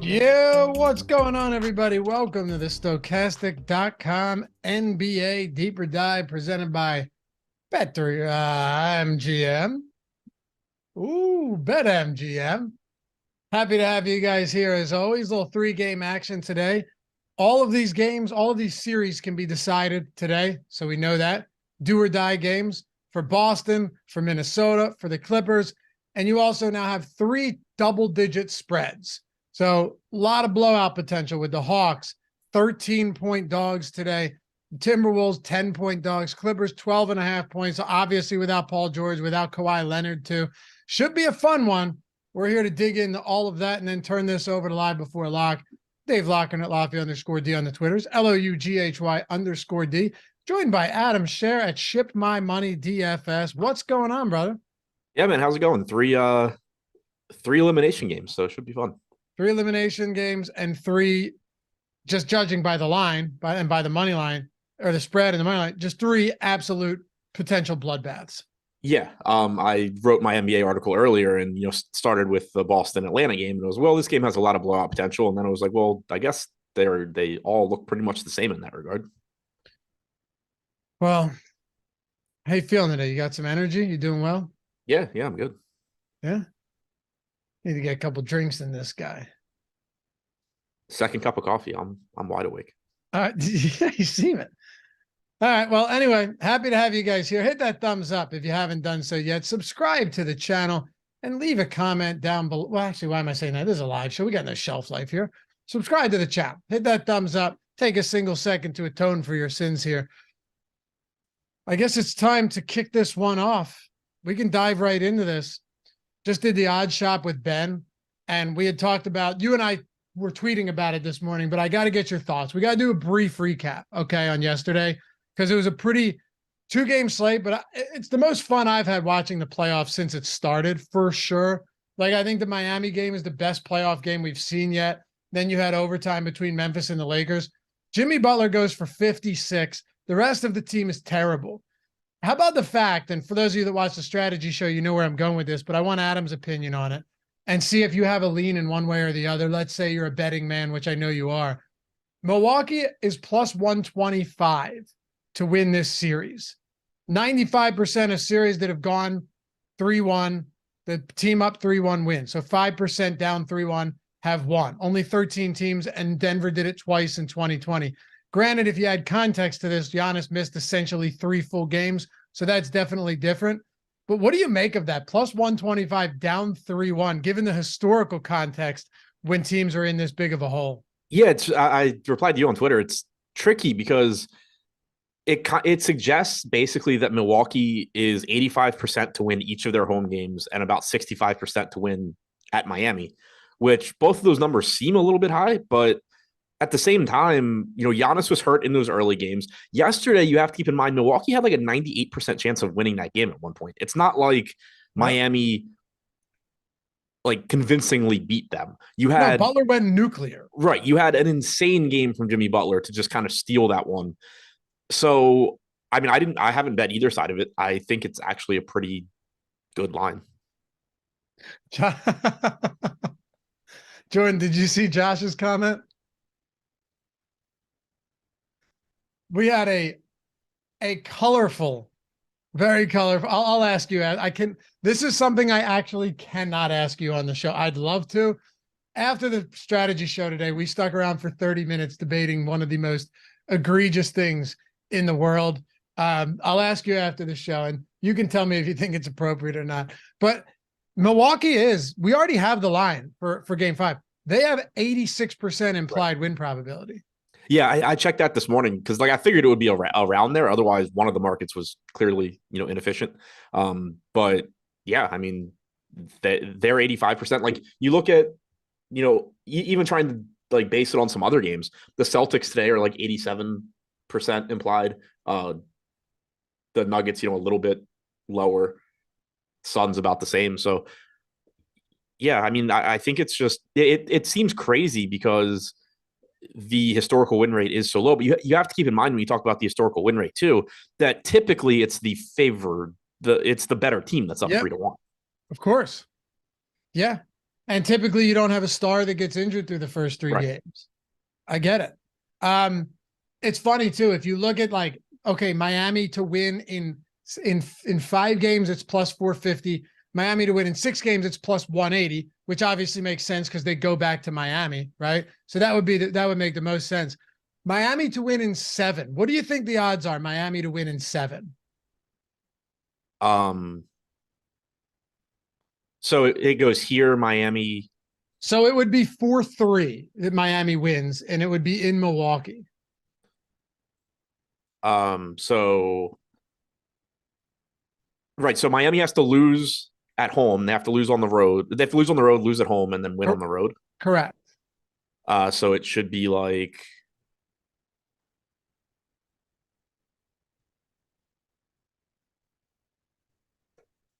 Yeah, what's going on, everybody? Welcome to the Stochastic.com NBA Deeper Dive presented by BetMGM. BetMGM. Happy to have you guys here as always. Little three-game action today. All of these games, all of these series can be decided today, so we know that. Do or die games for Boston, for Minnesota, for the Clippers, and you also now have three double-digit spreads. So a lot of blowout potential with the Hawks, 13-point dogs today. Timberwolves, 10-point dogs. Clippers, 12.5 points. Obviously without Paul George, without Kawhi Leonard too. Should be a fun one. We're here to dig into all of that and then turn this over to Live Before Lock. Dave Loughran at Lofty_D on the Twitters. LOUGHY_D. Joined by Adam Scherer at Ship My Money DFS. What's going on, brother? Yeah, man. How's it going? Three elimination games, so it should be fun. 3 elimination games and 3, just judging by the line, by the money line or the spread and the money line, just 3 absolute potential bloodbaths. Yeah, I wrote my NBA article earlier, and started with the Boston Atlanta game, and it was, well, this game has a lot of blowout potential, and then I was like, well, I guess they all look pretty much the same in that regard. Well, how you feeling today? You got some energy? You doing well? Yeah, I'm good. Yeah. Need to get a couple drinks in this guy. Second cup of coffee. I'm wide awake. All right. Yeah, you seem it. All right. Well, anyway, happy to have you guys here. Hit that thumbs up if you haven't done so yet. Subscribe to the channel and leave a comment down below. Well, actually, why am I saying that? This is a live show. We got no shelf life here. Subscribe to the channel. Hit that thumbs up. Take a single second to atone for your sins here. I guess it's time to kick this one off. We can dive right into this. Just did the odd shop with Ben, and we had talked about, you and I were tweeting about it this morning, but I got to get your thoughts. We got to do a brief recap, okay, on yesterday, because it was a pretty 2-game slate, but it's the most fun I've had watching the playoffs since it started, for sure. Like, I think the Miami game is the best playoff game we've seen yet. Then you had overtime between Memphis and the Lakers. Jimmy Butler goes for 56. The rest of the team is terrible. How about the fact, and for those of you that watch the strategy show, you know where I'm going with this, but I want Adam's opinion on it and see if you have a lean in one way or the other. Let's say you're a betting man, which I know you are. Milwaukee is plus 125 to win this series. 95% of series that have gone 3-1, the team up 3-1 wins. So 5% down 3-1 have won. Only 13 teams, and Denver did it twice in 2020. Granted, if you add context to this, Giannis missed essentially 3 full games, so that's definitely different. But what do you make of that? Plus 125, down 3-1, given the historical context when teams are in this big of a hole? Yeah, I replied to you on Twitter. It's tricky because it suggests basically that Milwaukee is 85% to win each of their home games and about 65% to win at Miami, which both of those numbers seem a little bit high, but at the same time, Giannis was hurt in those early games. Yesterday, you have to keep in mind, Milwaukee had like a 98% chance of winning that game at one point. It's not like Miami convincingly beat them. Butler went nuclear. Right. You had an insane game from Jimmy Butler to just kind of steal that one. So, I mean, I haven't bet either side of it. I think it's actually a pretty good line. Jordan, did you see Josh's comment? We had a colorful, very colorful. I'll ask you. This is something I actually cannot ask you on the show. I'd love to. After the strategy show today, we stuck around for 30 minutes debating one of the most egregious things in the world. I'll ask you after the show, and you can tell me if you think it's appropriate or not. But Milwaukee we already have the line for game 5. They have 86% implied win probability. Yeah, I checked that this morning because I figured it would be around there. Otherwise, one of the markets was clearly inefficient. But yeah, I mean, they're 85%. Like, you look at even trying to base it on some other games. The Celtics today are 87% implied. The Nuggets, a little bit lower. Suns about the same. So yeah, I mean, I think it's just it seems crazy because the historical win rate is so low, but you have to keep in mind when you talk about the historical win rate too, that typically it's the favored, it's the better team that's up 3-1. Of course. Yeah. And typically you don't have a star that gets injured through the first three Right. games. I get it. It's funny too. If you look at like, okay, Miami to win in 5 games, it's plus 450. Miami to win in 6 games, it's plus 180, which obviously makes sense because they go back to Miami, right? So that would make the most sense. Miami to win in 7. What do you think the odds are? Miami to win in 7. So it goes here, Miami. So it would be 4-3 that Miami wins, and it would be in Milwaukee. So right. So Miami has to lose at home. They have to lose on the road. They have to lose on the road, lose at home, and then win on the road. Correct. So it should be like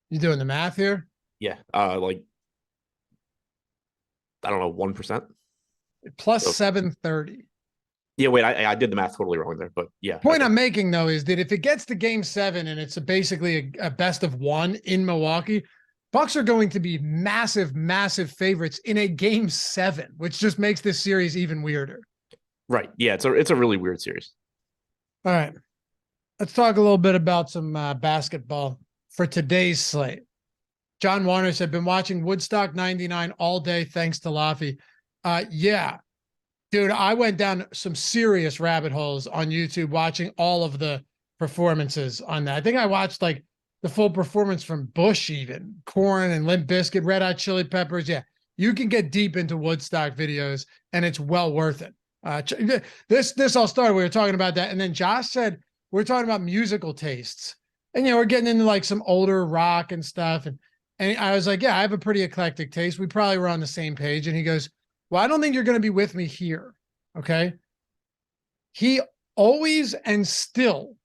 You doing the math here? yeah, like I don't know, 1%. Plus So, 730. yeah, wait, I did the math totally wrong there, but yeah. Point okay. I'm making though is that if it gets to game 7 and it's basically a best of 1 in Milwaukee, Bucks are going to be massive, massive favorites in a game 7, which just makes this series even weirder. Right. Yeah, it's a really weird series. All right. Let's talk a little bit about some basketball for today's slate. John Warner said, been watching Woodstock 99 all day thanks to Laffy. Yeah. Dude, I went down some serious rabbit holes on YouTube watching all of the performances on that. I think I watched like the full performance from Bush, even Korn and Limp Bizkit, Red Hot Chili Peppers. Yeah, you can get deep into Woodstock videos, and it's well worth it. This all started. We were talking about that, and then Josh said we're talking about musical tastes, and we're getting into like some older rock and stuff, and I was like, yeah, I have a pretty eclectic taste. We probably were on the same page, and he goes, well, I don't think you're going to be with me here. Okay. He always and still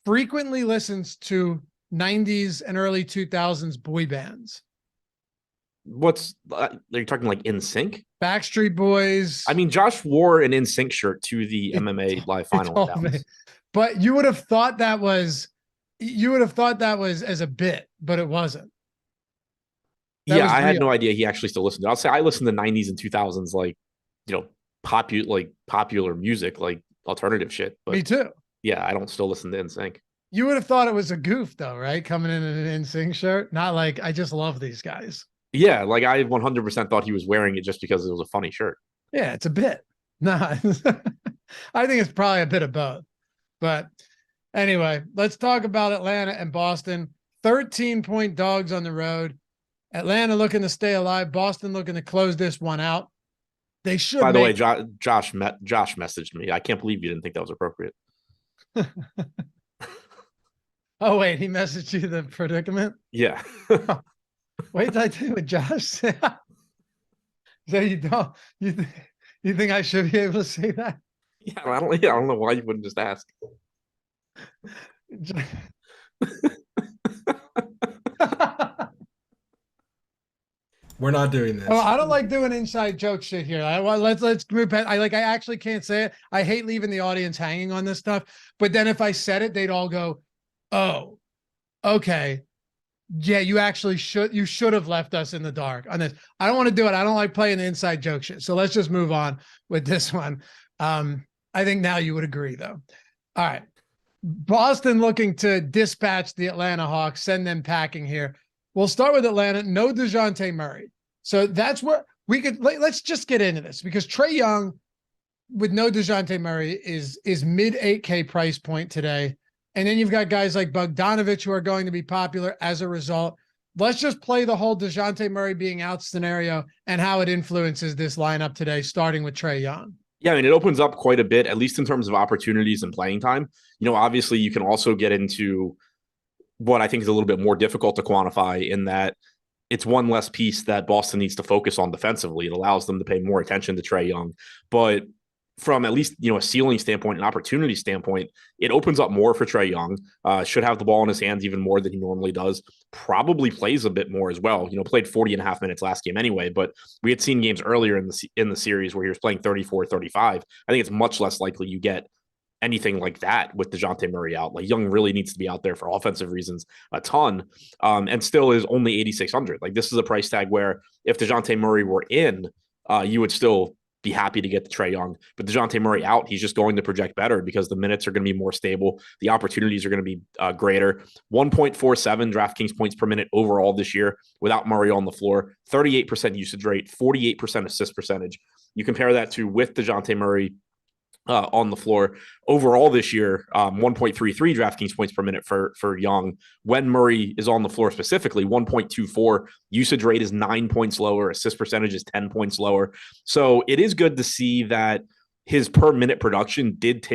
frequently listens to 90s and early 2000s boy bands. What's are you talking like NSYNC? Backstreet Boys. I mean, Josh wore an NSYNC shirt to the MMA live final. But you would have thought that was as a bit, but it wasn't. Yeah, I had no idea he actually still listened to it. I'll say I listened to 90s and 2000s, like, popular music, like alternative shit. But me too. Yeah, I don't still listen to NSYNC. You would have thought it was a goof though, right? Coming in an NSYNC shirt. Not like, I just love these guys. Yeah, like I 100% thought he was wearing it just because it was a funny shirt. Yeah, it's a bit. Nah, I think it's probably a bit of both. But anyway, let's talk about Atlanta and Boston. 13-point dogs on the road. Atlanta looking to stay alive. Boston looking to close this one out. They should. By the way, Josh messaged me. I can't believe you didn't think that was appropriate. Oh wait, he messaged you the predicament. Yeah. Wait till I tell you what Josh said. So you think I should be able to say that? Yeah, I don't know why you wouldn't just ask. We're not doing this. Oh, I don't like doing inside joke shit here. Let's move past. I actually can't say it. I hate leaving the audience hanging on this stuff. But then if I said it, they'd all go, "Oh, okay, yeah, you should have left us in the dark on this." I don't want to do it. I don't like playing the inside joke shit. So let's just move on with this one. I think now you would agree though. All right, Boston looking to dispatch the Atlanta Hawks, send them packing here. We'll start with Atlanta. No DeJounte Murray. So that's where we could, let's just get into this because Trae Young with no DeJounte Murray is mid 8K price point today. And then you've got guys like Bogdanovich who are going to be popular as a result. Let's just play the whole DeJounte Murray being out scenario and how it influences this lineup today, starting with Trae Young. Yeah, I mean, it opens up quite a bit, at least in terms of opportunities and playing time. Obviously you can also get into what I think is a little bit more difficult to quantify in that it's one less piece that Boston needs to focus on defensively. It allows them to pay more attention to Trae Young. But from at least, a ceiling standpoint, an opportunity standpoint, it opens up more for Trae Young. Should have the ball in his hands even more than he normally does. Probably plays a bit more as well. Played 40.5 minutes last game anyway, but we had seen games earlier in the series where he was playing 34, 35. I think it's much less likely you get anything like that with DeJounte Murray out. Like Young really needs to be out there for offensive reasons a ton, and still is only 8,600. Like this is a price tag where if DeJounte Murray were in, you would still be happy to get the Trae Young. But DeJounte Murray out, he's just going to project better because the minutes are going to be more stable. The opportunities are going to be greater. 1.47 DraftKings points per minute overall this year without Murray on the floor. 38% usage rate, 48% assist percentage. You compare that to with DeJounte Murray on the floor overall this year, 1.33 DraftKings points per minute for Young. When Murray is on the floor specifically, 1.24. Usage rate is 9 points lower. Assist percentage is 10 points lower. So it is good to see that his per minute production did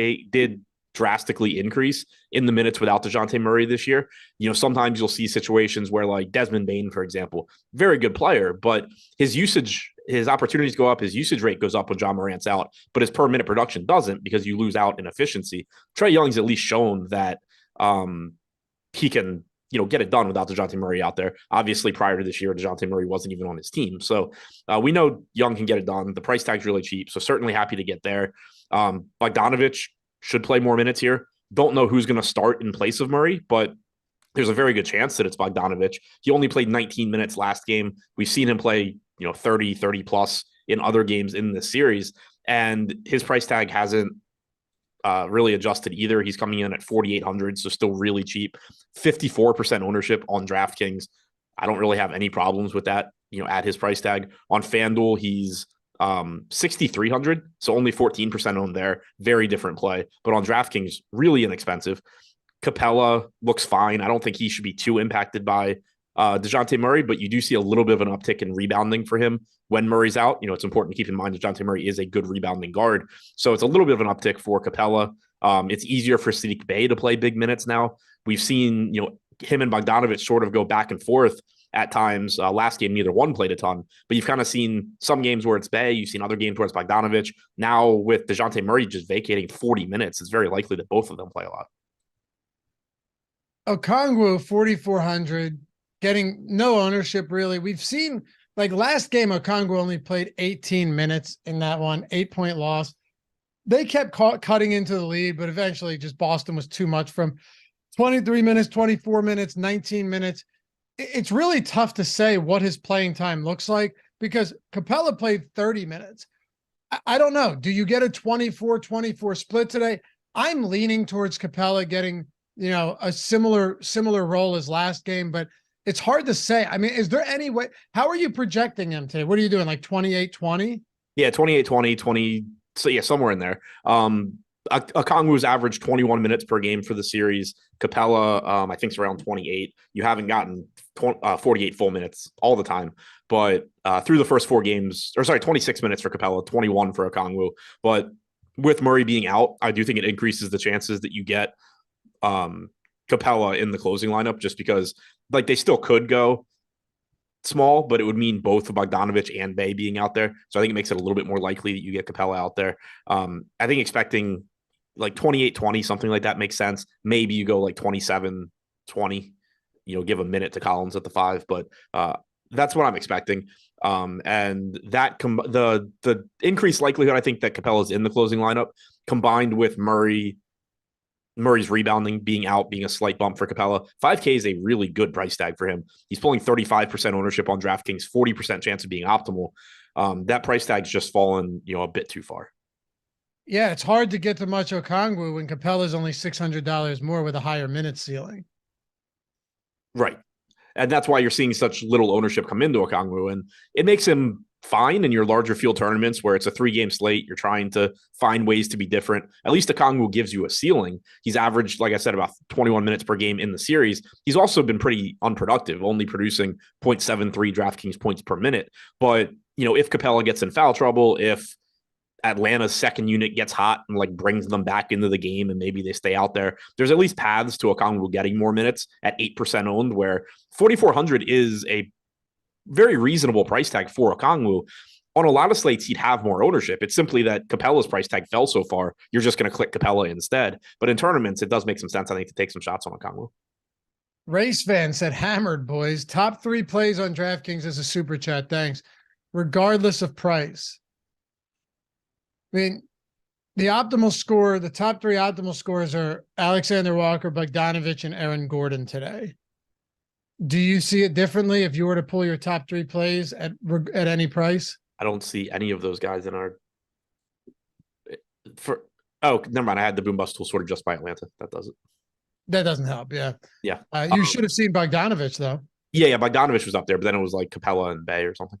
drastically increase in the minutes without DeJounte Murray this year. You know, sometimes you'll see situations where like Desmond Bane, for example, very good player, but his opportunities go up, his usage rate goes up when John Morant's out, but his per minute production doesn't because you lose out in efficiency. Trae Young's at least shown that he can, you know, get it done without DeJounte Murray out there. Obviously, prior to this year, DeJounte Murray wasn't even on his team. So we know Young can get it done. The price tag's really cheap, so certainly happy to get there. Bogdanovich should play more minutes here. Don't know who's going to start in place of Murray, but there's a very good chance that it's Bogdanovich. He only played 19 minutes last game. We've seen him play, 30 plus in other games in this series, and his price tag hasn't really adjusted either. He's coming in at 4,800, so still really cheap. 54% ownership on DraftKings. I don't really have any problems with that, at his price tag. On FanDuel, he's 6,300, so only 14% owned there. Very different play. But on DraftKings, really inexpensive. Capella looks fine. I don't think he should be too impacted by DeJounte Murray, but you do see a little bit of an uptick in rebounding for him when Murray's out. It's important to keep in mind DeJounte Murray is a good rebounding guard. So it's a little bit of an uptick for Capella. It's easier for Saddiq Bey to play big minutes now. We've seen, him and Bogdanovich sort of go back and forth at times. Last game, neither one played a ton, but you've kind of seen some games where it's Bey. You've seen other games where it's Bogdanovich. Now with DeJounte Murray just vacating 40 minutes, it's very likely that both of them play a lot. Okongwu, 4,400, getting no ownership really. We've seen, like last game, Okongwu only played 18 minutes in that one, 8-point loss. They kept cutting into the lead, but eventually just Boston was too much from 23 minutes, 24 minutes, 19 minutes. It's really tough to say what his playing time looks like because Capella played 30 minutes. I don't know. Do you get a 24-24 split today? I'm leaning towards Capella getting, a similar role as last game, but it's hard to say. I mean, is there any way? How are you projecting him today? What are you doing? Like 28-20? Yeah, 28-20, 20. So yeah, somewhere in there. Okongwu's averaged 21 minutes per game for the series. Capella, I think it's around 28. You haven't gotten 48 full minutes all the time, but through the first 26 minutes for Capella, 21 for Okongwu. But with Murray being out, I do think it increases the chances that you get Capella in the closing lineup, just because like they still could go small, but it would mean both Bogdanovich and Bey being out there. So I think it makes it a little bit more likely that you get Capella out there. I think expecting like 28-20, something like that makes sense. Maybe you go like 27-20, give a minute to Collins at the 5, but that's what I'm expecting. And that the increased likelihood, I think, that Capella's in the closing lineup combined with Murray's rebounding being out, being a slight bump for Capella. 5K is a really good price tag for him. He's pulling 35% ownership on DraftKings, 40% chance of being optimal. That price tag's just fallen, a bit too far. Yeah, it's hard to get to much Okongwu when Capella's only $600 more with a higher minute ceiling. Right. And that's why you're seeing such little ownership come into Okongwu. And it makes him fine in your larger field tournaments where it's a 3-game slate. You're trying to find ways to be different. At least Okongwu gives you a ceiling. He's averaged, like I said, about 21 minutes per game in the series. He's also been pretty unproductive, only producing 0.73 DraftKings points per minute. But, if Capella gets in foul trouble, if Atlanta's second unit gets hot and like brings them back into the game and maybe they stay out there, there's at least paths to Okongwu getting more minutes at 8% owned, where 4,400 is a very reasonable price tag for Okongwu. On a lot of slates, he'd have more ownership. It's simply that Capella's price tag fell so far, you're just going to click Capella instead. But in tournaments, it does make some sense, I think, to take some shots on Okongwu. Race fan said, hammered, boys. Top 3 plays on DraftKings as a super chat. Thanks. Regardless of price. I mean, The optimal score, the top three optimal scores are Alexander Walker, Bogdanovich, and Aaron Gordon today. Do you see it differently if you were to pull your top three plays at any price? I don't see any of those guys in our Oh, never mind. I had the boom bust tool sorted just by Atlanta. That does it. That doesn't help. Yeah. Yeah. You should have seen Bogdanovich though. Yeah. Bogdanovich was up there, but then it was like Capella and Bay or something.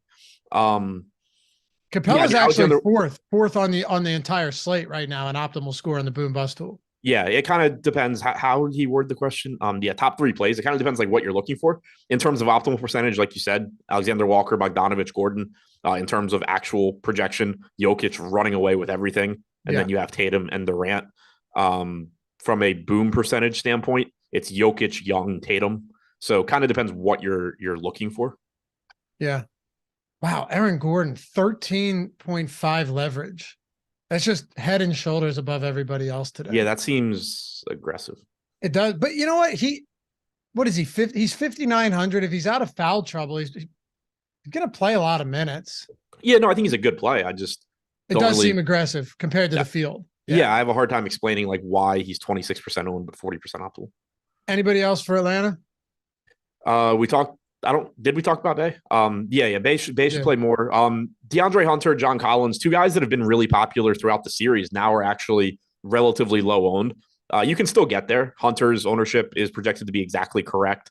Capella's actually fourth on the entire slate right now, an optimal score on the boom bust tool. Yeah, it kind of depends how he worded the question. Top three plays. It kind of depends like what you're looking for in terms of optimal percentage. Like you said, Alexander Walker, Bogdanovich, Gordon. In terms of actual projection, Jokic running away with everything, and then you have Tatum and Durant. From a boom percentage standpoint, it's Jokic, Young, Tatum. So kind of depends what you're looking for. Yeah. Wow, Aaron Gordon, 13.5 leverage. That's just head and shoulders above everybody else today. Yeah, that seems aggressive. It does. But you know what? What is he? He's 5,900. If he's out of foul trouble, he's going to play a lot of minutes. Yeah, no, I think he's a good play. It does seem aggressive compared to the field. Yeah, I have a hard time explaining like why he's 26% owned, but 40% optimal. Anybody else for Atlanta? Did we talk about Bay? Bay should play more. DeAndre Hunter, John Collins, two guys that have been really popular throughout the series now are actually relatively low owned. You can still get there. Hunter's ownership is projected to be exactly correct.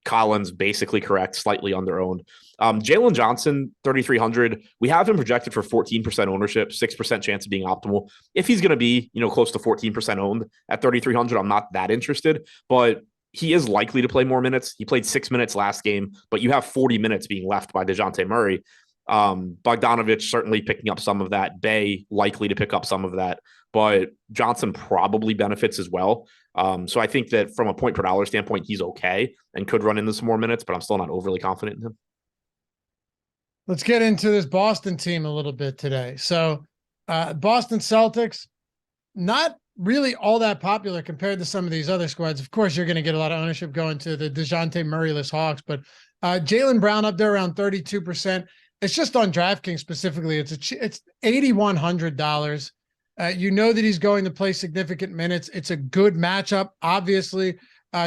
Collins basically correct, slightly under owned. Jalen Johnson, 3,300. We have him projected for 14% ownership, 6% chance of being optimal. If he's going to be, close to 14% owned at 3,300, I'm not that interested, but he is likely to play more minutes. He played 6 minutes last game, but you have 40 minutes being left by DeJounte Murray. Bogdanovich certainly picking up some of that. Bay likely to pick up some of that, but Johnson probably benefits as well. So I think that from a point per dollar standpoint, he's okay and could run into some more minutes, but I'm still not overly confident in him. Let's get into this Boston team a little bit today. So Boston Celtics, not really all that popular compared to some of these other squads. Of course, you're going to get a lot of ownership going to the DeJounte Murray-less Hawks, but Jaylen Brown up there around 32%. It's just on DraftKings specifically. It's $8,100. You know that he's going to play significant minutes. It's a good matchup, obviously,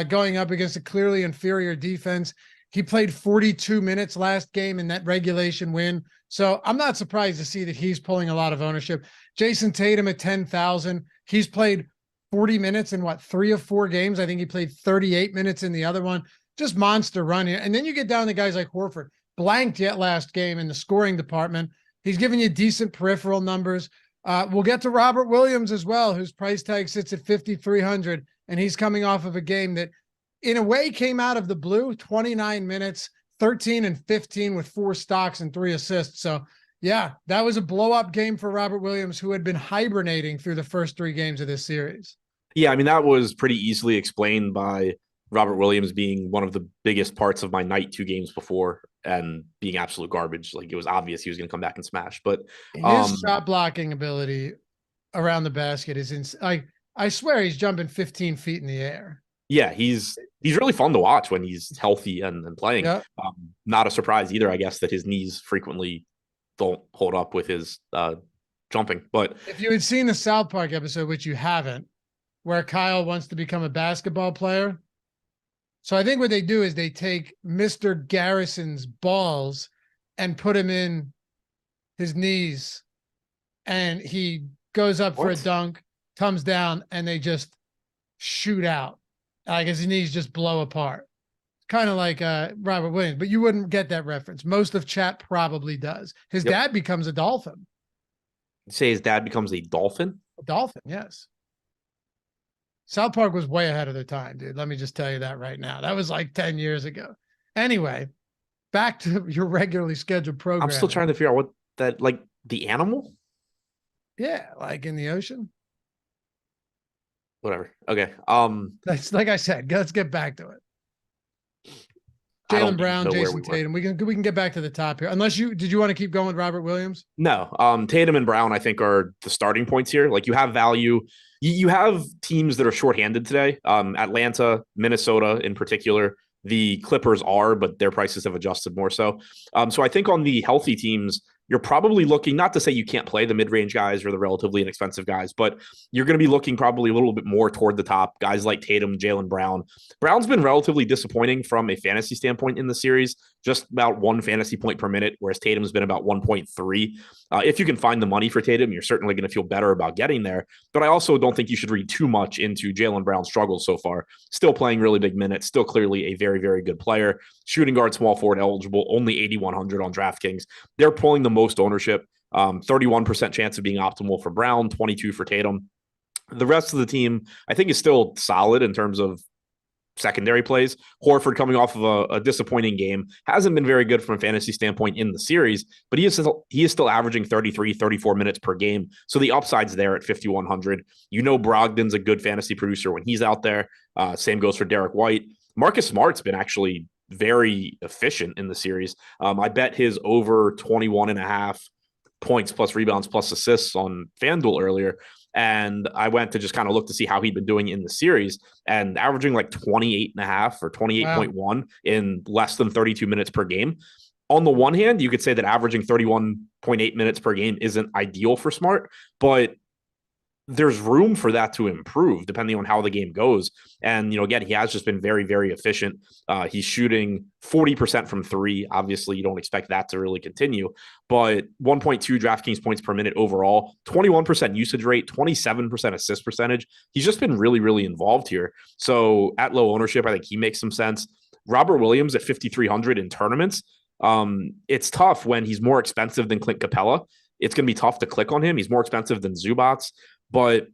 going up against a clearly inferior defense. He played 42 minutes last game in that regulation win. So I'm not surprised to see that he's pulling a lot of ownership. Jason Tatum at 10,000. He's played 40 minutes in 3 of 4 games. I think he played 38 minutes in the other one. Just monster run here. And then you get down to guys like Horford, blanked yet last game in the scoring department. He's giving you decent peripheral numbers. We'll get to Robert Williams as well, whose price tag sits at 5,300, and he's coming off of a game that in a way came out of the blue, 29 minutes, 13 and 15 with 4 stocks and 3 assists. So yeah, that was a blow up game for Robert Williams, who had been hibernating through the first 3 games of this series. Yeah. I mean, that was pretty easily explained by Robert Williams being one of the biggest parts of my night 2 games before and being absolute garbage. Like, it was obvious he was going to come back and smash, but his shot blocking ability around the basket is I swear he's jumping 15 feet in the air. Yeah, he's really fun to watch when he's healthy and playing. Yep. Not a surprise either, I guess, that his knees frequently don't hold up with his jumping. But if you had seen the South Park episode, which you haven't, where Kyle wants to become a basketball player. So I think what they do is they take Mr. Garrison's balls and put him in his knees, and he goes up for a dunk, comes down, and they just shoot out. I guess his knees just blow apart. Kind of like Robert Williams, but you wouldn't get that reference. Most of chat probably does. His dad becomes a dolphin. You say his dad becomes a dolphin? A dolphin, yes. South Park was way ahead of their time, dude. Let me just tell you that right now. That was like 10 years ago. Anyway, back to your regularly scheduled program. I'm still trying to figure out what that, like, the animal? Yeah, like in the ocean. Whatever. Okay. That's like I said, let's get back to it. Jaylen Brown, Jason Tatum. We can get back to the top here. Unless did you want to keep going with Robert Williams? No. Tatum and Brown, I think, are the starting points here. Like, you have value. You have teams that are shorthanded today. Atlanta, Minnesota in particular. The Clippers are, but their prices have adjusted more so. So I think on the healthy teams, you're probably looking, not to say you can't play the mid-range guys or the relatively inexpensive guys, but you're going to be looking probably a little bit more toward the top guys like Tatum, Jaylen Brown. Brown's been relatively disappointing from a fantasy standpoint in the series, just about 1 fantasy point per minute, whereas Tatum's been about 1.3. If you can find the money for Tatum, you're certainly going to feel better about getting there. But I also don't think you should read too much into Jaylen Brown's struggles so far. Still playing really big minutes, still clearly a very, very good player. Shooting guard, small forward eligible, only 8,100 on DraftKings. They're pulling the most ownership, 31% chance of being optimal for Brown, 22 for Tatum. The rest of the team, I think, is still solid in terms of secondary plays. Horford, coming off of a disappointing game, hasn't been very good from a fantasy standpoint in the series, but he is still averaging 33, 34 minutes per game. So the upside's there at 5,100. Brogdon's a good fantasy producer when he's out there. Same goes for Derek White. Marcus Smart's been actually very efficient in the series. I bet his over 21.5 points plus rebounds plus assists on FanDuel earlier. And I went to just kind of look to see how he'd been doing in the series, and averaging like 28.5 or 28.1 in less than 32 minutes per game. On the one hand, you could say that averaging 31.8 minutes per game isn't ideal for Smart, but there's room for that to improve depending on how the game goes. And, again, he has just been very, very efficient. He's shooting 40% from 3. Obviously, you don't expect that to really continue, but 1.2 DraftKings points per minute overall, 21% usage rate, 27% assist percentage. He's just been really, really involved here. So at low ownership, I think he makes some sense. Robert Williams at 5,300 in tournaments. It's tough when he's more expensive than Clint Capella. It's going to be tough to click on him. He's more expensive than Zubats. But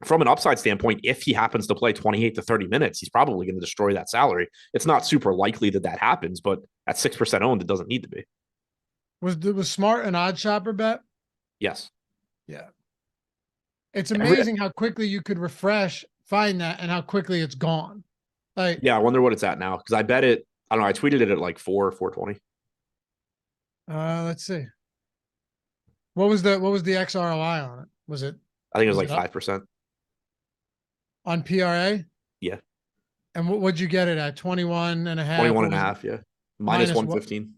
from an upside standpoint, if he happens to play 28 to 30 minutes, he's probably going to destroy that salary. It's not super likely that happens, but at 6% owned, it doesn't need to be. Was Smart an odd shopper bet? Yes. Yeah. It's amazing how quickly you could refresh, find that, and how quickly it's gone. Yeah, I wonder what it's at now, because I bet it, I don't know, I tweeted it at like 420. Let's see. What was the XROI on it? Was it? I think it was like 5%. On PRA? Yeah. And what'd you get it at? 21.5? 21.5, yeah. Minus 115.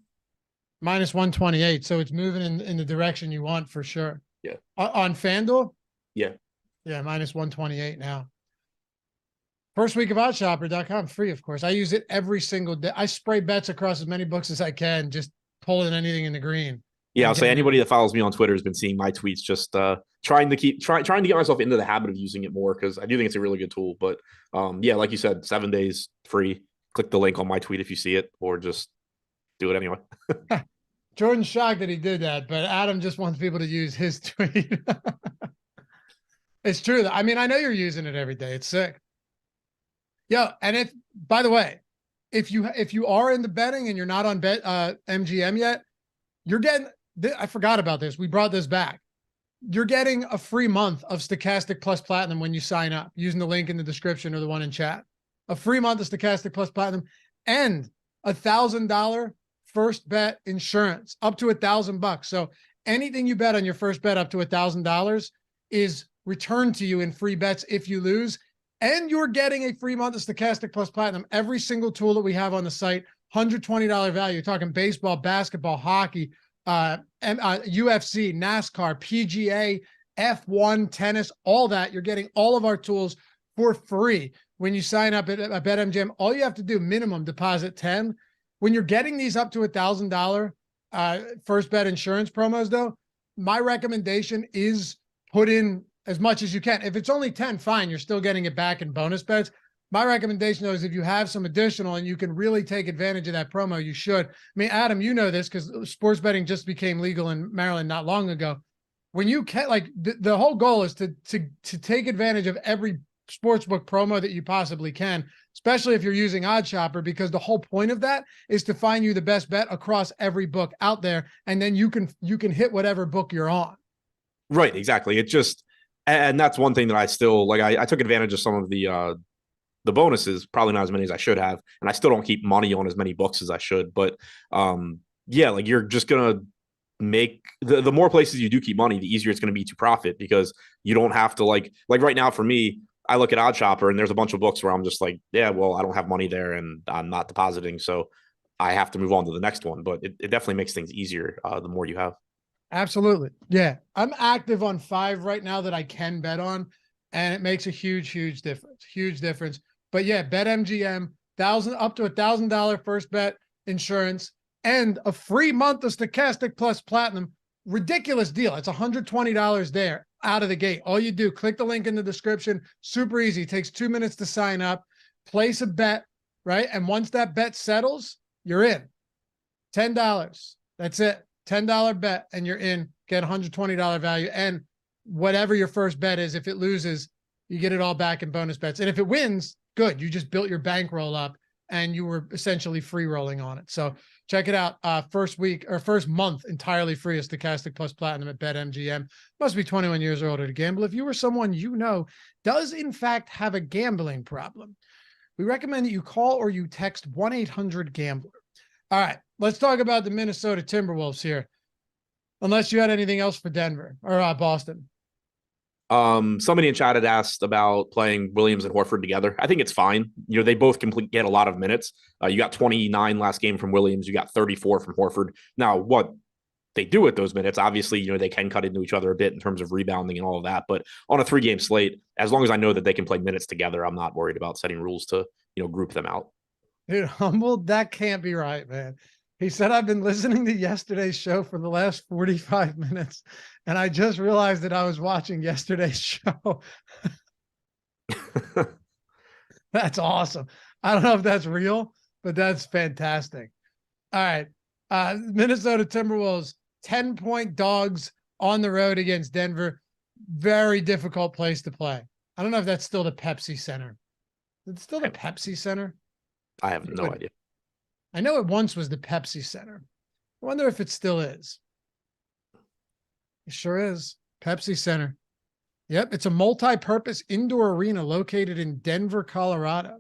Minus 128. So it's moving in the direction you want for sure. Yeah. On FanDuel? Yeah. Yeah, minus 128 now. First week of oddshopper.com, free, of course. I use it every single day. I spray bets across as many books as I can, just pulling anything in the green. Yeah, I'll say anybody that follows me on Twitter has been seeing my tweets, just trying to get myself into the habit of using it more, because I do think it's a really good tool. But yeah, like you said, 7 days free. Click the link on my tweet if you see it, or just do it anyway. Jordan's shocked that he did that, but Adam just wants people to use his tweet. It's true. I mean, I know you're using it every day. It's sick. Yeah, and by the way, if you are into betting and you're not on MGM yet, you're getting. I forgot about this. We brought this back. You're getting a free month of Stochastic Plus Platinum when you sign up using the link in the description or the one in chat. A free month of Stochastic Plus Platinum and $1,000 first bet insurance up to $1,000. So anything you bet on your first bet up to $1,000 is returned to you in free bets if you lose. And you're getting a free month of Stochastic Plus Platinum. Every single tool that we have on the site, $120 value. You're talking baseball, basketball, hockey, UFC, NASCAR, PGA, F1, tennis, all that. You're getting all of our tools for free when you sign up at BetMGM. All you have to do, minimum deposit 10. When you're getting these up to $1,000 first bet insurance promos, though, my recommendation is put in as much as you can. If it's only 10, fine, you're still getting it back in bonus bets. My recommendation, though, is if you have some additional and you can really take advantage of that promo, you should. I mean, Adam, you know this because sports betting just became legal in Maryland not long ago. When you can, like, the whole goal is to take advantage of every sportsbook promo that you possibly can, especially if you're using OddsShopper, because the whole point of that is to find you the best bet across every book out there, and then you can hit whatever book you're on. Right, exactly. It just, and that's one thing that I still like. I took advantage of some of the bonuses, probably not as many as I should have, and I still don't keep money on as many books as I should. But yeah, like, you're just gonna make the more places you do keep money, the easier it's going to be to profit, because you don't have to like right now for me, I look at OddsShopper and there's a bunch of books where I'm just like, yeah, well, I don't have money there and I'm not depositing, so I have to move on to the next one. But it definitely makes things easier the more you have. Absolutely. Yeah. I'm active on 5 right now that I can bet on, and it makes a huge difference. Huge difference. But yeah, bet MGM, up to $1,000 first bet insurance and a free month of Stochastic Plus Platinum. Ridiculous deal. It's $120 there out of the gate. All you do, click the link in the description. Super easy. It takes 2 minutes to sign up, place a bet, right? And once that bet settles, you're in. $10. That's it. $10 bet and you're in. Get $120 value. And whatever your first bet is, if it loses, you get it all back in bonus bets. And if it wins, good. You just built your bankroll up and you were essentially free rolling on it. So check it out. First week or first month entirely free is Stochastic Plus Platinum at BetMGM. Must be 21 years or older to gamble. If you or someone you know does in fact have a gambling problem, we recommend that you call or you text 1-800-GAMBLER. All right, let's talk about the Minnesota Timberwolves here. Unless you had anything else for Denver or Boston. Somebody in chat had asked about playing Williams and Horford together. I think it's fine. You know, they both get a lot of minutes. You got 29 last game from Williams. You got 34 from Horford. Now, what they do with those minutes, obviously, you know, they can cut into each other a bit in terms of rebounding and all of that. But on a 3-game slate, as long as I know that they can play minutes together, I'm not worried about setting rules to, you know, group them out. Dude, Humble, that can't be right, man. He said, I've been listening to yesterday's show for the last 45 minutes, and I just realized that I was watching yesterday's show. That's awesome. I don't know if that's real, but that's fantastic. All right. Minnesota Timberwolves, 10-point dogs on the road against Denver. Very difficult place to play. I don't know if that's still the Pepsi Center. It's still the Pepsi Center? I have no idea. I know it once was the Pepsi Center. I wonder if it still is. It sure is. Pepsi Center. Yep, it's a multi-purpose indoor arena located in Denver, Colorado.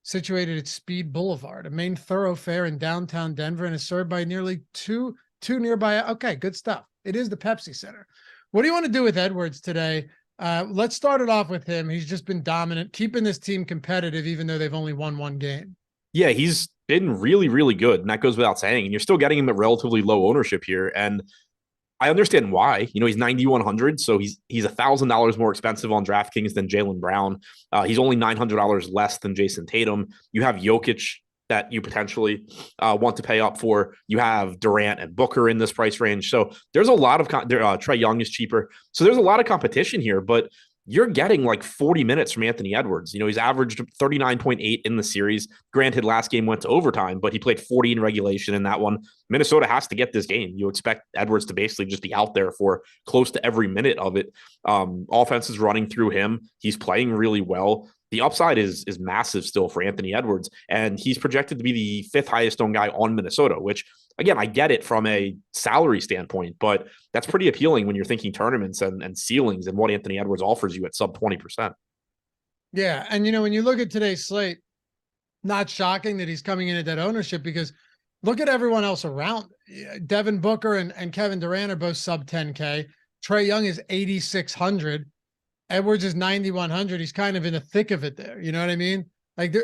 Situated at Speed Boulevard, a main thoroughfare in downtown Denver, and is served by nearly two nearby. Okay, good stuff. It is the Pepsi Center. What do you want to do with Edwards today? Let's start it off with him. He's just been dominant, keeping this team competitive, even though they've only won 1 game. Yeah, he's been really good, and that goes without saying. And you're still getting him at relatively low ownership here, and I understand why. You know, he's 9,100, so he's $1,000 more expensive on DraftKings than Jaylen Brown. He's only $900 less than Jason Tatum. You have Jokic that you potentially want to pay up for. You have Durant and Booker in this price range, so there's a lot of Trae Young is cheaper, so there's a lot of competition here, but you're getting like 40 minutes from Anthony Edwards. You know, he's averaged 39.8 in the series. Granted, last game went to overtime, but he played 40 in regulation in that one. Minnesota has to get this game. You expect Edwards to basically just be out there for close to every minute of it. Offense is running through him. He's playing really well. The upside is massive still for Anthony Edwards, and he's projected to be the 5th highest owned guy on Minnesota, which, again, I get it from a salary standpoint, but that's pretty appealing when you're thinking tournaments and ceilings and what Anthony Edwards offers you at sub 20%. Yeah. And, you know, when you look at today's slate, not shocking that he's coming in at that ownership, because look at everyone else around. Devin Booker and Kevin Durant are both sub 10K. Trae Young is 8,600. Edwards is 9,100. He's kind of in the thick of it there. You know what I mean? Like,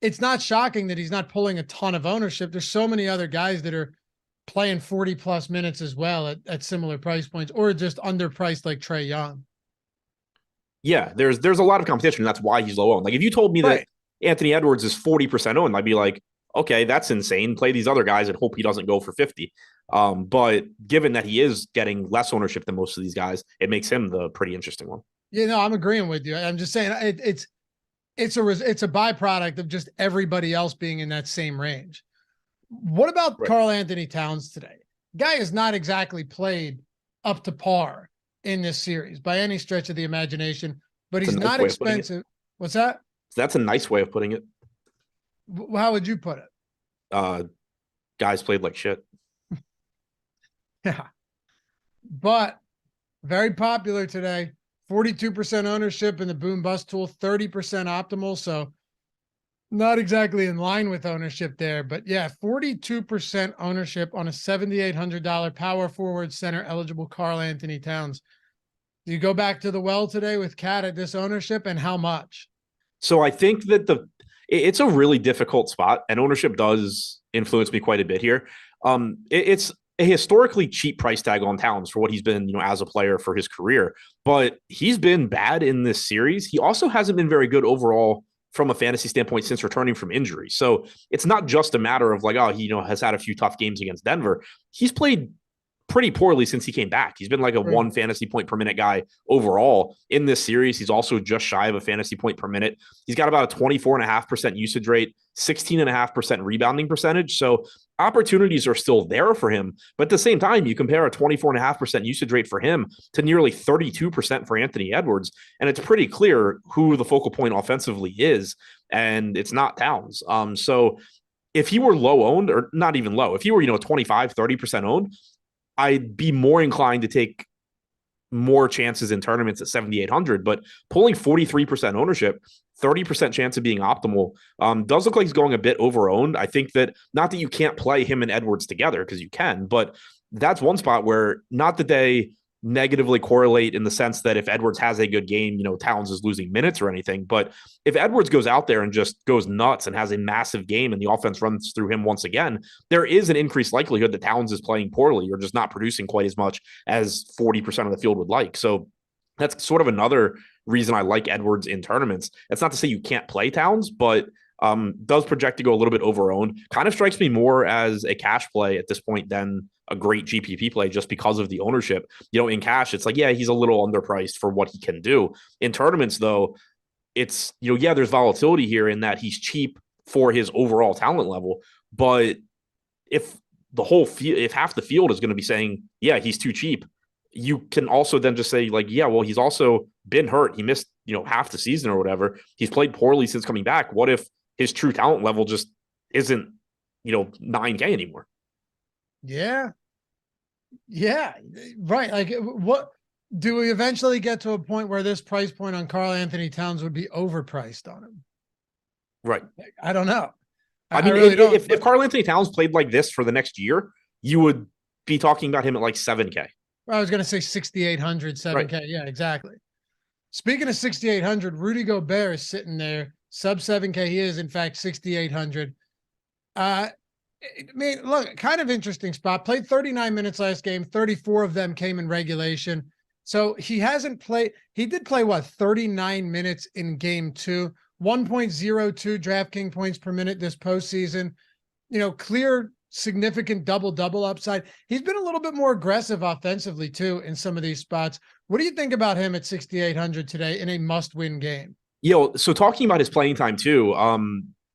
it's not shocking that he's not pulling a ton of ownership. There's so many other guys that are playing 40 plus minutes as well at similar price points, or just underpriced like Trae Young. Yeah, there's a lot of competition. That's why he's low owned. Like, if you told me that Anthony Edwards is 40% owned, I'd be like, okay, that's insane. Play these other guys and hope he doesn't go for 50. But given that he is getting less ownership than most of these guys, it makes him the pretty interesting one. Yeah, no, I'm agreeing with you. I'm just saying it's a byproduct of just everybody else being in that same range. What about Karl Anthony Towns today? Guy has not exactly played up to par in this series by any stretch of the imagination, but he's not expensive. What's that? That's a nice way of putting it. How would you put it? Guys played like shit. Yeah. But very popular today. 42% ownership in the boom bust tool, 30% optimal. So not exactly in line with ownership there, but yeah, 42% ownership on a $7,800 power forward center eligible Karl Anthony Towns. Do you go back to the well today with Cat at this ownership, and how much? So I think that it's a really difficult spot, and ownership does influence me quite a bit here. It's a historically cheap price tag on Towns for what he's been, as a player for his career, but he's been bad in this series. He also hasn't been very good overall from a fantasy standpoint since returning from injury. So it's not just a matter of like, oh, he, has had a few tough games against Denver. He's played pretty poorly since he came back. He's been like a 1 fantasy point per minute guy overall in this series. He's also just shy of a fantasy point per minute. He's got about a 24.5% usage rate, 16.5% rebounding percentage. So opportunities are still there for him. But at the same time, you compare a 24.5% usage rate for him to nearly 32% for Anthony Edwards. And it's pretty clear who the focal point offensively is. And it's not Towns. So if he were low owned, or not even low, if he were, 25, 30% owned, I'd be more inclined to take more chances in tournaments at 7,800, but pulling 43% ownership, 30% chance of being optimal, does look like he's going a bit over-owned. I think that, not that you can't play him and Edwards together, because you can, but that's one spot where, not that they negatively correlate in the sense that if Edwards has a good game, Towns is losing minutes or anything. But if Edwards goes out there and just goes nuts and has a massive game and the offense runs through him once again, there is an increased likelihood that Towns is playing poorly or just not producing quite as much as 40% of the field would like. So that's sort of another reason I like Edwards in tournaments. It's not to say you can't play Towns, but does project to go a little bit over-owned. Kind of strikes me more as a cash play at this point than a great GPP play, just because of the ownership. In cash, it's like, yeah, he's a little underpriced for what he can do. In tournaments, though, it's, there's volatility here in that he's cheap for his overall talent level. But if if half the field is going to be saying, yeah, he's too cheap, you can also then just say, like, yeah, well, he's also been hurt. He missed, half the season or whatever. He's played poorly since coming back. What if his true talent level just isn't, 9K anymore? Yeah. Yeah. Right. Like, what do we eventually get to a point where this price point on Karl Anthony Towns would be overpriced on him? Right. I don't know. I mean, really don't. If Karl Anthony Towns played like this for the next year, you would be talking about him at like 7K. I was going to say 6,800, 7K. Right. Yeah, exactly. Speaking of 6,800, Rudy Gobert is sitting there, sub 7K. He is, in fact, 6,800. I mean, look, kind of interesting spot. Played 39 minutes last game. 34 of them came in regulation. So he hasn't played. He did play, 39 minutes in game 2, 1.02 DraftKings points per minute this postseason. Clear significant double-double upside. He's been a little bit more aggressive offensively too in some of these spots. What do you think about him at 6,800 today in a must-win game? So talking about his playing time too,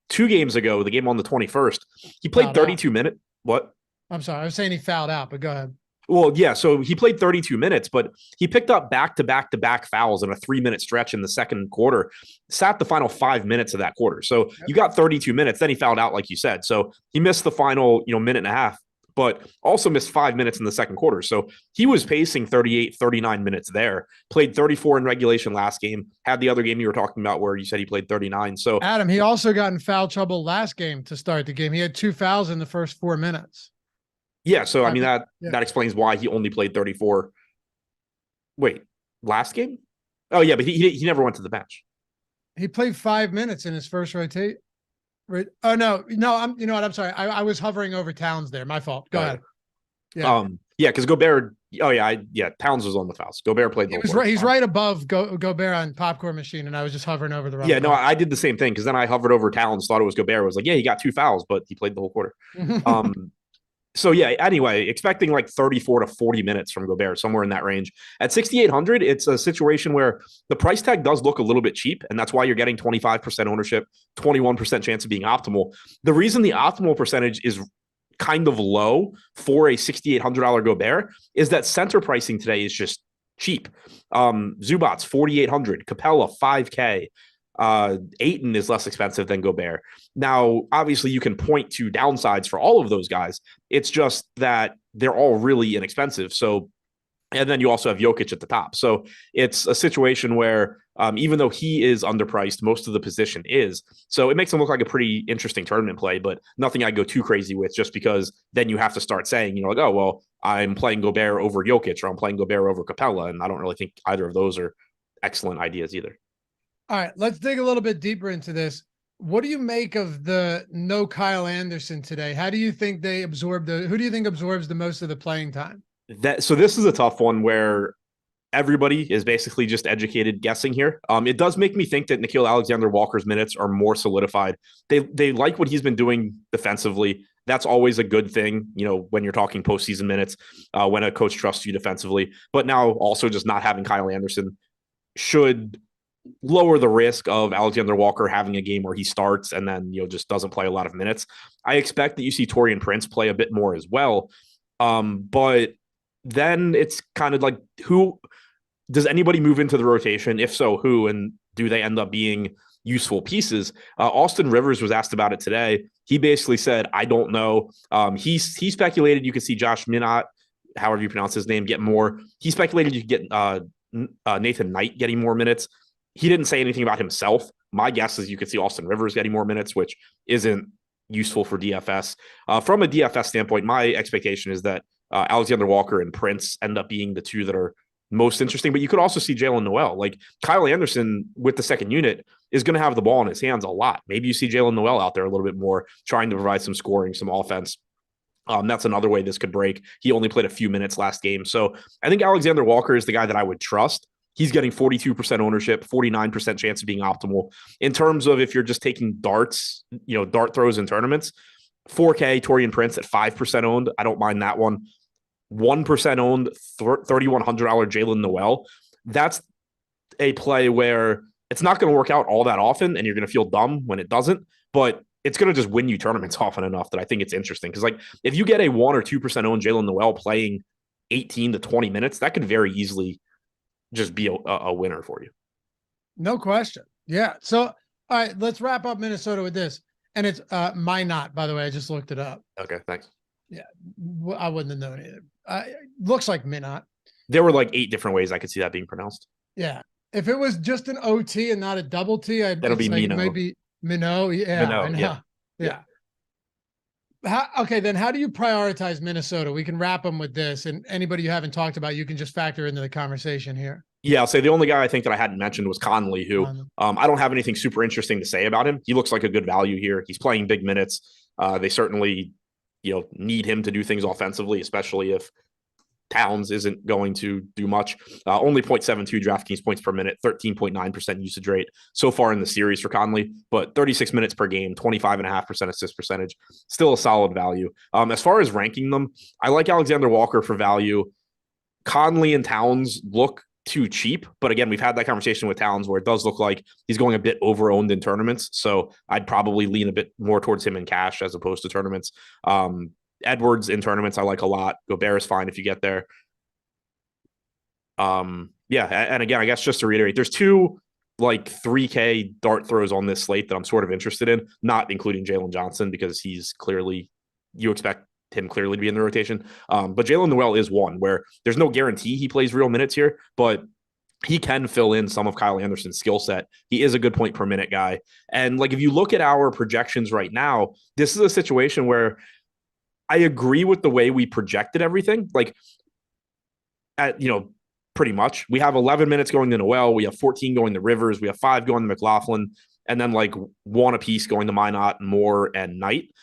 2 games ago, the game on the 21st, he played 32 minutes. What? I'm sorry. I was saying he fouled out, but go ahead. Well, yeah, so he played 32 minutes, but he picked up back-to-back fouls in a 3-minute stretch in the second quarter, sat the final 5 minutes of that quarter. So you got 32 minutes, then he fouled out, like you said. So he missed the final, minute and a half, but also missed 5 minutes in the second quarter. So he was pacing 38, 39 minutes there, played 34 in regulation last game, had the other game you were talking about where you said he played 39. So Adam, he also got in foul trouble last game to start the game. He had 2 fouls in the first 4 minutes. Yeah, so I mean that explains why he only played 34. Wait, last game? Oh yeah, but he never went to the bench. He played 5 minutes in his first rotate. Right? Oh no, I'm. You know what? I'm sorry. I was hovering over Towns there. My fault. Go ahead. Yeah. Because Gobert. Oh yeah. Towns was on the fouls. Gobert played. He's right above Gobert on Popcorn Machine, and I was just hovering over the wrong. Yeah, no, I did the same thing because then I hovered over Towns, thought it was Gobert. I was like, yeah, he got 2 fouls, but he played the whole quarter. So yeah, anyway, expecting like 34 to 40 minutes from Gobert, somewhere in that range. At 6,800, it's a situation where the price tag does look a little bit cheap, and that's why you're getting 25% ownership, 21% chance of being optimal. The reason the optimal percentage is kind of low for a $6,800 Gobert is that center pricing today is just cheap. Zubac's 4,800, Capella 5K. Ayton is less expensive than Gobert. Now, obviously, you can point to downsides for all of those guys. It's just that they're all really inexpensive. So, and then you also have Jokic at the top. So it's a situation where even though he is underpriced, most of the position is. So it makes him look like a pretty interesting tournament play, but nothing I go too crazy with just because then you have to start saying, like, oh, well, I'm playing Gobert over Jokic or I'm playing Gobert over Capella. And I don't really think either of those are excellent ideas either. All right, let's dig a little bit deeper into this. What do you make of the no Kyle Anderson today? How do you think they absorb who do you think absorbs the most of the playing time? So this is a tough one where everybody is basically just educated guessing here. It does make me think that Nickeil Alexander-Walker's minutes are more solidified. They like what he's been doing defensively. That's always a good thing, when you're talking postseason minutes, when a coach trusts you defensively. But now also just not having Kyle Anderson should lower the risk of Alexander Walker having a game where he starts and then, just doesn't play a lot of minutes. I expect that you see Taurean Prince play a bit more as well. But then it's kind of like, who does anybody move into the rotation? If so, who, and do they end up being useful pieces? Austin Rivers was asked about it today. He basically said, I don't know. He speculated you could see Josh Minott, however you pronounce his name, get more. He speculated you could get Nathan Knight getting more minutes. He didn't say anything about himself. My guess is you could see Austin Rivers getting more minutes, which isn't useful for DFS. From a DFS standpoint, my expectation is that Alexander Walker and Prince end up being the two that are most interesting, but you could also see Jalen Noel. Like Kyle Anderson with the second unit is going to have the ball in his hands a lot. Maybe you see Jalen Noel out there a little bit more, trying to provide some scoring, some offense. That's another way this could break. He only played a few minutes last game. So I think Alexander Walker is the guy that I would trust. He's getting 42% ownership, 49% chance of being optimal. In terms of if you're just taking darts, dart throws in tournaments, 4K Taurean Prince at 5% owned. I don't mind that one. 1% owned, $3,100 Jalen Noel. That's a play where it's not going to work out all that often, and you're going to feel dumb when it doesn't, but it's going to just win you tournaments often enough that I think it's interesting. Because like if you get a 1 or 2% owned Jalen Noel playing 18 to 20 minutes, that could very easily just be a winner for you. No question. Yeah. So, all right, let's wrap up Minnesota with this. And it's Minott, by the way. I just looked it up. Okay, thanks. Yeah, I wouldn't have known either. Looks like Minott. There were like 8 different ways I could see that being pronounced. Yeah. If it was just an OT and not a double T, that'll be Minot. Maybe Minot. Yeah. Minot, yeah. Okay, then how do you prioritize Minnesota? We can wrap them with this, and anybody you haven't talked about, you can just factor into the conversation here. Yeah, I'll say the only guy I think that I hadn't mentioned was Conley, who I don't have anything super interesting to say about him. He looks like a good value here. He's playing big minutes. They certainly, need him to do things offensively, especially if Towns isn't going to do much. Only 0.72 DraftKings points per minute, 13.9% usage rate so far in the series for Conley, but 36 minutes per game, 25.5% assist percentage, still a solid value. As far as ranking them, I like Alexander Walker for value. Conley and Towns look too cheap, but again, we've had that conversation with Towns where it does look like he's going a bit over-owned in tournaments, so I'd probably lean a bit more towards him in cash as opposed to tournaments. Edwards in tournaments I like a lot. Gobert is fine if you get there. Yeah, and again, I guess just to reiterate, there's 2 like 3K dart throws on this slate that I'm sort of interested in, not including Jalen Johnson because he's clearly, you expect him clearly to be in the rotation. But Jalen Noel is one where there's no guarantee he plays real minutes here, but he can fill in some of Kyle Anderson's skill set. He is a good point per minute guy. And like, if you look at our projections right now, this is a situation where I agree with the way we projected everything. Like pretty much we have 11 minutes going to Noel. We have 14 going to Rivers. We have 5 going to McLaughlin, and then like 1 apiece going to Minott, Moore, and Knight.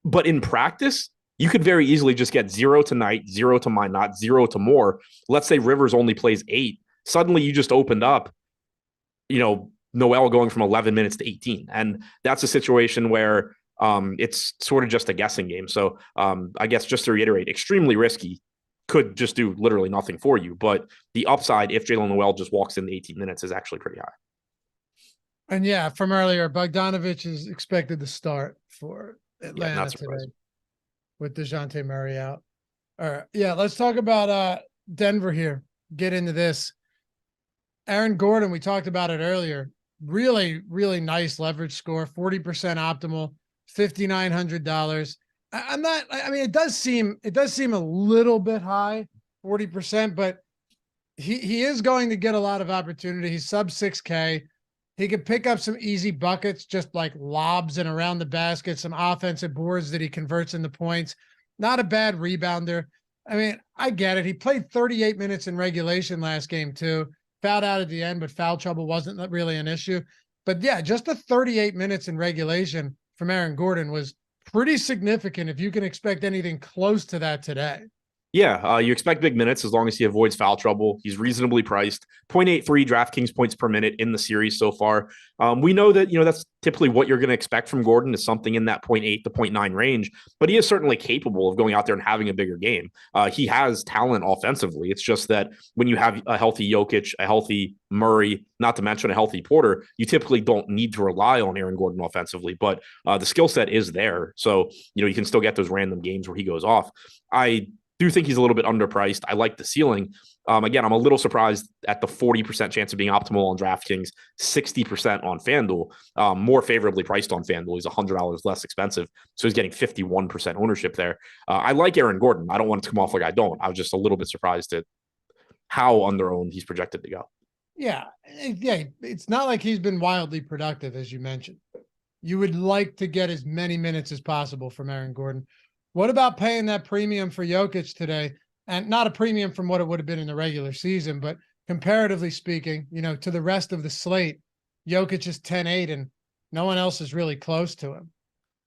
But in practice, you could very easily just get 0 to Knight, 0 to Minott, 0 to Moore. Let's say Rivers only plays 8. Suddenly you just opened up, Noel going from 11 minutes to 18. And that's a situation where it's sort of just a guessing game. So I guess just to reiterate, extremely risky, could just do literally nothing for you. But the upside, if Jalen Noel just walks in the 18 minutes, is actually pretty high. And yeah, from earlier, Bogdanovich is expected to start for Atlanta today with DeJounte Murray out. All right. Yeah, let's talk about Denver here. Get into this. Aaron Gordon, we talked about it earlier. Really, really nice leverage score, 40% optimal, $5,900. It does seem a little bit high, 40%, but he is going to get a lot of opportunity. He's sub 6K. He could pick up some easy buckets, just like lobs and around the basket, some offensive boards that he converts into points. Not a bad rebounder. I mean, I get it. He played 38 minutes in regulation last game too. Fouled out at the end, but foul trouble wasn't really an issue. But yeah, just the 38 minutes in regulation from Aaron Gordon was pretty significant if you can expect anything close to that today. Yeah, you expect big minutes as long as he avoids foul trouble. He's reasonably priced. 0.83 DraftKings points per minute in the series so far. We know that, that's typically what you're going to expect from Gordon is something in that 0.8 to 0.9 range, but he is certainly capable of going out there and having a bigger game. He has talent offensively. It's just that when you have a healthy Jokic, a healthy Murray, not to mention a healthy Porter, you typically don't need to rely on Aaron Gordon offensively, but the skill set is there. So, you can still get those random games where he goes off. I do think he's a little bit underpriced. I like the ceiling. Again, I'm a little surprised at the 40% chance of being optimal on DraftKings, 60% on FanDuel, more favorably priced on FanDuel. He's $100 less expensive. So he's getting 51% ownership there. I like Aaron Gordon. I don't want it to come off like I don't. I was just a little bit surprised at how under-owned he's projected to go. Yeah. It's not like he's been wildly productive, as you mentioned. You would like to get as many minutes as possible from Aaron Gordon. What about paying that premium for Jokic today? And not a premium from what it would have been in the regular season, but comparatively speaking, to the rest of the slate, Jokic is 10-8 and no one else is really close to him.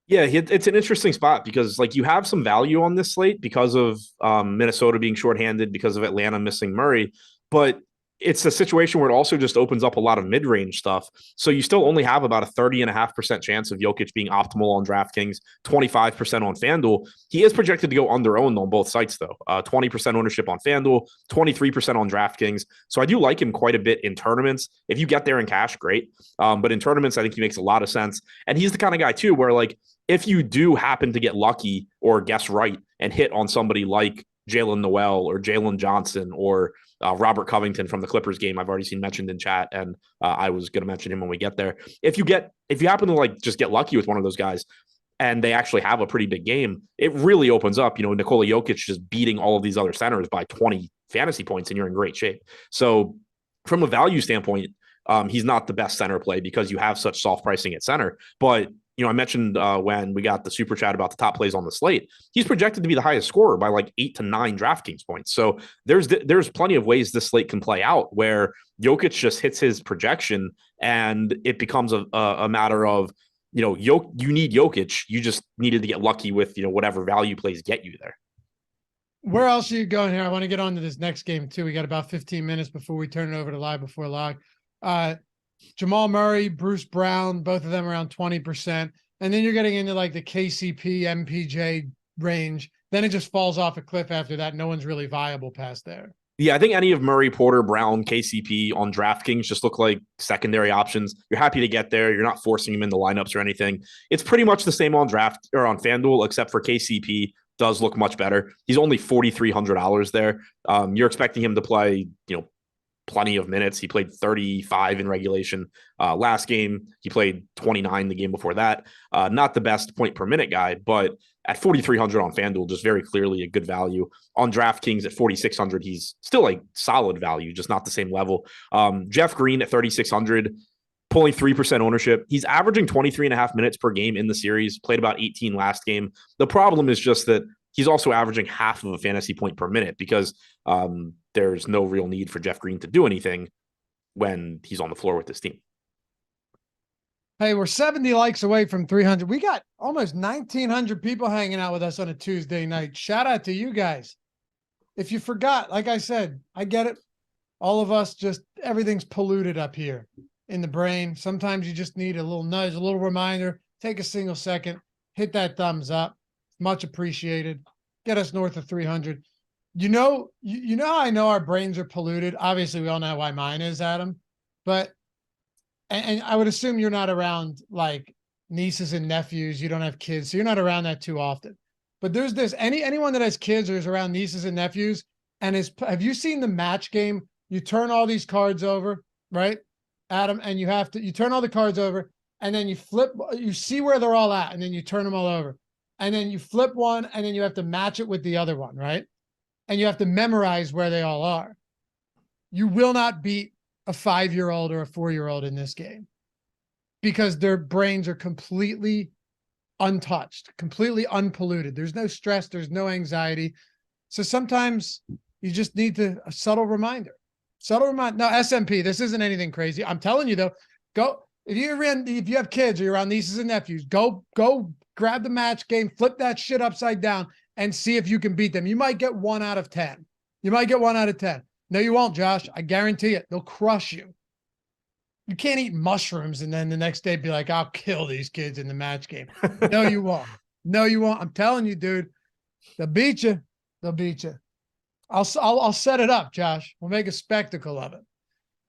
Yeah, it's an interesting spot because you have some value on this slate because of Minnesota being shorthanded, because of Atlanta missing Murray, but it's a situation where it also just opens up a lot of mid-range stuff. So you still only have about a 30.5% chance of Jokic being optimal on DraftKings, 25% on FanDuel. He is projected to go under-owned on both sites, though. 20% ownership on FanDuel, 23% on DraftKings. So I do like him quite a bit in tournaments. If you get there in cash, great. But in tournaments, I think he makes a lot of sense. And he's the kind of guy, too, where if you do happen to get lucky or guess right and hit on somebody like Jalen Noel or Jalen Johnson or Robert Covington from the Clippers game, I've already seen mentioned in chat, and I was going to mention him when we get there. If you happen to just get lucky with one of those guys and they actually have a pretty big game, it really opens up, Nikola Jokic just beating all of these other centers by 20 fantasy points and you're in great shape. So from a value standpoint, he's not the best center play because you have such soft pricing at center, but I mentioned when we got the super chat about the top plays on the slate, he's projected to be the highest scorer by 8 to 9 DraftKings points. So there's plenty of ways this slate can play out where Jokic just hits his projection and it becomes a matter of, you need Jokic. You just needed to get lucky with, whatever value plays get you there. Where else are you going here? I want to get on to this next game too. We got about 15 minutes before we turn it over to live before log. Jamal Murray, Bruce Brown, both of them around 20%. And then you're getting into the KCP, MPJ range. Then it just falls off a cliff after that. No one's really viable past there. Yeah, I think any of Murray, Porter, Brown, KCP on DraftKings just look like secondary options. You're happy to get there. You're not forcing them into lineups or anything. It's pretty much the same on draft or on FanDuel, except for KCP does look much better. He's only $4,300 there. You're expecting him to play, plenty of minutes. He played 35 in regulation last game. He played 29 the game before that. Not the best point per minute guy, but at 4,300 on FanDuel, just very clearly a good value. On DraftKings at 4,600, he's still solid value, just not the same level. Jeff Green at 3,600, pulling 3% ownership. He's averaging 23.5 minutes per game in the series, played about 18 last game. The problem is just that he's also averaging half of a fantasy point per minute because there's no real need for Jeff Green to do anything when he's on the floor with this team. Hey, we're 70 likes away from 300. We got almost 1,900 people hanging out with us on a Tuesday night. Shout out to you guys. If you forgot, like I said, I get it. All of us everything's polluted up here in the brain. Sometimes you just need a little nudge, a little reminder. Take a single second, hit that thumbs up. Much appreciated. Get us north of 300. You know how I know our brains are polluted? Obviously, we all know why mine is, Adam. But, and I would assume you're not around nieces and nephews. You don't have kids, so you're not around that too often. But there's anyone that has kids or is around nieces and nephews, and have you seen the match game? You turn all these cards over, right, Adam? And you turn all the cards over, and then you see where they're all at, and then you turn them all over. And then you flip one, and then you have to match it with the other one, right? And you have to memorize where they all are. You will not beat a 5-year-old or a 4-year-old in this game because their brains are completely untouched, completely unpolluted. There's no stress. There's no anxiety. So sometimes you just need a subtle reminder. No, SMP, this isn't anything crazy. I'm telling you, though, If you have kids or you're around nieces and nephews, go grab the match game, flip that shit upside down, and see if you can beat them. You might get 1 out of 10. You might get 1 out of 10. No, you won't, Josh. I guarantee it. They'll crush you. You can't eat mushrooms and then the next day be like, I'll kill these kids in the match game. No, you won't. No, you won't. I'm telling you, dude. They'll beat you. They'll beat you. I'll set it up, Josh. We'll make a spectacle of it.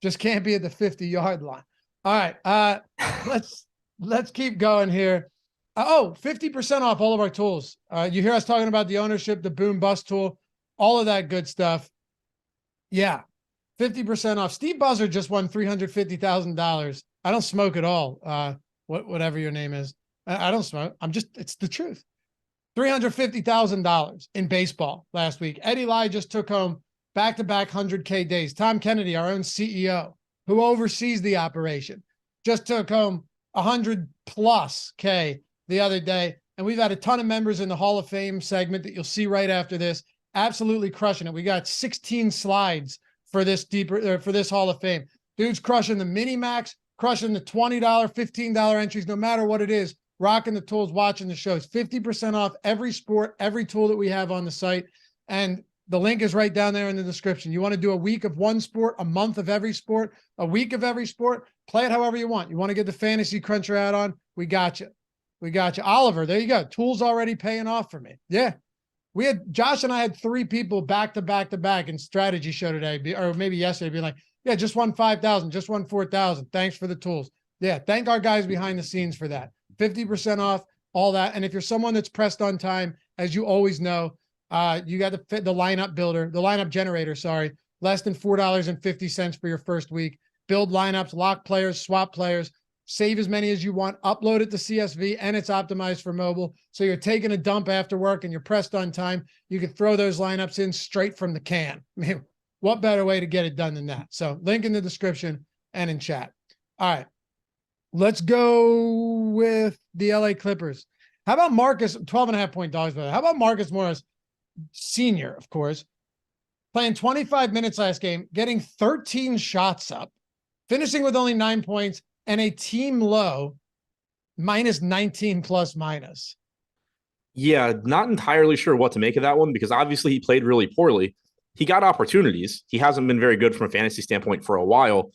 Just can't be at the 50-yard line. All right. Let's keep going here. 50% off all of our tools. You hear us talking about the ownership, the boom bust tool, all of that good stuff. Yeah. 50% off. Steve Buzzer just won $350,000. I don't smoke at all. Whatever your name is. I don't smoke. It's the truth. $350,000 in baseball last week. Eddie Lai just took home back-to-back 100K days. Tom Kennedy, our own CEO, who oversees the operation, just took home 100+ K the other day. And we've had a ton of members in the Hall of Fame segment that you'll see right after this. Absolutely crushing it. We got 16 slides for this for this Hall of Fame. Dude's crushing the mini max, crushing the $20, $15 entries, no matter what it is. Rocking the tools, watching the shows. 50% off every sport, every tool that we have on the site. And the link is right down there in the description. You want to do a week of one sport, a month of every sport, a week of every sport, play it however you want. You want to get the Fantasy Cruncher out on? We got you. We got you. Oliver, there you go. Tools already paying off for me. Yeah. Josh and I had 3 people back to back in strategy show today, or maybe yesterday, being like, yeah, just won 5,000, just won 4,000. Thanks for the tools. Yeah. Thank our guys behind the scenes for that. 50% off, all that. And if you're someone that's pressed on time, as you always know, you got the lineup generator, less than $4.50 for your first week. Build lineups, lock players, swap players, save as many as you want, upload it to CSV, and it's optimized for mobile. So you're taking a dump after work and you're pressed on time. You can throw those lineups in straight from the can. I mean, what better way to get it done than that? So link in the description and in chat. All right. Let's go with the LA Clippers. How about Marcus, 12.5-point dogs, by the way. How about Marcus Morris, senior, of course, playing 25 minutes last game, getting 13 shots up, finishing with only 9 points, and a team low -19 plus minus. Yeah, not entirely sure what to make of that one because obviously he played really poorly. He got opportunities. He hasn't been very good from a fantasy standpoint for a while.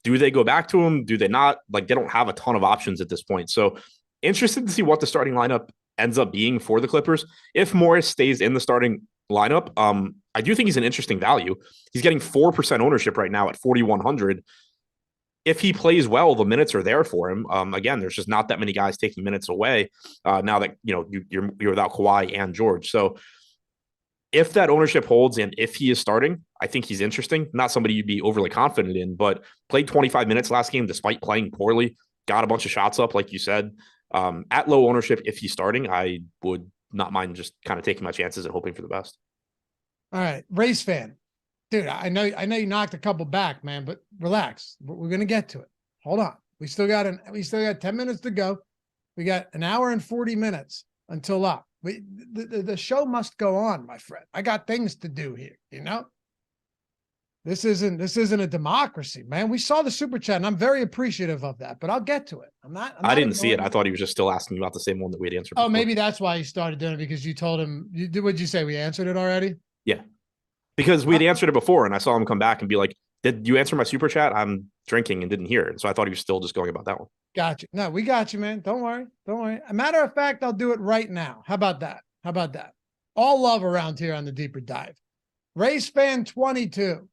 Do they go back to him? Do they not? Like, they don't have a ton of options at this point. So interested to see what the starting lineup ends up being for the Clippers. If Morris stays in the starting lineup, I do think he's an interesting value. He's getting 4% ownership right now at 4,100. If he plays well, the minutes are there for him. Again, there's just not that many guys taking minutes away now that you're without Kawhi and George. So if that ownership holds and if he is starting, I think he's interesting. Not somebody you'd be overly confident in, but played 25 minutes last game despite playing poorly. Got a bunch of shots up, like you said. At low ownership, if he's starting, I would not mind just kind of taking my chances and hoping for the best. All right, race fan. Dude, I know you knocked a couple back, man, but relax. We're gonna get to it. Hold on. We still got 10 minutes to go. We got an hour and 40 minutes until lock. The show must go on, my friend. I got things to do here, you know? This isn't a democracy, man. We saw the super chat, and I'm very appreciative of that, but I'll get to it. I didn't see it. I thought he was just still asking about the same one that we had answered before. Oh, maybe that's why he started doing it, because you told him. What'd you say? We answered it already? Yeah. Because we had answered it before, and I saw him come back and be like, did you answer my super chat? I'm drinking and didn't hear it. So I thought he was still just going about that one. Gotcha. No, we got you, man. Don't worry. Don't worry. A matter of fact, I'll do it right now. How about that? How about that? All love around here on the Deeper Dive. Race fan 22,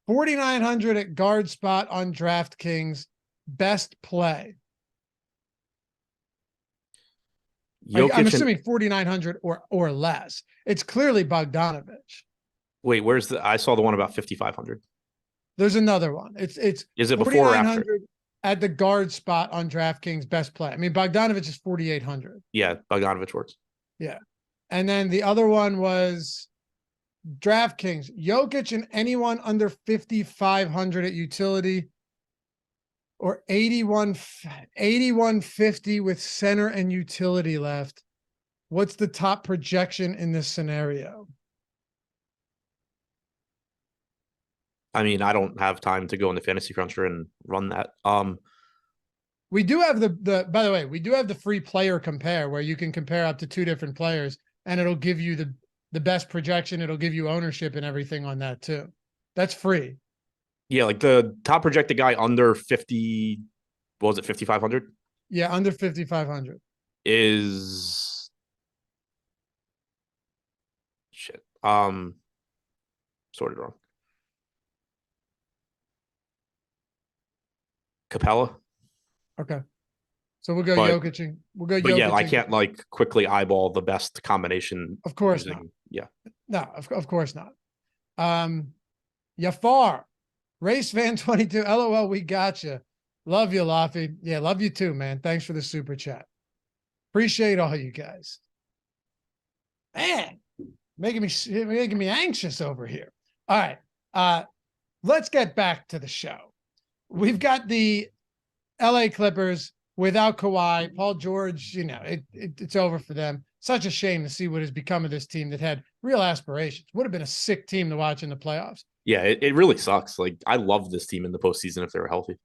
4,900 at guard spot on DraftKings. Best play. I'm assuming 4,900 or less. It's clearly Bogdanovich. Wait, I saw the one about 5,500. There's another one. Is it before or after? At the guard spot on DraftKings, best play. I mean, Bogdanovich is 4,800. Yeah, Bogdanovich works. Yeah. And then the other one was DraftKings, Jokic and anyone under 5,500 at utility, or 8150 with center and utility left. What's the top projection in this scenario? I mean, I don't have time to go into Fantasy Cruncher and run that. We do have by the way, we do have the free player compare where you can compare up to 2 different players and it'll give you the best projection. It'll give you ownership and everything on that too. That's free. Yeah, like the top projected guy under 50, what was it, 5,500? Yeah, under 5,500 is shit. Sorted wrong. Capella. Okay. So we'll go Jokic. We'll go but Jokic. Yeah, I can't like quickly eyeball the best combination. Of course not. Yeah. No, of course not. Yafar, Race Fan 22. LOL, we got you. Love you, Laffy. Yeah, love you too, man. Thanks for the super chat. Appreciate all you guys. Man, making me anxious over here. All right. Let's get back to the show. We've got the LA Clippers without Kawhi. Paul George, it's over for them. Such a shame to see what has become of this team that had real aspirations. Would have been a sick team to watch in the playoffs. Yeah, it really sucks. Like, I love this team in the postseason if they were healthy.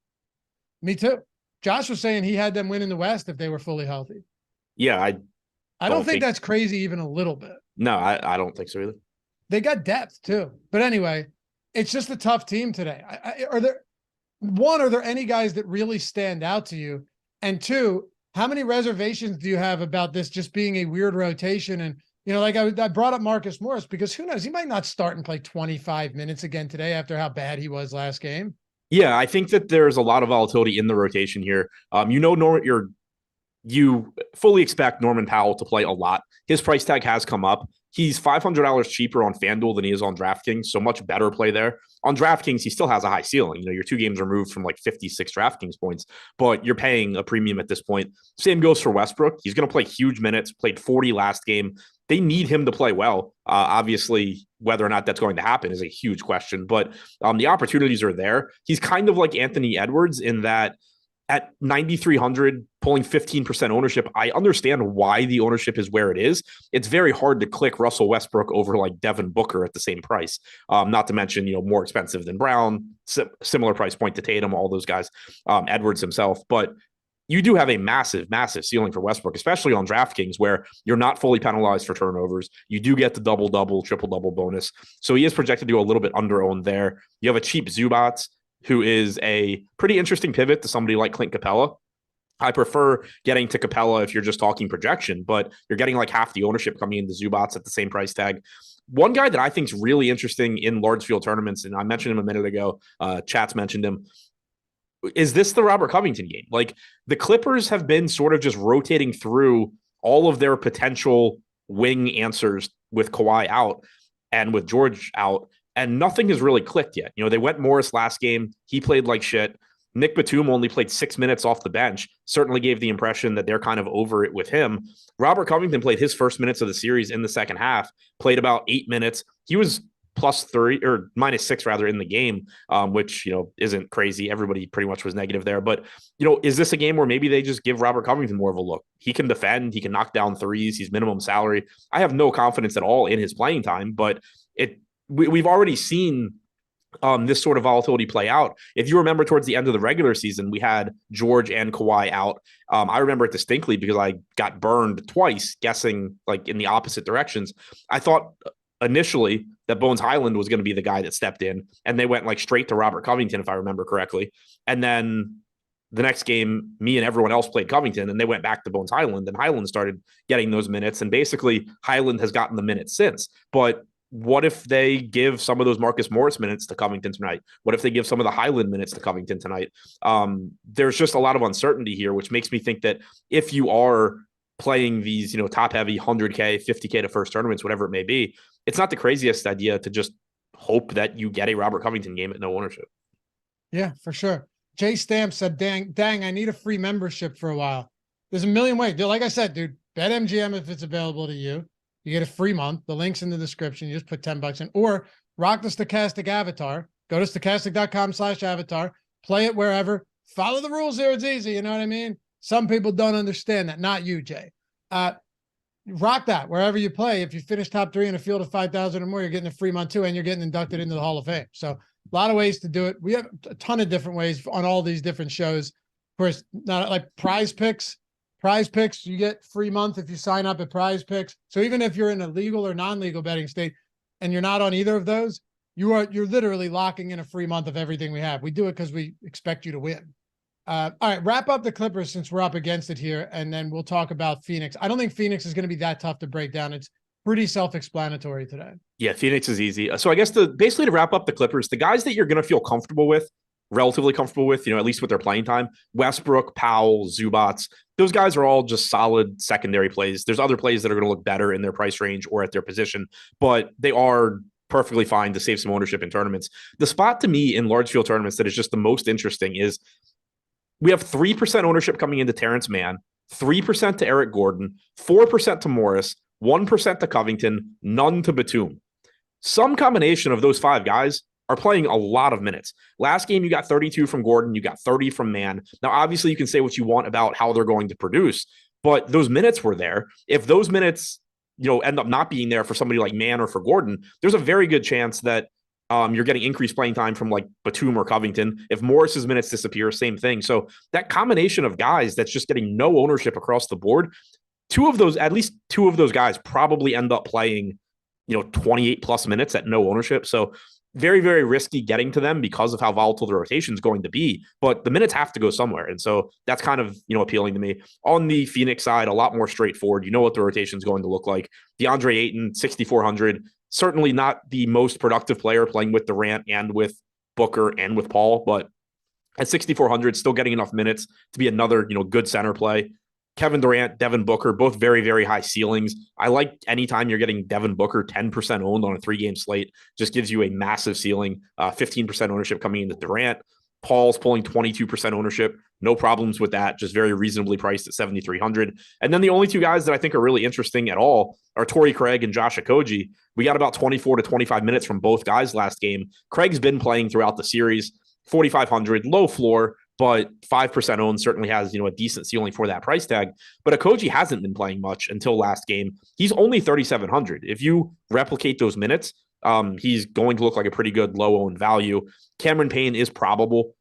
Me too. Josh was saying he had them win in the West if they were fully healthy. Yeah, I don't think that's crazy even a little bit. No, I don't think so either. They got depth too. But anyway, it's just a tough team today. Are there any guys that really stand out to you? And 2, how many reservations do you have about this just being a weird rotation? And, like I brought up Marcus Morris because who knows, he might not start and play 25 minutes again today after how bad he was last game. Yeah, I think that there's a lot of volatility in the rotation here. You fully expect Norman Powell to play a lot. His price tag has come up. He's $500 cheaper on FanDuel than he is on DraftKings, so much better play there. On DraftKings, he still has a high ceiling. You're 2 games removed from like 56 DraftKings points, but you're paying a premium at this point. Same goes for Westbrook. He's going to play huge minutes, played 40 last game. They need him to play well. Obviously, whether or not that's going to happen is a huge question, but the opportunities are there. He's kind of like Anthony Edwards in that at 9,300, pulling 15% ownership, I understand why the ownership is where it is. It's very hard to click Russell Westbrook over like Devin Booker at the same price. Not to mention, more expensive than Brown, similar price point to Tatum, all those guys, Edwards himself. But you do have a massive, massive ceiling for Westbrook, especially on DraftKings, where you're not fully penalized for turnovers. You do get the double-double, triple-double bonus. So he is projected to go a little bit under-owned there. You have a cheap Zubats, who is a pretty interesting pivot to somebody like Clint Capella. I prefer getting to Capella if you're just talking projection, but you're getting like half the ownership coming into Zubats at the same price tag. One guy that I think is really interesting in large field tournaments, and I mentioned him a minute ago, Chats mentioned him, is this the Robert Covington game? Like, the Clippers have been sort of just rotating through all of their potential wing answers with Kawhi out and with George out, and nothing has really clicked yet. They went Morris last game. He played like shit. Nick Batum only played 6 minutes off the bench. Certainly gave the impression that they're kind of over it with him. Robert Covington played his first minutes of the series in the second half, played about 8 minutes. He was +3 or -6 rather in the game, which, isn't crazy. Everybody pretty much was negative there. But, is this a game where maybe they just give Robert Covington more of a look? He can defend. He can knock down threes. He's minimum salary. I have no confidence at all in his playing time, but we've already seen this sort of volatility play out. If you remember towards the end of the regular season, we had George and Kawhi out. I remember it distinctly because I got burned twice guessing like in the opposite directions. I thought initially that Bones Highland was going to be the guy that stepped in, and they went like straight to Robert Covington, if I remember correctly. And then the next game, me and everyone else played Covington, and they went back to Bones Highland, and Highland started getting those minutes. And basically Highland has gotten the minutes since. But what if they give some of those Marcus Morris minutes to Covington tonight? What if they give some of the Highland minutes to Covington tonight? There's just a lot of uncertainty here, which makes me think that if you are playing these, top heavy 100K, 50K to first tournaments, whatever it may be, it's not the craziest idea to just hope that you get a Robert Covington game at no ownership. Yeah, for sure. Jay Stamp said, dang, I need a free membership for a while. There's a million ways. Dude, like I said, dude, BetMGM if it's available to you. You get a free month. The link's in the description. You just put $10 in, or rock the Stochastic avatar. Go to stochastic.com/avatar. Play it wherever. Follow the rules there. It's easy. You know what I mean? Some people don't understand that. Not you, Jay. Rock that wherever you play. If you finish top 3 in a field of 5,000 or more, you're getting a free month too, and you're getting inducted into the Hall of Fame. So a lot of ways to do it. We have a ton of different ways on all these different shows. course, not like Prize Picks. Prize Picks, you get free month if you sign up at Prize Picks. So even if you're in a legal or non-legal betting state and you're not on either of those, you're literally locking in a free month of everything we have. We do it because we expect you to win. All right, wrap up the Clippers since we're up against it here, and then we'll talk about Phoenix. I don't think Phoenix is going to be that tough to break down. It's pretty self-explanatory today. Yeah, Phoenix is easy. So I guess basically to wrap up the Clippers, the guys that you're going to feel comfortable with, relatively comfortable with, at least with their playing time, Westbrook, Powell, Zubats, those guys are all just solid secondary plays. There's other plays that are going to look better in their price range or at their position, but they are perfectly fine to save some ownership in tournaments. The spot to me in large field tournaments that is just the most interesting is we have 3% ownership coming into Terrence Mann, 3% to Eric Gordon, 4% to Morris, 1% to Covington, none to Batum. Some combination of those 5 guys are playing a lot of minutes. Last game, you got 32 from Gordon, you got 30 from Mann. Now, obviously, you can say what you want about how they're going to produce, but those minutes were there. If those minutes, end up not being there for somebody like Mann or for Gordon, there's a very good chance that you're getting increased playing time from like Batum or Covington. If Morris's minutes disappear, same thing. So that combination of guys that's just getting no ownership across the board, at least two of those guys probably end up playing, 28 plus minutes at no ownership. So very, very risky getting to them because of how volatile the rotation is going to be, but the minutes have to go somewhere. And so that's kind of, appealing to me. On the Phoenix side, a lot more straightforward. You know what the rotation is going to look like. DeAndre Ayton, 6,400, certainly not the most productive player playing with Durant and with Booker and with Paul, but at 6,400, still getting enough minutes to be another, good center play. Kevin Durant, Devin Booker, both very, very high ceilings. I like anytime you're getting Devin Booker 10% owned on a 3-game slate, just gives you a massive ceiling, 15% ownership coming into Durant. Paul's pulling 22% ownership. No problems with that. Just very reasonably priced at 7,300. And then the only 2 guys that I think are really interesting at all are Torrey Craig and Josh Okogie. We got about 24 to 25 minutes from both guys last game. Craig's been playing throughout the series, 4,500, low floor, but 5% owned certainly has, a decent ceiling for that price tag. But Okogie hasn't been playing much until last game. He's only 3,700. If you replicate those minutes, he's going to look like a pretty good low-owned value. Cameron Payne is probable.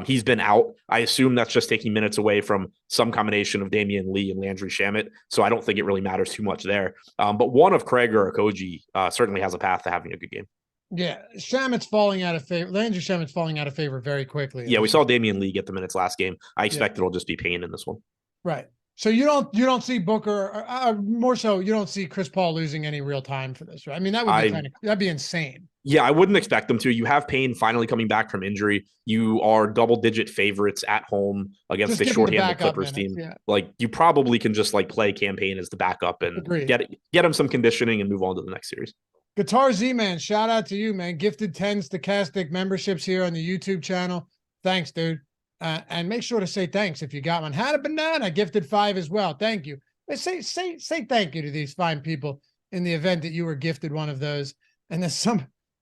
He's been out. I assume that's just taking minutes away from some combination of Damian Lee and Landry Shamet, so I don't think it really matters too much there. But one of Craig or Okogie certainly has a path to having a good game. Yeah, Shamet's falling out of favor. Landry Shamet's falling out of favor very quickly. Yeah, we saw Damian Lee get the minutes last game. I expect it'll just be Payne in this one. Right. So you don't see Booker, or more so, you don't see Chris Paul losing any real time for this, right? I mean, that would be that'd be insane. Yeah, I wouldn't expect them to. You have Payne finally coming back from injury. You are double-digit favorites at home against the shorthanded Clippers team. Yeah. Like, you probably can just play campaign as the backup and get him some conditioning and move on to the next series. Guitar Z-Man, shout out to you, man. Gifted 10 stochastic memberships here on the YouTube channel. Thanks, dude. And make sure to say thanks if you got one. Had a banana, gifted 5 as well. Thank you. Say thank you to these fine people in the event that you were gifted one of those. And then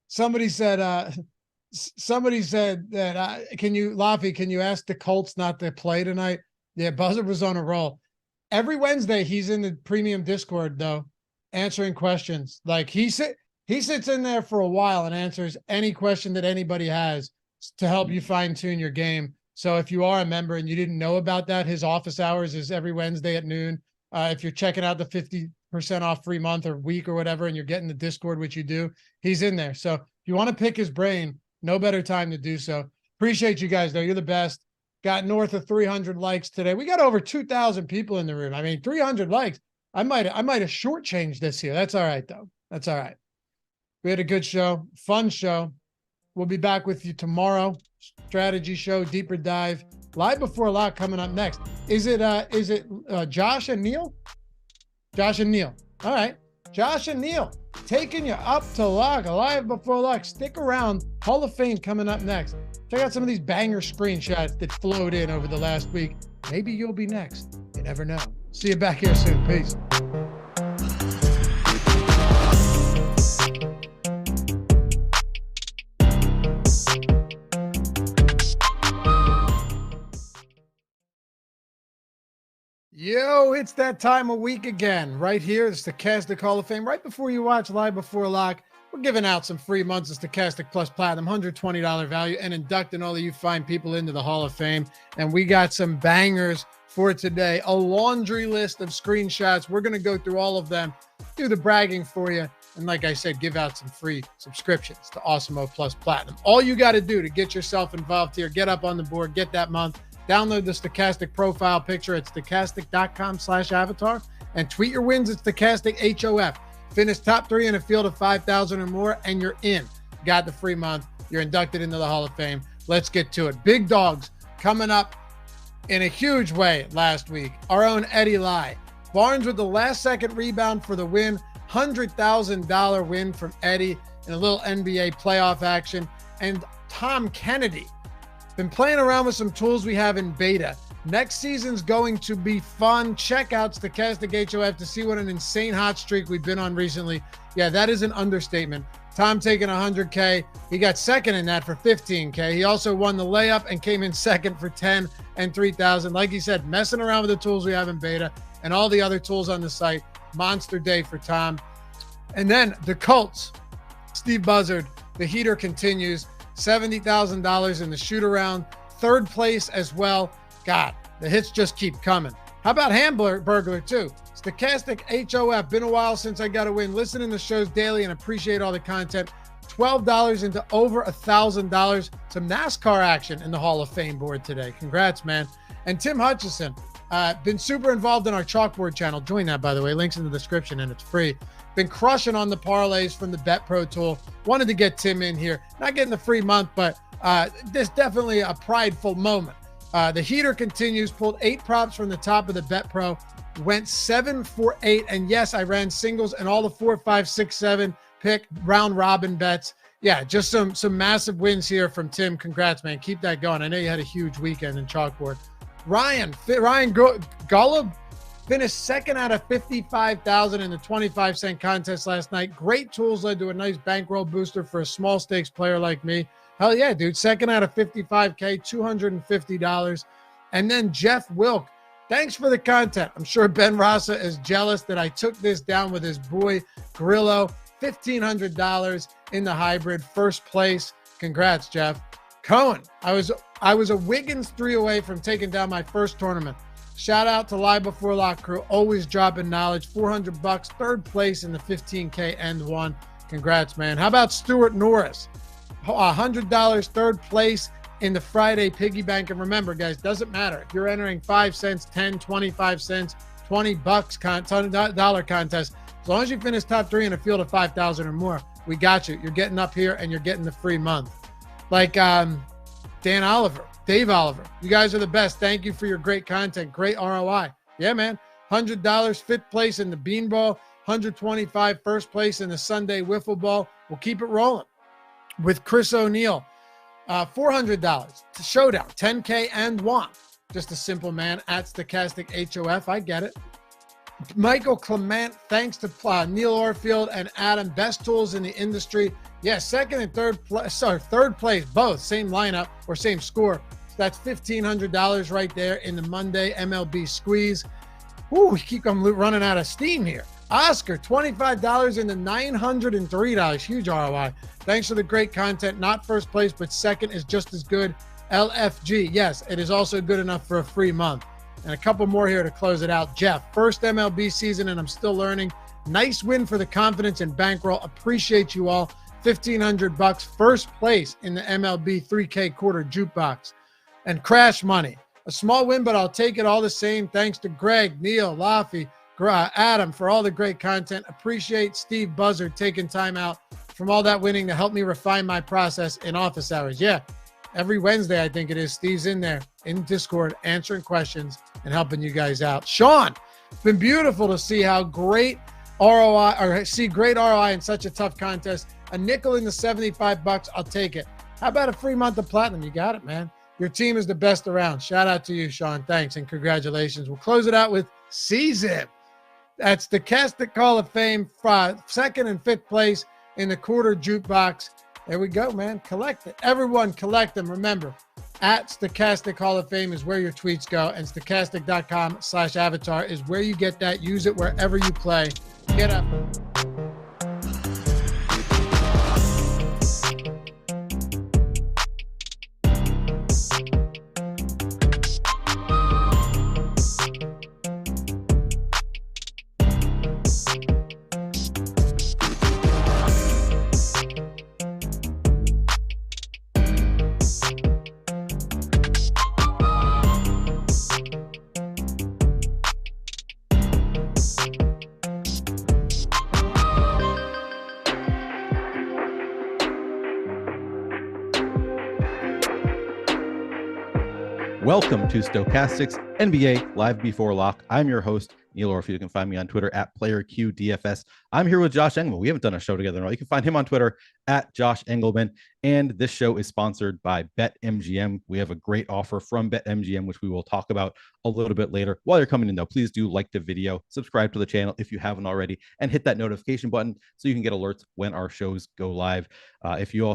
somebody said that can you ask the Colts not to play tonight? Yeah, Buzzard was on a roll. Every Wednesday he's in the premium Discord though, answering questions. Like he sits in there for a while and answers any question that anybody has to help you fine tune your game. So if you are a member and you didn't know about that, his office hours is every Wednesday at noon. If you're checking out the 50% off free month or week or whatever, and you're getting the Discord, which you do, he's in there. So if you want to pick his brain, no better time to do so. Appreciate you guys though. You're the best. Got north of 300 likes today. We got over 2,000 people in the room. I mean, 300 likes. I might have shortchanged this here. That's all right though. That's all right. We had a good show, fun show. We'll be back with you tomorrow. Strategy show, deeper dive, live before lock coming up next. Is it Josh and Neil? Josh and Neil. All right. Josh and Neil taking you up to lock, live before lock. Stick around. Hall of Fame coming up next. Check out some of these banger screenshots that flowed in over the last week. Maybe you'll be next. You never know. See you back here soon. Peace. Yo, it's that time of week again. Right here, it's the Stochastic Hall of Fame. Right before you watch Live Before Lock, we're giving out some free months of Stochastic Plus Platinum, $120 value, and inducting all of you fine people into the Hall of Fame. And we got some bangers for today, a laundry list of screenshots. We're going to go through all of them, do the bragging for you. And like I said, give out some free subscriptions to Awesemo Plus Platinum. All you got to do to get yourself involved here, get up on the board, get that month, download the Stochastic profile picture at stochastic.com/avatar and tweet your wins at Stochastic HOF. Finish top 3 in a field of 5,000 or more, and you're in. Got the free month. You're inducted into the Hall of Fame. Let's get to it. Big dogs coming up in a huge way last week. Our own Eddie Lai. Barnes with the last-second rebound for the win. $100,000 win from Eddie in a little NBA playoff action. And Tom Kennedy. Been playing around with some tools we have in beta. Next season's going to be fun. Check out Stochastic HOF to see what an insane hot streak we've been on recently. Yeah, that is an understatement. Tom taking 100K. He got second in that for 15K. He also won the layup and came in second for 10 and 3,000. Like he said, messing around with the tools we have in beta and all the other tools on the site. Monster day for Tom. And then the Colts, Steve Buzzard, the heater continues. $70,000 in the shoot around. Third place as well. God, the hits just keep coming. How about Hamburglar too? Stochastic HOF. Been a while since I got a win. Listening to shows daily and appreciate all the content. $12 into over $1,000. Some NASCAR action in the Hall of Fame board today. Congrats, man. And Tim Hutchison, been super involved in our chalkboard channel. Join that, by the way. Links in the description, and it's free. Been crushing on the parlays from the Bet Pro tool. Wanted to get Tim in here. Not getting the free month, but this definitely a prideful moment. The heater continues. Pulled 8 props from the top of the Bet Pro. Went 7 for 8. And yes, I ran singles and all the 4, 5, 6, 7 pick round robin bets. Yeah, just some massive wins here from Tim. Congrats, man. Keep that going. I know you had a huge weekend in chalkboard. Ryan Golub finished second out of 55,000 in the 25-cent contest last night. Great tools led to a nice bankroll booster for a small stakes player like me. Hell yeah, dude. Second out of 55K, $250. And then Jeff Wilk. Thanks for the content. I'm sure Ben Rasa is jealous that I took this down with his boy Grillo. $1,500 in the hybrid. First place. Congrats, Jeff. Cohen. I was a Wiggins 3 away from taking down my first tournament. Shout out to Live Before Lock crew. Always dropping knowledge. $400. Third place in the 15K end one. Congrats, man. How about Stuart Norris? $100. Third place in the Friday piggy bank. And remember, guys, doesn't matter if you're entering 5 cents, 10, 25 cents, $20 dollar contest. As long as you finish top 3 in a field of 5,000 or more, we got you. You're getting up here and you're getting the free month. Like Dave Oliver, you guys are the best. Thank you for your great content. Great ROI. Yeah, man. $100, fifth place in the beanball. $125, first place in the Sunday wiffle ball. We'll keep it rolling. With Chris O'Neill, $400 to showdown, 10K and one. Just a simple man at Stochastic HOF. I get it. Michael Clement, thanks to Neil Orfield and Adam, best tools in the industry. Yeah, second and third place, both same lineup or same score. So that's $1,500 right there in the Monday MLB squeeze. Ooh, we keep running out of steam here. Oscar, $25 into $903. Huge ROI. Thanks for the great content. Not first place, but second is just as good. LFG, yes, it is also good enough for a free month. And a couple more here to close it out. Jeff, first MLB season, and I'm still learning. Nice win for the confidence and bankroll. Appreciate you all. $1,500. First place in the MLB 3K quarter jukebox. And Crash Money. A small win, but I'll take it all the same. Thanks to Greg, Neil, Laffy, Adam for all the great content. Appreciate Steve Buzzard taking time out from all that winning to help me refine my process in office hours. Yeah, every Wednesday, I think it is, Steve's in there in Discord answering questions and helping you guys out. Sean, it's been beautiful to see how great ROI, or see great ROI in such a tough contest. A nickel in the $75, I'll take it. How about a free month of platinum? You got it, man. Your team is the best around. Shout out to you, Sean. Thanks and congratulations. We'll close it out with C-Zip. That's the Stochastic Hall of Fame, second and fifth place in the quarter jukebox. There we go, man. Collect it. Everyone collect them. Remember, at Stochastic Hall of Fame is where your tweets go, and stochastic.com/avatar is where you get that. Use it wherever you play. Get up. Welcome to Stochastics NBA Live Before Lock. I'm your host, Neil Orfield. You can find me on Twitter at PlayerQDFS. I'm here with Josh Engleman. We haven't done a show together in a while. You can find him on Twitter at Josh Engleman. And this show is sponsored by BetMGM. We have a great offer from BetMGM, which we will talk about a little bit later. While you're coming in, though, please do like the video, subscribe to the channel if you haven't already, and hit that notification button so you can get alerts when our shows go live. If you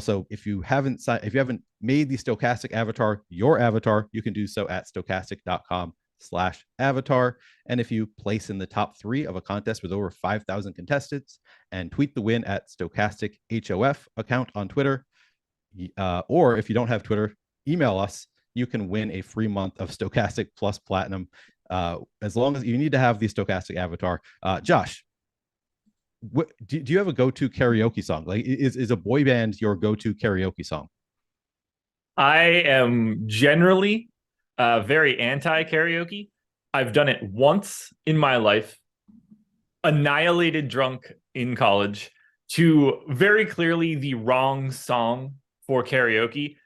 haven't made the Stochastic avatar your avatar, you can do so at stochastic.com/avatar. And if you place in the top 3 of a contest with over 5,000 contestants and tweet the win at Stochastic HOF account on Twitter, or if you don't have Twitter, email us, you can win a free month of Stochastic Plus Platinum, as long as you need to have the Stochastic avatar. Josh, do you have a go-to karaoke song? Like, is a boy band your go-to karaoke song? I am generally very anti-karaoke. I've done it once in my life, annihilated drunk in college to very clearly the wrong song for karaoke,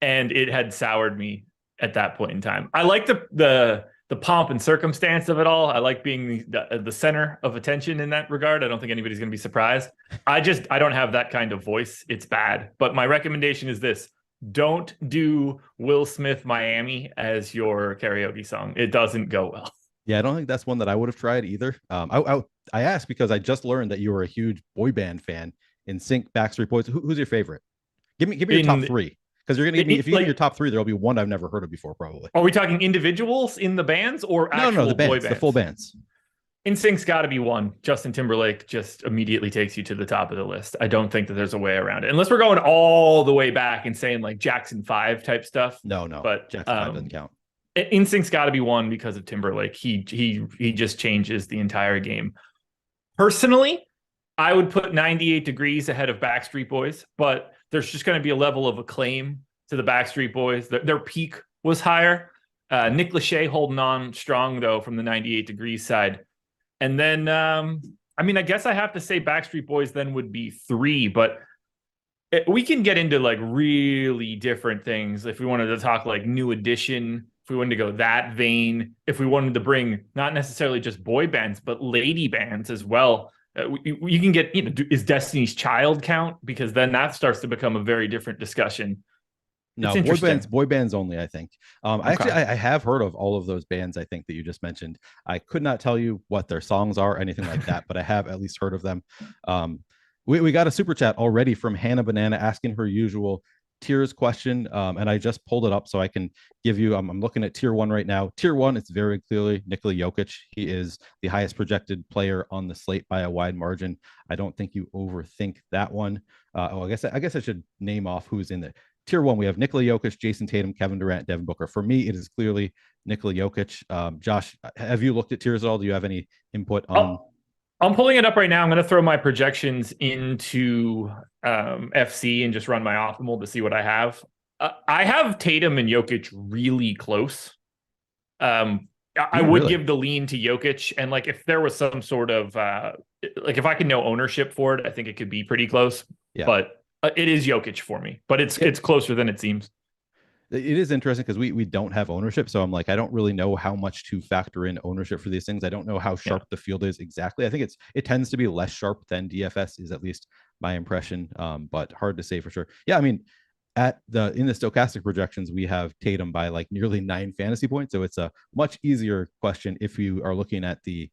and it had soured me at that point in time. I like the pomp and circumstance of it all. I like being the center of attention in that regard. I don't think anybody's going to be surprised. I don't have that kind of voice. It's bad. But my recommendation is this: don't do Will Smith Miami as your karaoke song. It doesn't go well. Yeah, I don't think that's one that I would have tried either. I asked because I just learned that you were a huge boy band fan. NSYNC, Backstreet Boys. Who's your favorite? Give me your top 3. Because you're gonna give me, if you give me your top 3, there'll be one I've never heard of before, probably. Are we talking individuals in the bands or actual the bands, boy bands? the full bands. NSYNC's got to be one. Justin Timberlake just immediately takes you to the top of the list. I don't think that there's a way around it, unless we're going all the way back and saying like Jackson 5 type stuff. No, but Jackson 5 doesn't count. NSYNC's got to be one because of Timberlake. He just changes the entire game. Personally, I would put 98 Degrees ahead of Backstreet Boys, but there's just going to be a level of acclaim to the Backstreet Boys. Their peak was higher. Nick Lachey holding on strong, though, from the 98 Degrees side. And then, I guess I have to say Backstreet Boys then would be 3, but we can get into like really different things. If we wanted to talk like New Edition, if we wanted to go that vein, if we wanted to bring not necessarily just boy bands, but lady bands as well. You can get, is Destiny's Child count? Because then that starts to become a very different discussion. No, boy bands only, I think. Okay. I have heard of all of those bands, I think, that you just mentioned. I could not tell you what their songs are or anything like that, but I have at least heard of them. We got a super chat already from Hannah Banana asking her usual tiers question, and I just pulled it up so I can give you, I'm looking at tier 1 right now. Tier 1, it's very clearly Nikola Jokic. He is the highest projected player on the slate by a wide margin. I don't think you overthink that one. I guess I should name off who's in there. Tier 1, we have Nikola Jokic, Jason Tatum, Kevin Durant, Devin Booker. For me, it is clearly Nikola Jokic. Josh, have you looked at tiers at all? Do you have any input on? I'm pulling it up right now. I'm going to throw my projections into FC and just run my optimal to see what I have. I have Tatum and Jokic really close. I would give the lean to Jokic. And like, if there was some sort of, like if I could know ownership for it, I think it could be pretty close. Yeah. But it is Jokic for me, but it's closer than it seems. It is interesting because we don't have ownership. So I'm like, I don't really know how much to factor in ownership for these things. I don't know how sharp the field is exactly. I think it tends to be less sharp than DFS is, at least my impression, but hard to say for sure. Yeah, I mean, in the stochastic projections, we have Tatum by like nearly 9 fantasy points. So it's a much easier question if you are looking at the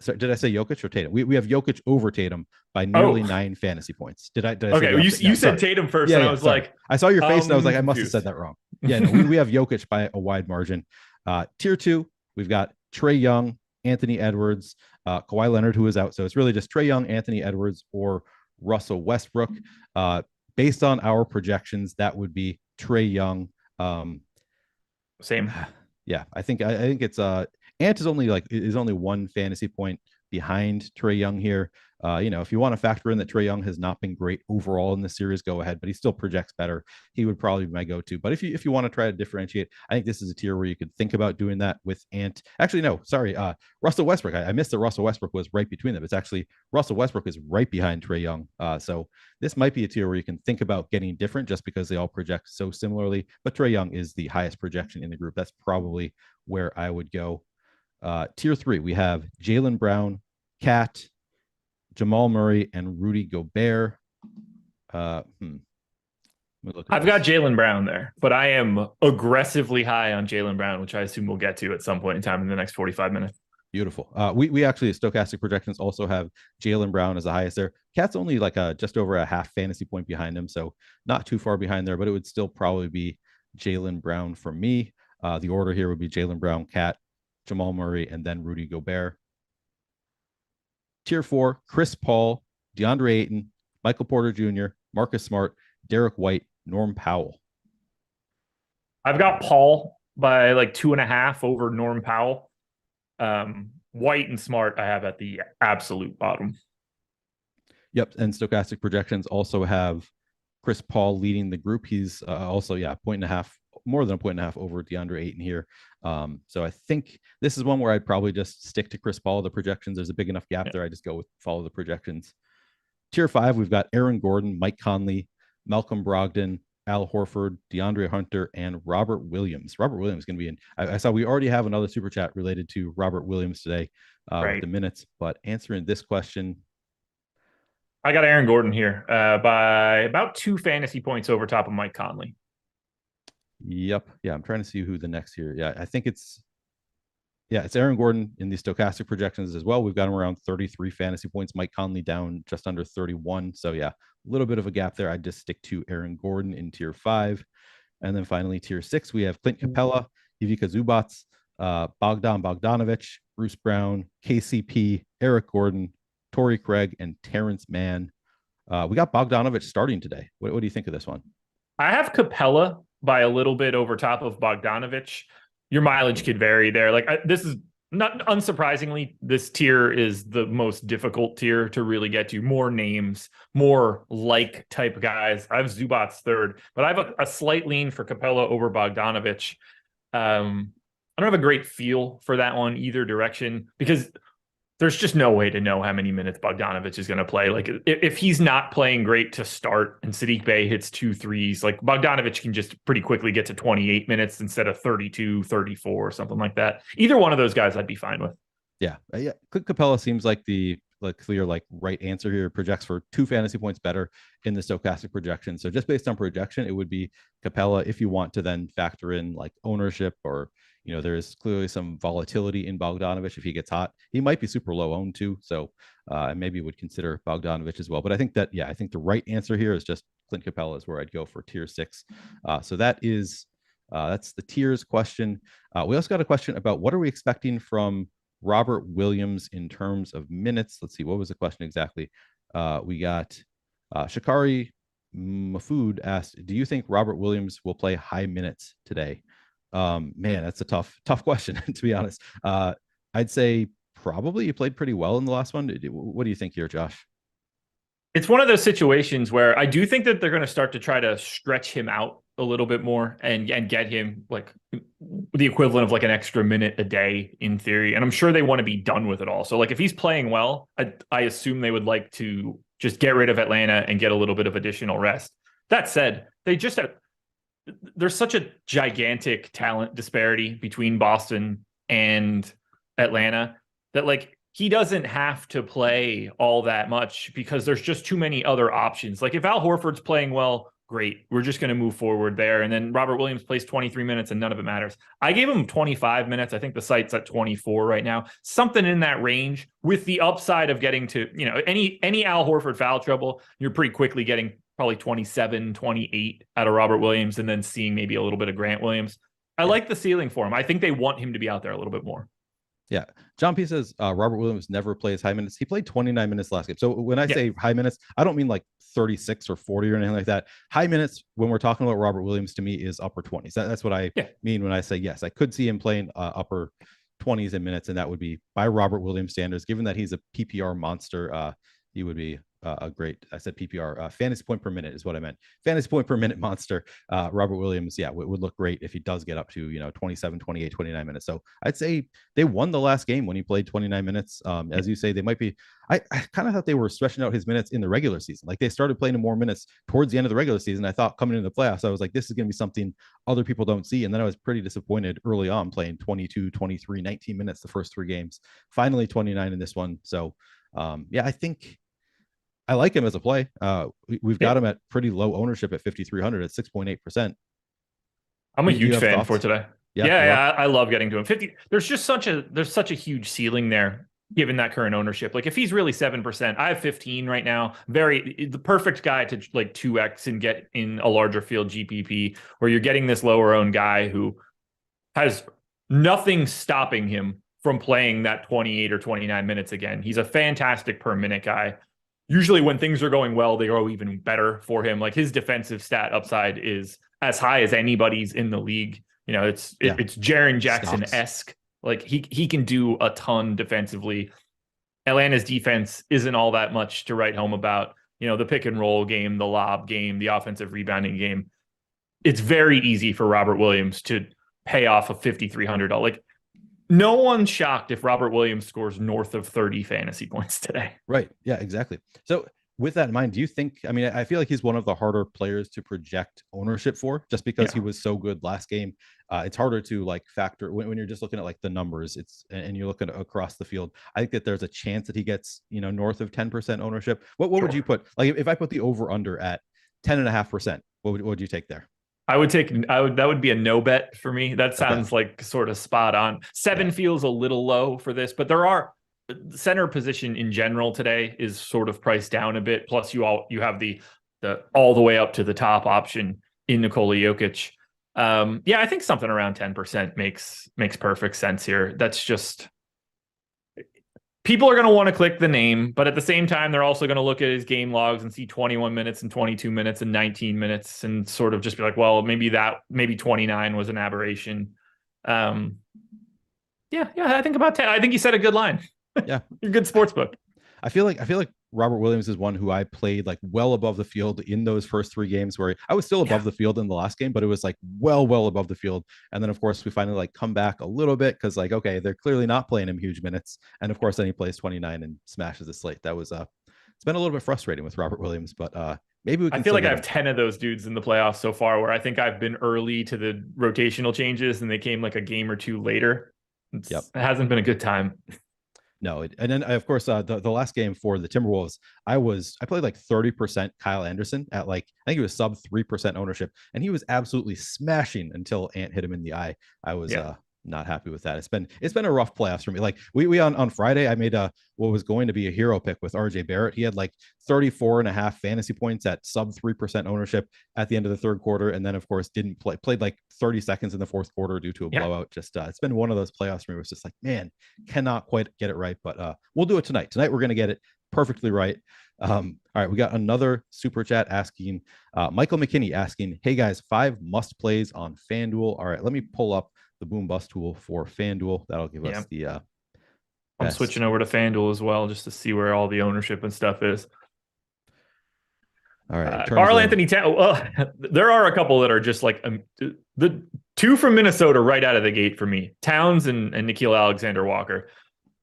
sorry, did I say Jokic or Tatum? We have Jokic over Tatum by nearly 9 fantasy points. Did I okay, you said Tatum first, and I was like, I saw your face and I was like, I must have said that wrong. Yeah, no, we have Jokic by a wide margin. Tier 2, we've got Trae Young, Anthony Edwards, Kawhi Leonard, who is out. So it's really just Trae Young, Anthony Edwards, or Russell Westbrook. Based on our projections, that would be Trae Young. Same. Yeah, I think it's Ant is only 1 fantasy point behind Trae Young here. If you want to factor in that Trae Young has not been great overall in the series, go ahead, but he still projects better. He would probably be my go-to. But if you want to try to differentiate, I think this is a tier where you could think about doing that with Ant. Actually, no, sorry, Russell Westbrook. I missed that Russell Westbrook was right between them. It's actually Russell Westbrook is right behind Trae Young. So this might be a tier where you can think about getting different just because they all project so similarly. But Trae Young is the highest projection in the group. That's probably where I would go. Tier 3, we have Jaylen Brown, Cat, Jamal Murray, and Rudy Gobert. I've got Jaylen Brown there, but I am aggressively high on Jaylen Brown, which I assume we'll get to at some point in time in the next 45 minutes. Beautiful. We actually, stochastic projections also have Jaylen Brown as the highest there. Cat's only like just over a half fantasy point behind him, so not too far behind there, but it would still probably be Jaylen Brown for me. The order here would be Jaylen Brown, Cat, Jamal Murray, and then Rudy Gobert. Tier 4, Chris Paul, DeAndre Ayton, Michael Porter Jr., Marcus Smart, Derek White, Norm Powell. I've got Paul by like 2.5 over Norm Powell. White and Smart I have at the absolute bottom. Yep, and stochastic projections also have Chris Paul leading the group. He's also, 1.5, more than 1.5 over DeAndre Ayton here. So I think this is one where I'd probably just stick to Chris Paul. The projections, there's a big enough gap there. I just go with follow the projections. Tier 5, we've got Aaron Gordon, Mike Conley, Malcolm Brogdon, Al Horford, DeAndre Hunter, and Robert Williams. Robert Williams is going to be in. I saw we already have another super chat related to Robert Williams today with the minutes, but answering this question. I got Aaron Gordon here by about 2 fantasy points over top of Mike Conley. Yep. Yeah, I'm trying to see who the next here. Yeah, I think it's Aaron Gordon in the stochastic projections as well. We've got him around 33 fantasy points. Mike Conley down just under 31. So yeah, a little bit of a gap there. I'd just stick to Aaron Gordon in tier 5. And then finally, tier 6, we have Clint Capella, Ivica Zubats, Bogdan Bogdanovic, Bruce Brown, KCP, Eric Gordon, Torrey Craig, and Terrence Mann. We got Bogdanovic starting today. What do you think of this one? I have Capella by a little bit over top of Bogdanovic. Your mileage could vary there. This is not unsurprisingly, this tier is the most difficult tier to really get to. More names, more like type guys. I have Zubats third, but I have a slight lean for Capella over Bogdanovic. I don't have a great feel for that one either direction because there's just no way to know how many minutes Bogdanovic is going to play. Like if he's not playing great to start and Sadiq Bey hits 2 threes, like Bogdanovic can just pretty quickly get to 28 minutes instead of 32, 34 or something like that. Either one of those guys I'd be fine with. Yeah. Clint Capella seems like the clear right answer here. Projects for 2 fantasy points better in the stochastic projection. So just based on projection, it would be Capella if you want to then factor in like ownership or there's clearly some volatility in Bogdanovic. If he gets hot, he might be super low owned too. So maybe would consider Bogdanovic as well. But I think that, I think the right answer here is just Clint Capella is where I'd go for tier 6. So that's the tiers question. We also got a question about what are we expecting from Robert Williams in terms of minutes. Let's see. What was the question exactly? We got Shakari Mafood asked, do you think Robert Williams will play high minutes today? Man, that's a tough question, to be honest. I'd say probably he played pretty well in the last one. What do you think here, Josh? It's one of those situations where I do think that they're going to start to try to stretch him out a little bit more and get him like the equivalent of like an extra minute a day in theory. And I'm sure they want to be done with it all. So like if he's playing well, I assume they would like to just get rid of Atlanta and get a little bit of additional rest. That said, there's such a gigantic talent disparity between Boston and Atlanta that like he doesn't have to play all that much because there's just too many other options. Like if Al Horford's playing well, great. We're just going to move forward there. And then Robert Williams plays 23 minutes and none of it matters. I gave him 25 minutes. I think the site's at 24 right now, something in that range with the upside of getting to, any Al Horford foul trouble, you're pretty quickly getting probably 27, 28 out of Robert Williams and then seeing maybe a little bit of Grant Williams. I like the ceiling for him. I think they want him to be out there a little bit more. Yeah. John P says Robert Williams never plays high minutes. He played 29 minutes last game. So when I say high minutes, I don't mean like 36 or 40 or anything like that. High minutes, when we're talking about Robert Williams, to me is upper 20s. That's what I mean when I say yes. I could see him playing upper 20s in minutes, and that would be by Robert Williams standards. Given that he's a PPR monster, he would be a great, I said PPR, fantasy point per minute is what I meant. Fantasy point per minute monster. Robert Williams, would look great if he does get up to, 27, 28, 29 minutes. So I'd say they won the last game when he played 29 minutes. As you say, they might be, I kind of thought they were stretching out his minutes in the regular season. Like they started playing him more minutes towards the end of the regular season. I thought coming into the playoffs, I was like, this is going to be something other people don't see. And then I was pretty disappointed early on playing 22, 23, 19 minutes the first 3 games, finally 29 in this one. So I think I like him as a play. We've got him at pretty low ownership at 5,300 at 6.8%. I'm a huge fan for today. Yeah, I love getting to him. 50. There's such a huge ceiling there, given that current ownership. Like if he's really 7%, I have 15 right now. The perfect guy to like 2x and get in a larger field GPP, where you're getting this lower owned guy who has nothing stopping him from playing that 28 or 29 minutes again. He's a fantastic per minute guy. Usually when things are going well, they go even better for him. Like his defensive stat upside is as high as anybody's in the league. It's Jaren Jackson-esque. Like he can do a ton defensively. Atlanta's defense isn't all that much to write home about. The pick and roll game, the lob game, the offensive rebounding game. It's very easy for Robert Williams to pay off a $5,300. Like no one's shocked if Robert Williams scores north of 30 fantasy points today. Right. Yeah, exactly. So with that in mind, do you think, I feel like he's one of the harder players to project ownership for, just because he was so good last game. It's harder to like factor when you're just looking at like the numbers, and you're looking across the field. I think that there's a chance that he gets, north of 10% ownership. What would you put? Like if I put the over under at 10.5%, what would you take there? That would be a no bet for me. That sounds like sort of spot on. 7 feels a little low for this, but there are center position in general today is sort of priced down a bit. Plus you have the all the way up to the top option in Nikola Jokic. I think something around 10% makes perfect sense here. That's just, people are going to want to click the name, but at the same time, they're also going to look at his game logs and see 21 minutes and 22 minutes and 19 minutes and sort of just be like, well, maybe 29 was an aberration. I think about 10. I think you said a good line. Yeah. You're a good sports book. I feel like Robert Williams is one who I played like well above the field in those first 3 games, where I was still above the field in the last game, but it was like well above the field. And then of course we finally like come back a little bit, because like, okay, they're clearly not playing him huge minutes. And of course then he plays 29 and smashes the slate. That was it's been a little bit frustrating with Robert Williams, but maybe we can. I feel like I have 10 of those dudes in the playoffs so far, where I think I've been early to the rotational changes and they came like a game or 2 later. It hasn't been a good time. No, and then of course the last game for the Timberwolves, I played like 30% Kyle Anderson at like, I think it was sub 3% ownership, and he was absolutely smashing until Ant hit him in the eye. I was not happy with that. It's been a rough playoffs for me. Like we on Friday, I made what was going to be a hero pick with RJ Barrett. He had like 34.5 fantasy points at sub 3% ownership at the end of the third quarter, and then of course played like 30 seconds in the fourth quarter due to a blowout. Just it's been one of those playoffs for me. It was just like, man, cannot quite get it right, but we'll do it tonight. Tonight we're gonna get it perfectly right. All right, we got another super chat asking Michael McKinney asking, hey guys, 5 must plays on FanDuel. All right, let me pull up the boom bust tool for FanDuel. That'll give us the I'm switching over to FanDuel as well, just to see where all the ownership and stuff is. All right, Karl Anthony Towns. There are a couple that are just like the 2 from Minnesota right out of the gate for me: Towns and Nickeil Alexander-Walker.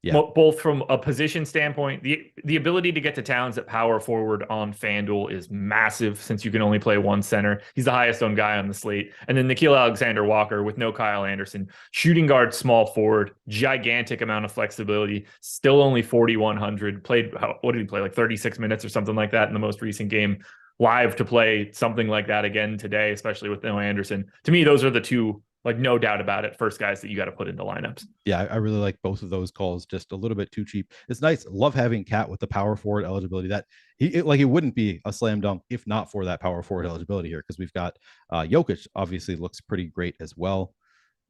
Yeah. Both from a position standpoint, the ability to get to Towns at power forward on FanDuel is massive, since you can only play one center. He's the highest owned guy on the slate. And then Nickeil Alexander-Walker with no Kyle Anderson, shooting guard, small forward, gigantic amount of flexibility, still only 4,100. Played, what did he play? Like 36 minutes or something like that in the most recent game. Live to play something like that again today, especially with no Anderson. To me, those are the 2, like no doubt about it, first guys that you got to put into lineups. Yeah, I really like both of those calls. Just a little bit too cheap. It's nice. Love having Cat with the power forward eligibility. That it wouldn't be a slam dunk if not for that power forward eligibility here, because we've got Jokic obviously looks pretty great as well.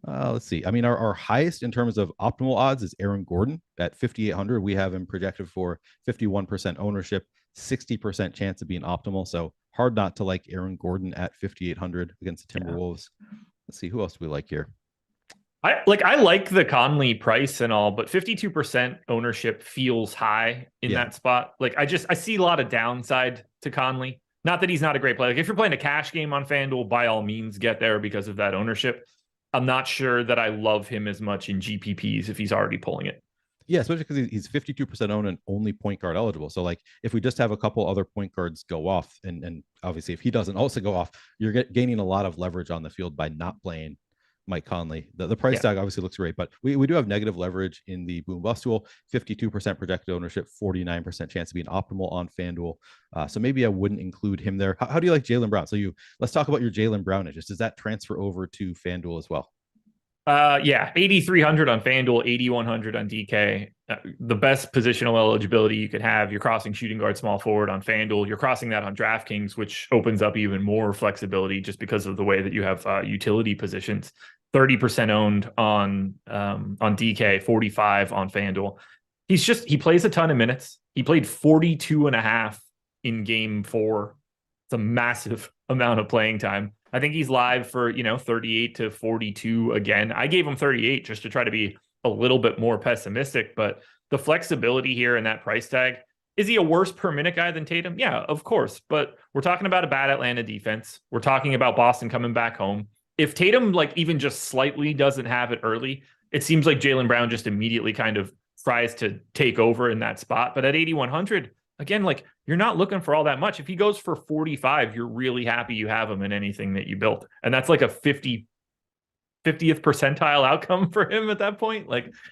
Let's see. I mean, our highest in terms of optimal odds is Aaron Gordon at 5,800. We have him projected for 51% ownership, 60% chance of being optimal. So hard not to like Aaron Gordon at 5,800 against the Timberwolves. Let's see, who else do we like here? I like the Conley price and all, but 52% ownership feels high in that spot. Like I see a lot of downside to Conley. Not that he's not a great player. Like if you're playing a cash game on FanDuel, by all means get there because of that ownership. I'm not sure that I love him as much in GPPs if he's already pulling it. Yeah, especially because he's 52% owned and only point guard eligible. So like if we just have a couple other point guards go off, and obviously if he doesn't also go off, you're gaining a lot of leverage on the field by not playing Mike Conley. The price tag obviously looks great, but we do have negative leverage in the boom bust tool. 52% projected ownership, 49% chance of being optimal on FanDuel. So maybe I wouldn't include him there. How do you like Jaylen Brown? So let's talk about your Jaylen Brown interest. Does that transfer over to FanDuel as well? 8,300 on FanDuel, 8,100 on DK. The best positional eligibility you could have. You're crossing shooting guard, small forward on FanDuel. You're crossing that on DraftKings, which opens up even more flexibility just because of the way that you have utility positions. 30% owned on DK, 45 on FanDuel. He plays a ton of minutes. He played 42 and a half in game 4. It's a massive amount of playing time. I think he's live for, 38 to 42 again. I gave him 38 just to try to be a little bit more pessimistic, but the flexibility here in that price tag, is he a worse per minute guy than Tatum? Yeah, of course. But we're talking about a bad Atlanta defense. We're talking about Boston coming back home. If Tatum even just slightly doesn't have it early, it seems like Jaylen Brown just immediately kind of tries to take over in that spot. But at 8,100, again, you're not looking for all that much. If he goes for 45, you're really happy you have him in anything that you built. And that's like a 50th percentile outcome for him at that point.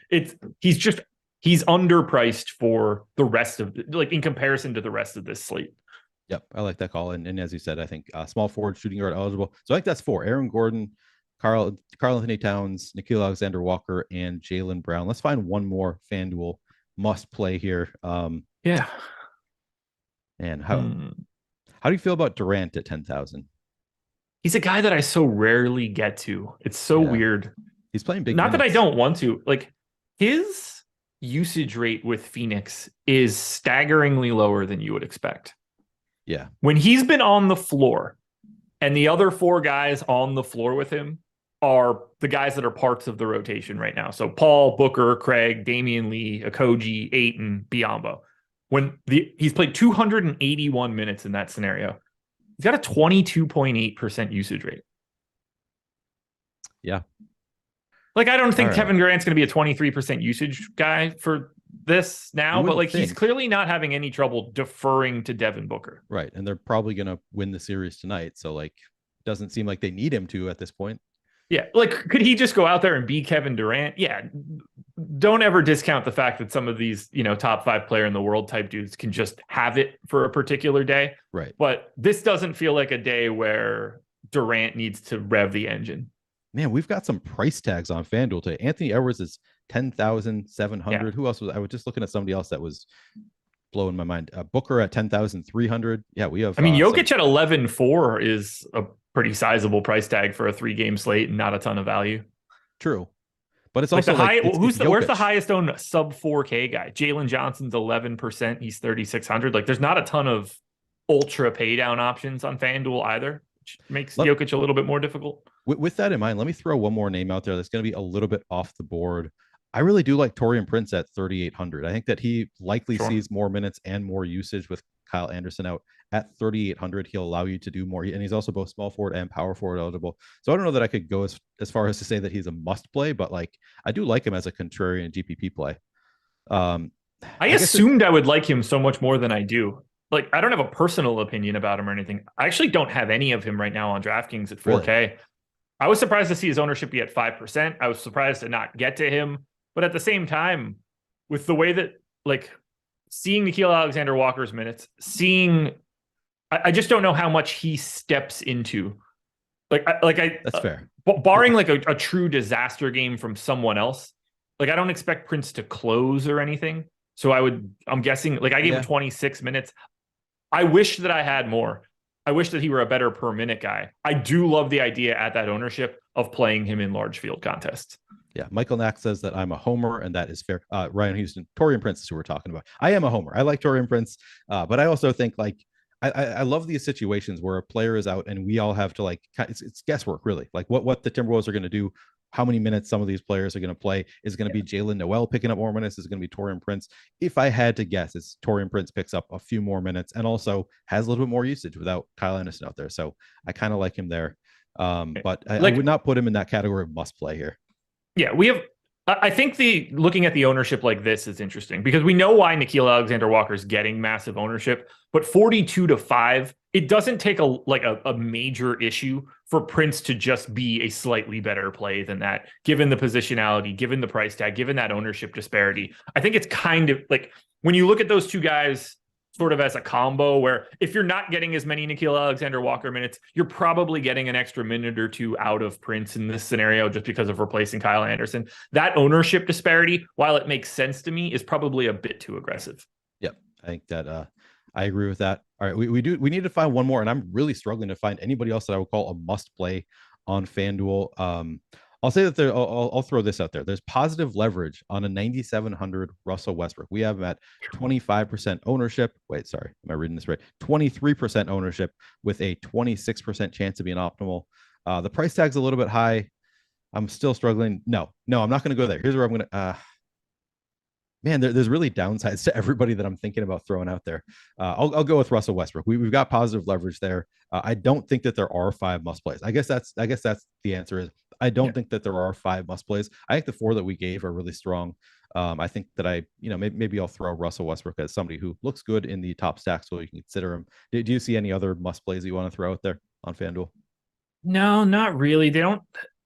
He's underpriced for the rest of in comparison to the rest of this slate. Yep, I like that call. And as you said, I think small forward, shooting guard eligible. So I think that's 4. Aaron Gordon, Karl Anthony Towns, Nickeil Alexander-Walker, and Jaylen Brown. Let's find one more FanDuel must play here. Yeah. And how do you feel about Durant at 10,000? He's a guy that I so rarely get to. It's so weird. He's playing big. Not minutes. That I don't want to. His usage rate with Phoenix is staggeringly lower than you would expect. Yeah. When he's been on the floor and the other 4 guys on the floor with him are the guys that are parts of the rotation right now. So Paul, Booker, Craig, Damian Lee, Okogie, Ayton, Biyombo. He's played 281 minutes in that scenario, he's got a 22.8% usage rate. Yeah. I don't think Kevin Durant's going to be a 23% usage guy for this now, but he's clearly not having any trouble deferring to Devin Booker. Right. And they're probably going to win the series tonight. So doesn't seem like they need him to at this point. Yeah. Could he just go out there and be Kevin Durant? Yeah. Don't ever discount the fact that some of these, top 5 player in the world type dudes can just have it for a particular day. Right. But this doesn't feel like a day where Durant needs to rev the engine. Man, we've got some price tags on FanDuel today. Anthony Edwards is 10,700. Yeah. Who else was I was just looking at somebody else that was blowing my mind. Booker at 10,300. Yeah, we have. Jokic at 11.4 is a pretty sizable price tag for a 3-game slate and not a ton of value. True, but it's also where's the highest owned sub 4K guy? Jalen Johnson's 11%. He's 3,600. There's not a ton of ultra pay down options on FanDuel either, which makes Jokic a little bit more difficult. With that in mind, let me throw one more name out there that's going to be a little bit off the board. I really do like Taurean Prince at 3,800. I think that he likely sees more minutes and more usage with Kyle Anderson out at 3,800. He'll allow you to do more. And he's also both small forward and power forward eligible. So I don't know that I could go as far as to say that he's a must play, but I do like him as a contrarian GPP play. I assumed I would like him so much more than I do. I don't have a personal opinion about him or anything. I actually don't have any of him right now on DraftKings at 4K. Really? I was surprised to see his ownership be at 5%. I was surprised to not get to him. But at the same time, with the way that, seeing Nickeil Alexander-Walker's minutes, I just don't know how much he steps into. That's fair. Barring a true disaster game from someone else, I don't expect Prince to close or anything. So I'm guessing, I gave him 26 minutes. I wish that I had more. I wish that he were a better per minute guy. I do love the idea at that ownership of playing him in large field contests. Yeah, Michael Knack says that I'm a homer, and that is fair. Ryan Houston, Taurean Prince is who we're talking about. I am a homer. I like Taurean Prince, but I also think I love these situations where a player is out and we all have to like, it's guesswork really. Like what the Timberwolves are going to do, how many minutes some of these players are going to play. Is going to be Jalen Noel picking up more minutes? Is it going to be Taurean Prince? If I had to guess, it's Taurean Prince picks up a few more minutes and also has a little bit more usage without Kyle Anderson out there. So I kind of like him there. But I would not put him in that category of must play here. Yeah, I think looking at the ownership like this is interesting because we know why Nickeil Alexander-Walker is getting massive ownership, but 42-5, it doesn't take a major issue for Prince to just be a slightly better play than that, given the positionality, given the price tag, given that ownership disparity. I think it's kind of like when you look at those two guys sort of as a combo where if you're not getting as many Nickeil Alexander-Walker minutes, you're probably getting an extra minute or two out of Prince in this scenario just because of replacing Kyle Anderson. That ownership disparity, while it makes sense to me, is probably a bit too aggressive. Yep. I think that I agree with that. All right. We need to find one more, and I'm really struggling to find anybody else that I would call a must play on FanDuel. I'll say that I'll throw this out there. There's positive leverage on a 9,700 Russell Westbrook. We have him at 25% ownership. Wait, sorry. Am I reading this right? 23% ownership with a 26% chance to be an optimal. The price tag's a little bit high. I'm still struggling. No, I'm not going to go there. Here's where I'm going to, man, there's really downsides to everybody that I'm thinking about throwing out there. I'll go with Russell Westbrook. We've got positive leverage there. I don't think that there are 5 must plays. I guess that's the answer is I don't think that there are 5 must plays. I think the 4 that we gave are really strong. I think that maybe I'll throw Russell Westbrook as somebody who looks good in the top stack, so you can consider him. Do you see any other must plays you want to throw out there on FanDuel? No, not really. They don't.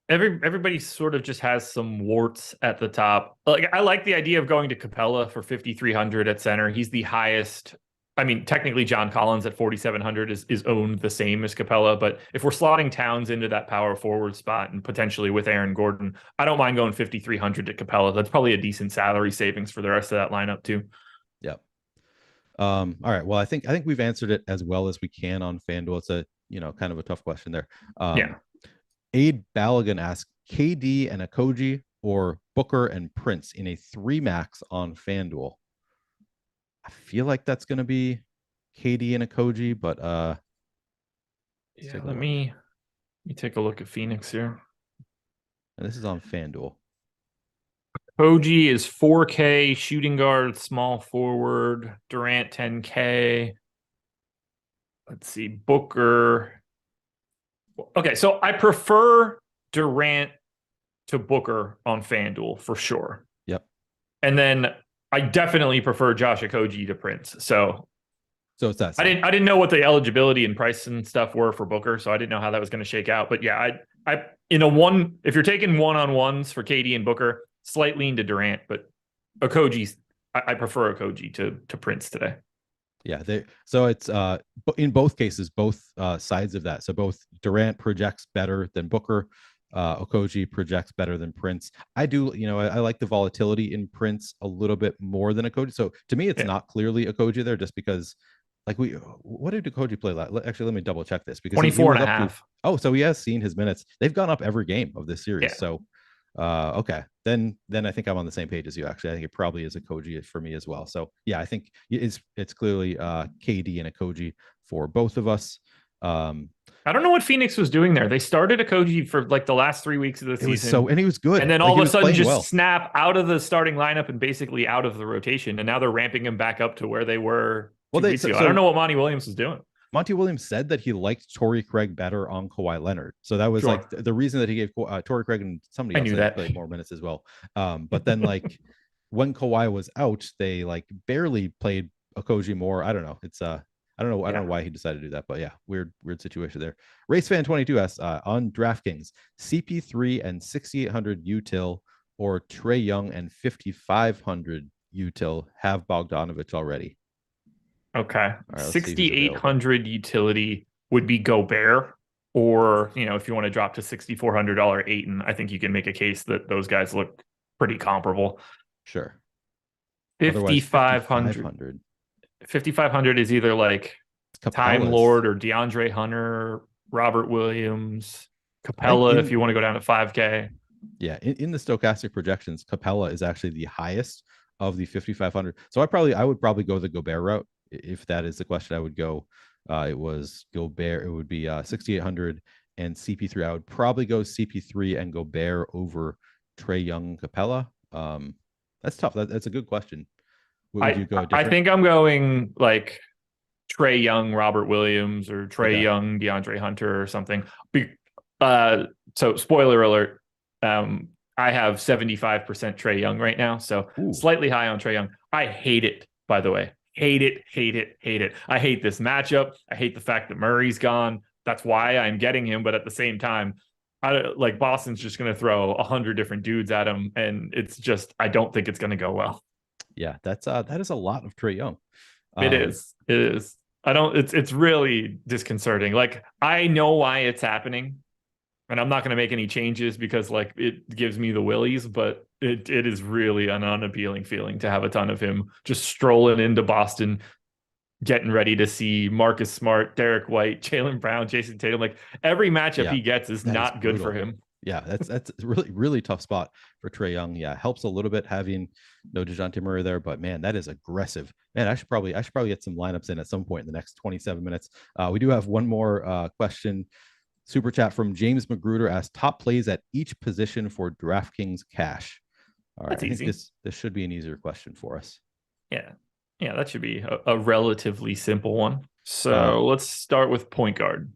Everybody sort of just has some warts at the top. Like I like the idea of going to Capella for 5,300 at center. He's the highest. I mean, technically, John Collins at 4,700 is owned the same as Capella. But if we're slotting Towns into that power forward spot and potentially with Aaron Gordon, I don't mind going 5,300 to Capella. That's probably a decent salary savings for the rest of that lineup too. Yep. All right. Well, I think we've answered it as well as we can on FanDuel. It's a kind of a tough question there. Yeah. Aid Balogun asks KD and Okogie or Booker and Prince in a 3 max on FanDuel. I feel like that's going to be KD and Okogie, but let me take a look at Phoenix here. And this is on FanDuel. Okogie is 4K, shooting guard, small forward, Durant 10K. Let's see, Booker. Okay, so I prefer Durant to Booker on FanDuel for sure. Yep. And then I definitely prefer Josh Okogie to Prince. So it's that. I didn't know what the eligibility and price and stuff were for Booker, so I didn't know how that was going to shake out. But yeah, if you're taking one-on-ones for KD and Booker, slight lean to Durant, but Okogie's I prefer Okogie to Prince today. Yeah, so it's in both cases, both sides of that. So both Durant projects better than Booker, Okogie projects better than Prince. I do, I like the volatility in Prince a little bit more than Okogie. So to me, it's not clearly Okogie there, just because, like, what did Okogie play last? Actually, let me double check this because 24.5. So he has seen his minutes. They've gone up every game of this series. Yeah. So okay, then I think I'm on the same page as you. Actually, I think it probably is Okogie for me as well. So yeah, I think it's clearly KD and Okogie for both of us. I don't know what Phoenix was doing there. They started Okogie for like the last 3 weeks of the season. And he was good. And then all of a sudden just snap out of the starting lineup and basically out of the rotation. And now they're ramping him back up to where they were 2 weeks ago. I don't know what Monty Williams was doing. Monty Williams said that he liked Torrey Craig better on Kawhi Leonard. So that was like the reason that he gave Torrey Craig and somebody else that played more minutes as well. But then like when Kawhi was out, they like barely played Okogie more. I don't know. It's I don't know. I don't know why he decided to do that, but yeah, weird situation there. RaceFan22 asks on DraftKings, CP3 and 6,800 util or Trae Young and 5,500 util have Bogdanovich already. Okay. Right, 6,800 utility would be Gobert, or, if you want to drop to $6,400 Ayton, I think you can make a case that those guys look pretty comparable. Sure. 5,500. 5,500 is either like Time Lord or DeAndre Hunter, Robert Williams, Capella, if you want to go down to 5K. Yeah. In the stochastic projections, Capella is actually the highest of the 5,500. So I would probably go the Gobert route. If that is the question, I would go It was Gobert. It would be 6,800 and CP3. I would probably go CP3 and Gobert over Trae Young, Capella. That's tough. That's a good question. Would you go different? I think I'm going like Trae Young, Robert Williams, or Trae Young, DeAndre Hunter, or something. So spoiler alert. I have 75% Trae Young right now, so slightly high on Trae Young. I hate it, by the way. Hate it. I hate this matchup. I hate the fact that Murray's gone. That's why I'm getting him. But at the same time, Boston's just going to throw 100 different dudes at him, and it's just I don't think it's going to go well. Yeah, that is a lot of Trae Young. It is. I don't. It's really disconcerting. Like I know why it's happening. And I'm not going to make any changes because like it gives me the willies, but it is really an unappealing feeling to have a ton of him just strolling into Boston, getting ready to see Marcus Smart, Derek White, Jaylen Brown, Jason Tatum. Like every matchup he gets is not good for him. Yeah, that's a really tough spot for Trae Young. Yeah, helps a little bit having no DeJounte Murray there, but man, that is aggressive. Man, I should probably get some lineups in at some point in the next 27 minutes. We do have one more question. Super chat from James Magruder asked top plays at each position for DraftKings cash. All right, I think this should be an easier question for us. Yeah, that should be a relatively simple one. So let's start with point guard.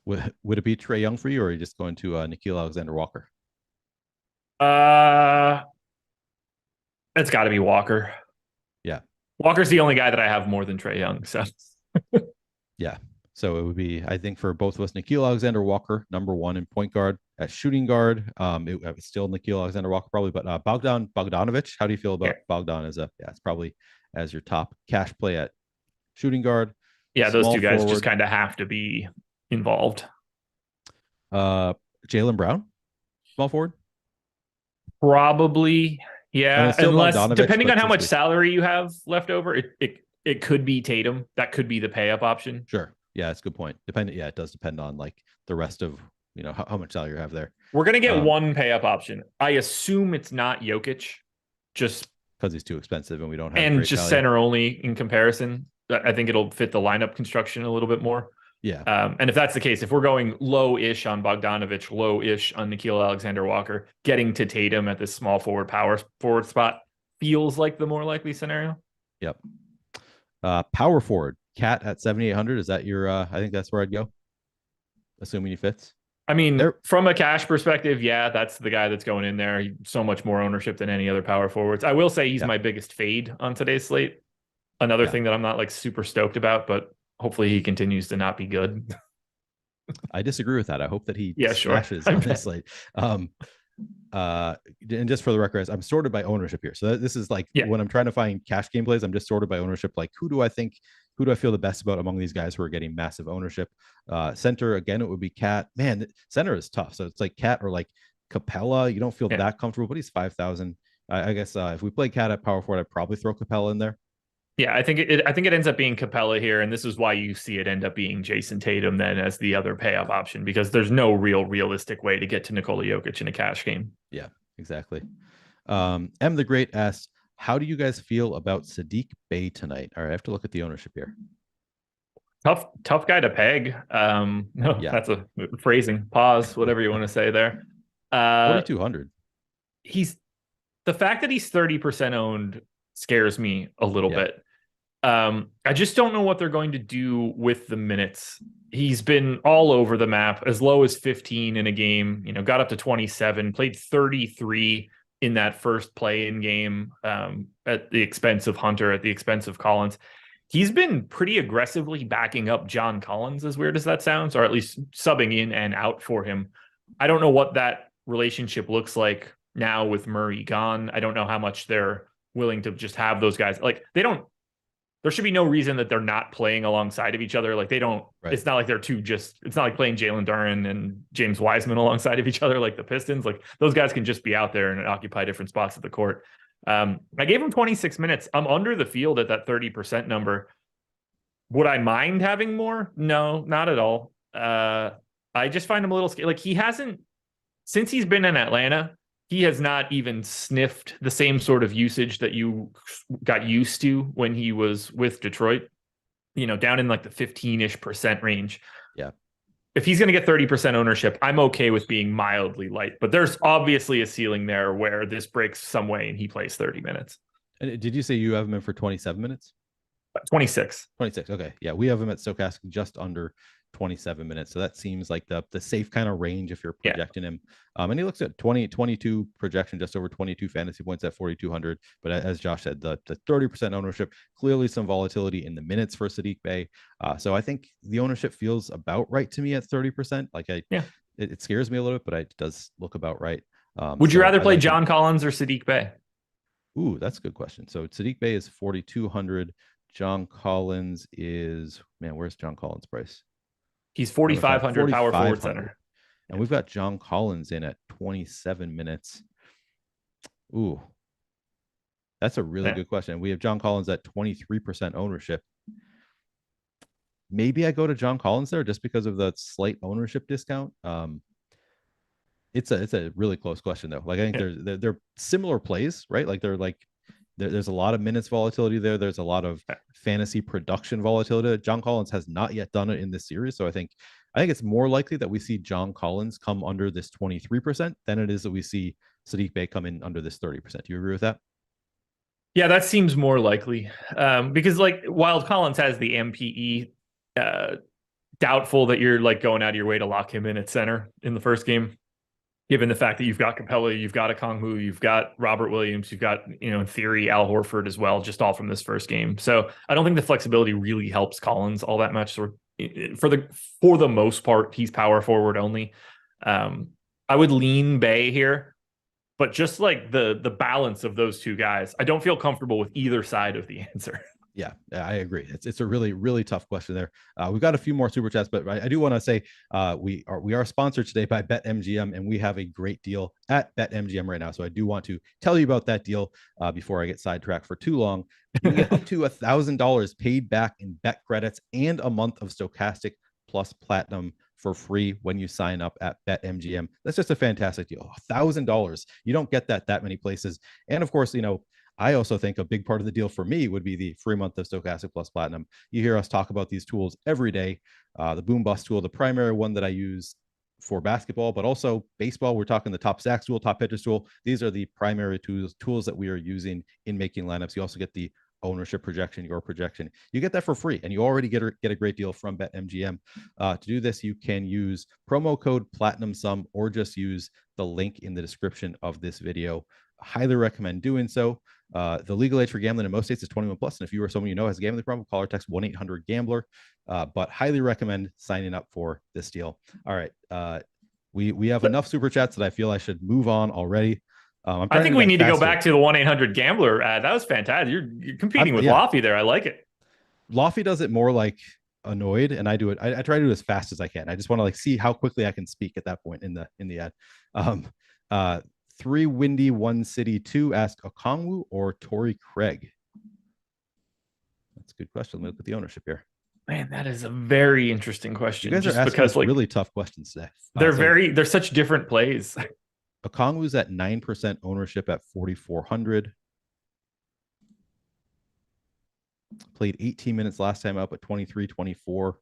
Would it be Trae Young for you, or are you just going to Nickeil Alexander-Walker? It's got to be Walker. Yeah, Walker's the only guy that I have more than Trae Young. So yeah. So it would be, I think, for both of us, Nickeil Alexander-Walker, number one in point guard. At shooting guard, it's still Nickeil Alexander-Walker probably, but Bogdanovic. How do you feel about Bogdan as it's probably as your top cash play at shooting guard? Yeah, those two guys just kind of have to be involved. Jaylen Brown, small forward? Probably, yeah. Unless, depending on how much week. salary you have left over, it could be Tatum. That could be the pay up option. Sure. Yeah, that's a good point. Yeah, it does depend on like the rest of how much salary you have there. We're gonna get one pay up option. I assume it's not Jokic, just because he's too expensive and we don't have and just value. Center only in comparison. I think it'll fit the lineup construction a little bit more. Yeah. And if that's the case, if we're going low-ish on Bogdanovic, low-ish on Nickeil Alexander-Walker, getting to Tatum at this small power forward spot feels like the more likely scenario. Yep. Power forward. Cat at 7,800. Is that your I think that's where I'd go, assuming he fits. I mean, from a cash perspective, yeah, that's the guy that's going in there. So much more ownership than any other power forwards. I will say he's my biggest fade on today's slate. Another thing that I'm not like super stoked about, but hopefully he continues to not be good. I disagree with that. I hope that he smashes on this slate. And just for the record, I'm sorted by ownership here. So this is like when I'm trying to find cash game plays, I'm just sorted by ownership. Like who do I feel the best about among these guys who are getting massive ownership? Center, again, it would be Cat. Man, center is tough. So it's like Cat or like Capella. You don't feel that comfortable, but he's 5,000. I guess if we play Cat at power forward, I'd probably throw Capella in there. Yeah, I think it ends up being Capella here, and this is why you see it end up being Jason Tatum then as the other pay up option, because there's no realistic way to get to Nikola Jokic in a cash game. Yeah, exactly. M the Great asks, how do you guys feel about Saddiq Bey tonight? All right, I have to look at the ownership here. Tough guy to peg. That's a phrasing. Pause, whatever you want to say there. 4,200. The fact that he's 30% owned scares me a little bit. I just don't know what they're going to do with the minutes. He's been all over the map, as low as 15 in a game, got up to 27, played 33 in that first play-in game at the expense of Hunter, at the expense of Collins. He's been pretty aggressively backing up John Collins, as weird as that sounds, or at least subbing in and out for him. I don't know what that relationship looks like now with Murray gone. I don't know how much they're willing to just have those guys. Like there should be no reason that they're not playing alongside of each other. Like it's not like it's not like playing Jalen Duren and James Wiseman alongside of each other like the Pistons. Like those guys can just be out there and occupy different spots of the court. I gave him 26 minutes. I'm under the field at that 30% number. Would I mind having more? No, not at all. I just find him a little scary. Like since he's been in Atlanta, he has not even sniffed the same sort of usage that you got used to when he was with Detroit. down in like the 15-ish% range. Yeah. If he's going to get 30% ownership, I'm okay with being mildly light, but there's obviously a ceiling there where this breaks some way and he plays 30 minutes. And did you say you have him in for 27 minutes? 26. 26. Okay. Yeah. We have him at Stochastic just under 27 minutes. So that seems like the safe kind of range if you're projecting him. And he looks at 22 projection, just over 22 fantasy points at 4,200. But as Josh said, the 30% ownership, clearly some volatility in the minutes for Saddiq Bey. So I think the ownership feels about right to me at 30%. Like it scares me a little bit, but it does look about right. Would you rather play John Collins or Saddiq Bey? Ooh, that's a good question. So Saddiq Bey is 4,200. John Collins is, where's John Collins' price? He's 4,500 power forward center. And we've got John Collins in at 27 minutes. Ooh, that's a really good question. We have John Collins at 23% ownership. Maybe I go to John Collins there just because of the slight ownership discount. It's a really close question though. Like I think they're similar plays, right? Like there's a lot of minutes volatility there. There's a lot of fantasy production volatility. John Collins has not yet done it in this series. So I think it's more likely that we see John Collins come under this 23% than it is that we see Saddiq Bey come in under this 30%. Do you agree with that? Yeah, that seems more likely. Because while Collins has the MPE, doubtful that you're going out of your way to lock him in at center in the first game. Given the fact that you've got Capella, you've got Okongwu, you've got Robert Williams, you've got, in theory, Al Horford as well, just all from this first game. So I don't think the flexibility really helps Collins all that much. So for the most part, he's power forward only. I would lean Bey here, but just the balance of those two guys, I don't feel comfortable with either side of the answer. Yeah, I agree. It's a really, really tough question there. We've got a few more super chats, but I do want to say we are sponsored today by BetMGM, and we have a great deal at BetMGM right now. So I do want to tell you about that deal before I get sidetracked for too long. You can get up to $1,000 paid back in bet credits and a month of Stochastic Plus Platinum for free when you sign up at BetMGM. That's just a fantastic deal. $1,000. You don't get that many places. And of course, I also think a big part of the deal for me would be the free month of Stochastic Plus Platinum. You hear us talk about these tools every day. The Boom Bust tool, the primary one that I use for basketball, but also baseball. We're talking the top stacks tool, top pitchers tool. These are the primary tools that we are using in making lineups. You also get the ownership projection, your projection. You get that for free, and you already get a great deal from BetMGM. To do this, you can use promo code PlatinumSum or just use the link in the description of this video. Highly recommend doing so. The legal age for gambling in most states is 21 plus, and if you or someone has a gambling problem, call or text 1-800-GAMBLER. But highly recommend signing up for this deal. All right, we have enough super chats that I feel I should move on already. I think we need to go back to the 1-800-GAMBLER ad. That was fantastic. You're competing with Lofty there. I like it. Lofty does it more like annoyed, and I do it. I try to do it as fast as I can. I just want to see how quickly I can speak at that point in the ad. 3 Windy 1 City 2 ask Okongwu or Torrey Craig. That's a good question. Look at the ownership here. Man, that is a very interesting question. You guys are asking us really tough questions today. They're such different plays. Okongwu's at 9% ownership at 4,400. Played 18 minutes last time up at 23-24.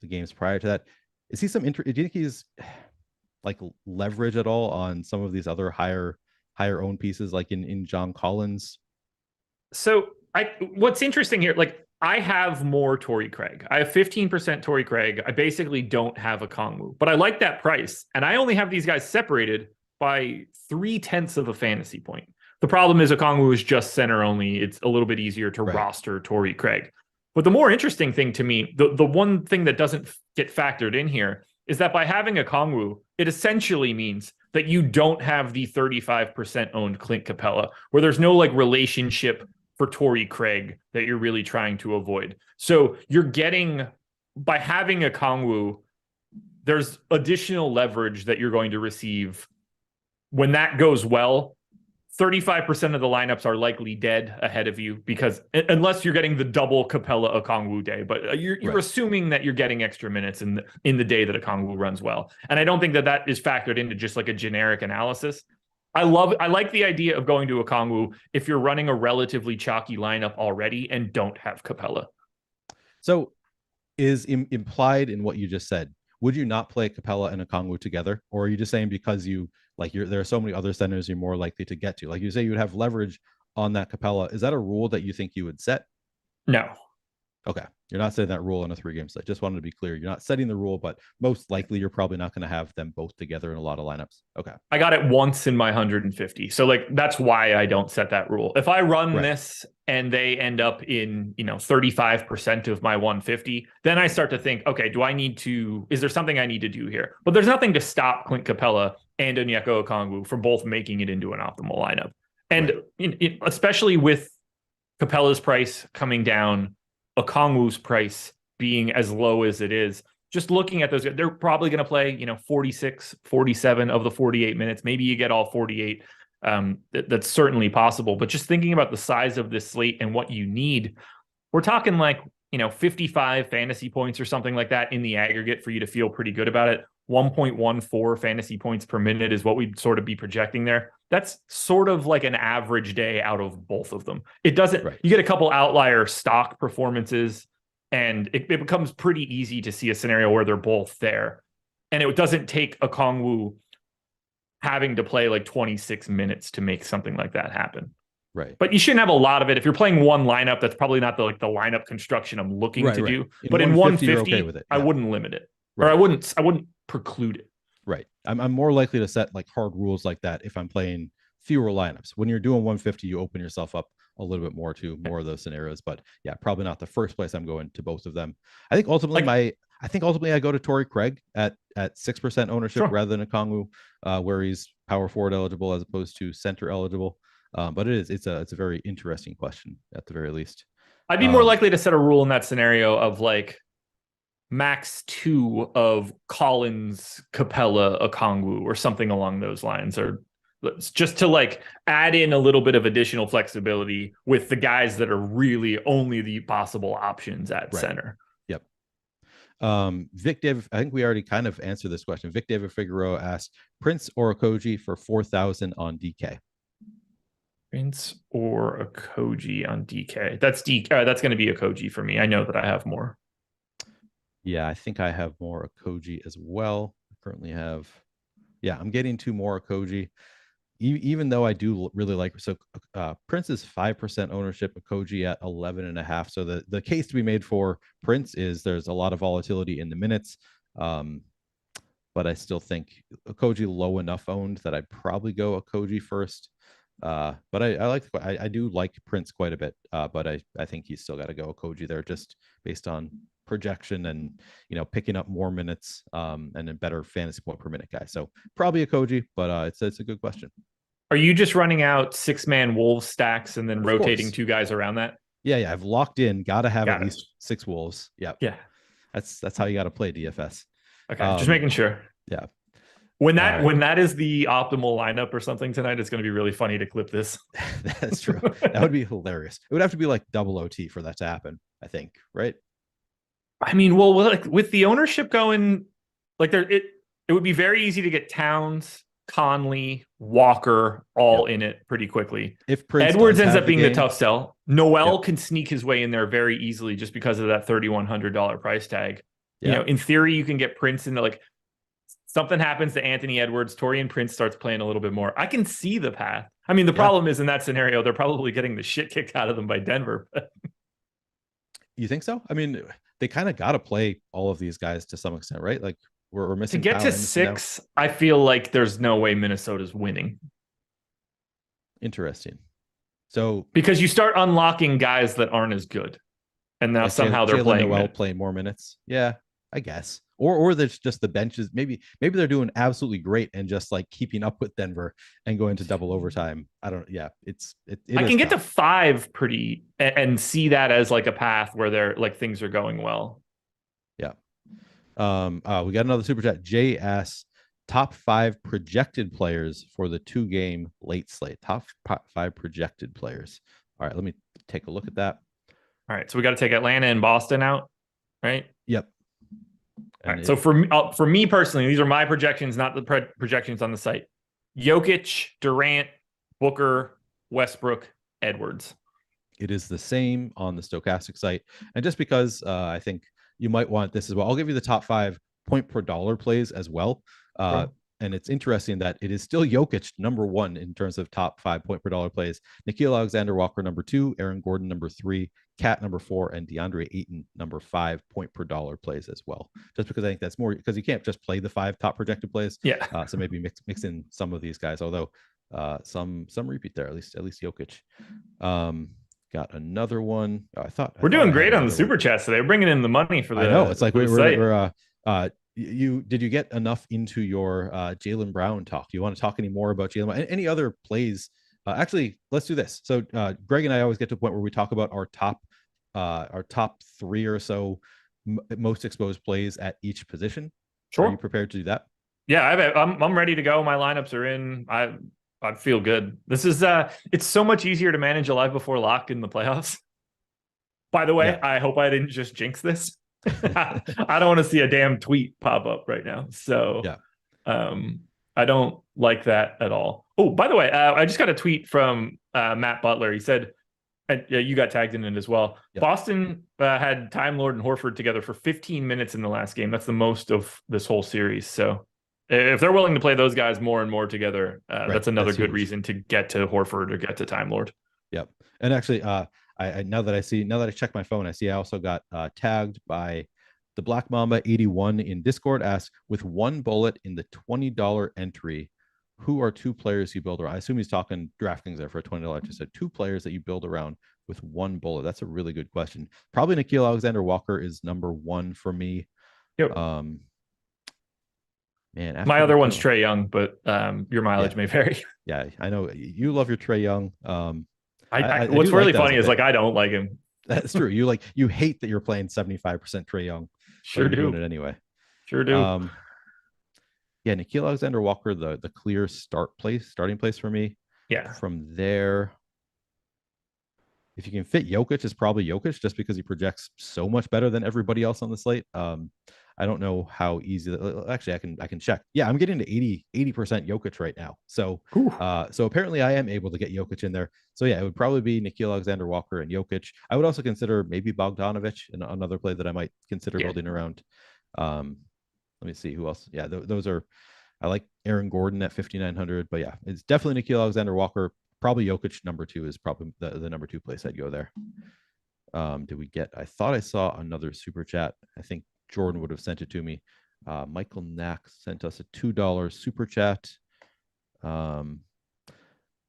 The games prior to that. Is he do you think he's leverage at all on some of these other higher owned pieces like in John Collins? So what's interesting here, I have more Torrey Craig. I have 15% Torrey Craig. I basically don't have Okongwu, but I like that price. And I only have these guys separated by 0.3 of a fantasy point. The problem is Okongwu is just center only. It's a little bit easier to roster Torrey Craig. But the more interesting thing to me, the one thing that doesn't get factored in here is that by having Okongwu, it essentially means that you don't have the 35% owned Clint Capella, where there's no relationship for Torrey Craig that you're really trying to avoid. So you're getting, by having Okongwu, there's additional leverage that you're going to receive. When that goes well, 35% of the lineups are likely dead ahead of you, because unless you're getting the double Capella Okongwu day, but you're assuming that you're getting extra minutes in the day that Okongwu runs well. And I don't think that is factored into just a generic analysis. I like the idea of going to Okongwu if you're running a relatively chalky lineup already and don't have Capella. So is implied in what you just said, would you not play Capella and Okongwu together? Or are you just saying because there are so many other centers you're more likely to get to? Like you say, you would have leverage on that Capella. Is that a rule that you think you would set? No. Okay. You're not setting that rule on a 3-game slate. Just wanted to be clear. You're not setting the rule, but most likely you're probably not going to have them both together in a lot of lineups. Okay. I got it once in my 150. So like, that's why I don't set that rule. If I run this and they end up in, 35% of my 150, then I start to think, okay, is there something I need to do here? But there's nothing to stop Clint Capella and Onyeka Okongwu from both making it into an optimal lineup. And especially with Capella's price coming down, Okongwu's price being as low as it is, just looking at those, they're probably going to play, 46, 47 of the 48 minutes. Maybe you get all 48. That's certainly possible. But just thinking about the size of this slate and what you need, we're talking like, 55 fantasy points or something like that in the aggregate for you to feel pretty good about it. 1.14 fantasy points per minute is what we'd sort of be projecting there. That's sort of like an average day out of both of them. It doesn't, you get a couple outlier stock performances, and it becomes pretty easy to see a scenario where they're both there. And it doesn't take Okongwu having to play like 26 minutes to make something like that happen. Right. But you shouldn't have a lot of it. If you're playing one lineup, that's probably not the lineup construction I'm looking to do. But in 150, okay with it. I wouldn't limit it. Or I wouldn't preclude it. Right. I'm more likely to set like hard rules like that if I'm playing fewer lineups. When you're doing 150, you open yourself up a little bit more to more of those scenarios. But yeah, probably not the first place I'm going to both of them. I think ultimately I go to Torrey Craig at 6% ownership rather than Okongwu, where he's power forward eligible as opposed to center eligible. But it's a very interesting question at the very least. I'd be more likely to set a rule in that scenario of like max 2 of Collins, Capella, Okongwu, or something along those lines, or just to like add in a little bit of additional flexibility with the guys that are really only the possible options at center. Yep. Vic David, I think we already kind of answered this question. Vic David Figueroa asked Prince or Okogie for 4,000 on DK. Prince or Okogie on DK. That's going to be Okogie for me. I know that I have more. Yeah, I think I have more Okogie as well. I currently have, I'm getting 2 more Okogie, even though I do really like, Prince is 5% ownership, Okogie at 11.5. So the case to be made for Prince is there's a lot of volatility in the minutes. But I still think Okogie low enough owned that I'd probably go Okogie first. But I do like Prince quite a bit. But I think he's still got to go Okogie there just based on projection and picking up more minutes and a better fantasy point per minute guy. So probably Okogie, but it's a good question. Are you just running out 6-man Wolves stacks and then rotating 2 guys around that? Yeah, I've locked in. Got to have at least 6 Wolves. Yeah, that's how you got to play DFS. Okay, just making sure. Yeah. When that is the optimal lineup or something tonight, it's going to be really funny to clip this. That's true. That would be hilarious. It would have to be like double OT for that to happen, I think, right? I mean, well, like with the ownership going, like it would be very easy to get Towns, Conley, Walker all in it pretty quickly. If Prince Edwards ends up being the tough sell, Noel can sneak his way in there very easily just because of that $3,100 price tag. In theory, you can get Prince into like something happens to Anthony Edwards, Taurean Prince starts playing a little bit more. I can see the path. I mean, the problem is in that scenario, they're probably getting the shit kicked out of them by Denver. You think so? I mean, they kind of got to play all of these guys to some extent, right? Like we're missing. To get to 6, I feel like there's no way Minnesota's winning. Interesting. So because you start unlocking guys that aren't as good, and now somehow they're playing more minutes. Yeah, I guess. Or there's just the benches. Maybe they're doing absolutely great and just like keeping up with Denver and going to double overtime. I don't. Yeah, I can get to 5 pretty and see that as like a path where they're like things are going well. Yeah. We got another super chat. Jay asks top 5 projected players for the 2-game late slate. Top 5 projected players. All right, let me take a look at that. All right, so we got to take Atlanta and Boston out, right? Yep. All right, so for me personally, these are my projections, not the projections on the site. Jokic, Durant, Booker, Westbrook, Edwards. It is the same on the stochastic site. And just because I think you might want this as well, I'll give you the top 5 point per dollar plays as well. And it's interesting that it is still Jokic number 1 in terms of top 5 point per dollar plays. Nickeil Alexander-Walker number 2, Aaron Gordon number 3, Cat number 4, and DeAndre Ayton number 5 point per dollar plays as well. Just because I think that's more, because you can't just play the 5 top projected plays. Yeah. So maybe mix in some of these guys, although some repeat there, at least Jokic. Got another one. I thought we're doing great on the super chats today. We're bringing in the money for the. I know, it's like we're did you get enough into your Jaylen Brown talk? Do you want to talk any more about Jaylen? Any other plays? Actually, let's do this. So Greg and I always get to a point where we talk about our top 3 or so most exposed plays at each position. Sure. Are you prepared to do that? Yeah, I'm ready to go. My lineups are in. I feel good. This is it's so much easier to manage a live before lock in the playoffs. By the way, yeah. I hope I didn't just jinx this. I don't want to see a damn tweet pop up right now. So yeah. I don't like that at all. Oh, by the way, I just got a tweet from Matt Butler. He said, and you got tagged in it as well. Yep. Boston had Time Lord and Horford together for 15 minutes in the last game. That's the most of this whole series. So if they're willing to play those guys more and more together, that's another good reason to get to Horford or get to Time Lord. Yep. And actually, I now that I check my phone, I see I also got tagged by the Black Mamba 81 in Discord. Asks, with 1 bullet in the $20 entry, who are 2 players you build around? I assume he's talking DraftKings there for a $20 entry. So 2 players that you build around with 1 bullet. That's a really good question. Probably Nickeil Alexander-Walker is number 1 for me. Yep. Man, my other one's Trae Young, but your mileage may vary. Yeah, I know you love your Trae Young. What's really funny is I don't like him. That's true. You hate that you're playing 75% Trae Young. Sure do. Doing it anyway. Sure do. Yeah, Nickeil Alexander-Walker, the clear starting place for me. Yeah. From there, if you can fit Jokic, it's probably Jokic, just because he projects so much better than everybody else on the slate. I don't know how easy. Actually, I can check. Yeah, I'm getting to 80% Jokic right now. So so apparently I am able to get Jokic in there. So yeah, it would probably be Nickeil Alexander-Walker and Jokic. I would also consider maybe Bogdanovic, another play that I might consider building around. Let me see who else. Yeah, those are. I like Aaron Gordon at 5,900, but yeah, it's definitely Nickeil Alexander-Walker. Probably Jokic number 2 is probably the number 2 place I'd go there. Did we get? I thought I saw another super chat. I think Jordan would have sent it to me. Michael Knack sent us a $2 super chat. Call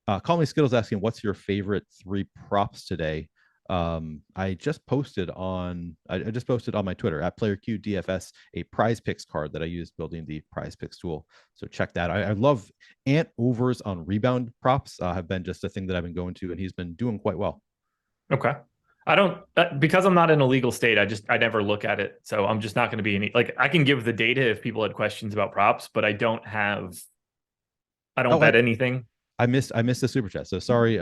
Me Skittles asking, what's your favorite 3 props today? I just posted on my Twitter at PlayerQDFS a Prize Picks card that I used building the Prize Picks tool. So check that. I love Ant overs on rebound props. Have been just a thing that I've been going to, and he's been doing quite well. Okay. I don't, because I'm not in a legal state, I never look at it. So I'm just not going to be any, I can give the data if people had questions about props, but I don't bet anything. I missed the super chat. So sorry,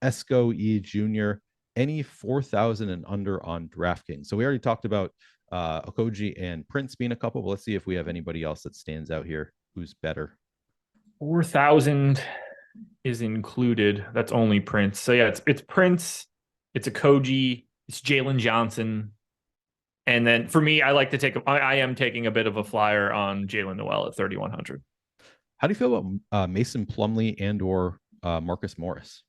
Esco E Jr., any 4,000 and under on DraftKings. So we already talked about Okogie and Prince being a couple, but let's see if we have anybody else that stands out here who's better. 4,000 is included. That's only Prince. So yeah, it's Prince. It's Okogie, it's Jalen Johnson. And then for me, I am taking a bit of a flyer on Jalen Noel at 3,100. How do you feel about Mason Plumlee and or Marcus Morris?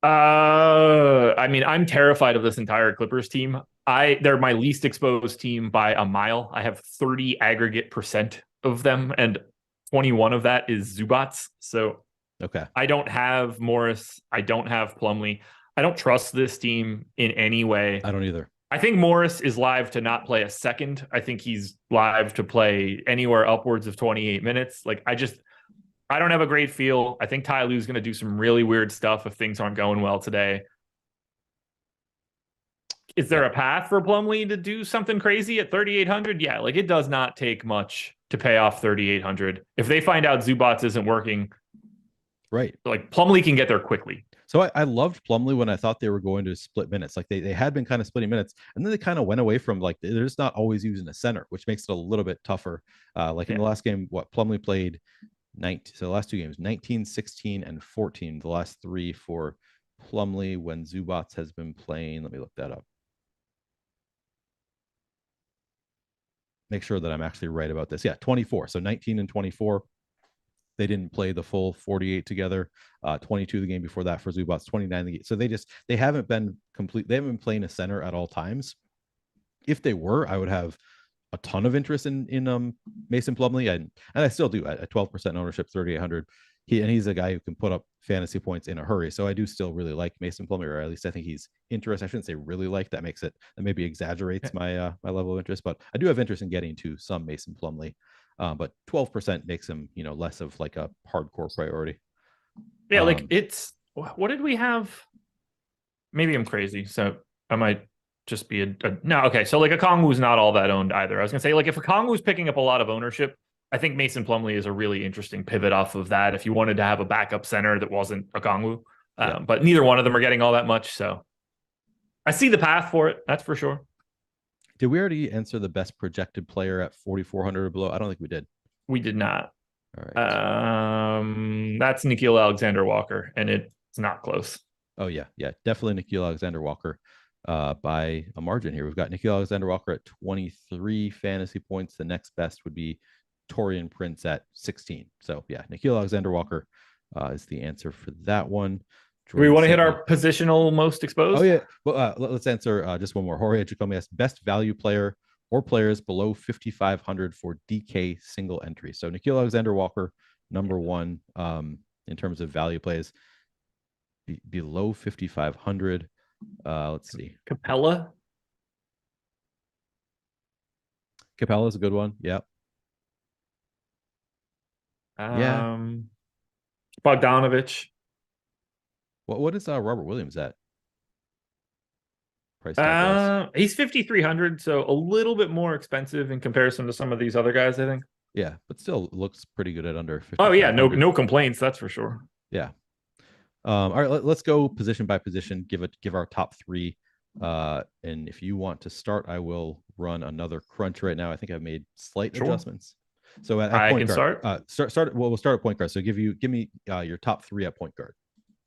I mean, I'm terrified of this entire Clippers team. They're my least exposed team by a mile. I have 30 aggregate % of them, and 21 of that is Zubats. So okay, I don't have Morris. I don't have Plumlee. I don't trust this team in any way. I don't either. I think Morris is live to not play a second. I think he's live to play anywhere upwards of 28 minutes. I don't have a great feel. I think Ty Lue's going to do some really weird stuff if things aren't going well today. Is there a path for Plumlee to do something crazy at 3,800? Yeah, it does not take much to pay off 3,800. If they find out Zubats isn't working, right? Plumlee can get there quickly. So I loved Plumlee when I thought they were going to split minutes. They had been kind of splitting minutes, and then they kind of went away from they're just not always using a center, which makes it a little bit tougher. In the last game, Plumlee played 19. So the last 2 games, 19, 16, and 14. The last 3 for Plumlee when Zubats has been playing. Let me look that up. Make sure that I'm actually right about this. Yeah, 24. So 19 and 24. They didn't play the full 48 together. 22 the game before that for Zubats, 29 the game. So they haven't been complete. They haven't been playing a center at all times. If they were, I would have a ton of interest in Mason Plumlee, and I still do at 12% ownership, 3,800. He's a guy who can put up fantasy points in a hurry. So I do still really like Mason Plumlee, or at least I think he's interesting. I shouldn't say really like, that maybe exaggerates my my level of interest, but I do have interest in getting to some Mason Plumlee. But 12% makes him, less of like a hardcore priority. Yeah, what did we have? Maybe I'm crazy, so I might just be no. Okay, so like Okongwu's not all that owned either. I was gonna say, like, if Okongwu's picking up a lot of ownership, I think Mason Plumlee is a really interesting pivot off of that. If you wanted to have a backup center that wasn't Okongwu, but neither one of them are getting all that much, so I see the path for it. That's for sure. Did we already answer the best projected player at 4,400 or below? I don't think we did. We did not. All right. That's Nickeil Alexander-Walker, and it's not close. Oh yeah, definitely Nickeil Alexander-Walker by a margin here. We've got Nickeil Alexander-Walker at 23 fantasy points. The next best would be Taurean Prince at 16. So yeah, Nickeil Alexander-Walker is the answer for that one. Do we want to hit our positional most exposed? Oh yeah. Well, let's answer just one more. Jorge Jacomi asks best value player or players below 5,500 for DK single entry. So Nickeil Alexander-Walker, number one in terms of value plays, below 5,500. Let's see. Capella is a good one. Yep. Bogdanovich. What is Robert Williams at? Price tag he's 5,300, so a little bit more expensive in comparison to some of these other guys, I think. Yeah, but still looks pretty good at under 50. Oh yeah, no complaints, that's for sure. Yeah. All right, let's go position by position. Give our top three. And if you want to start, I will run another crunch right now. I think I've made slight adjustments. So at point guard, start. We'll start at point guard. So give me your top three at point guard.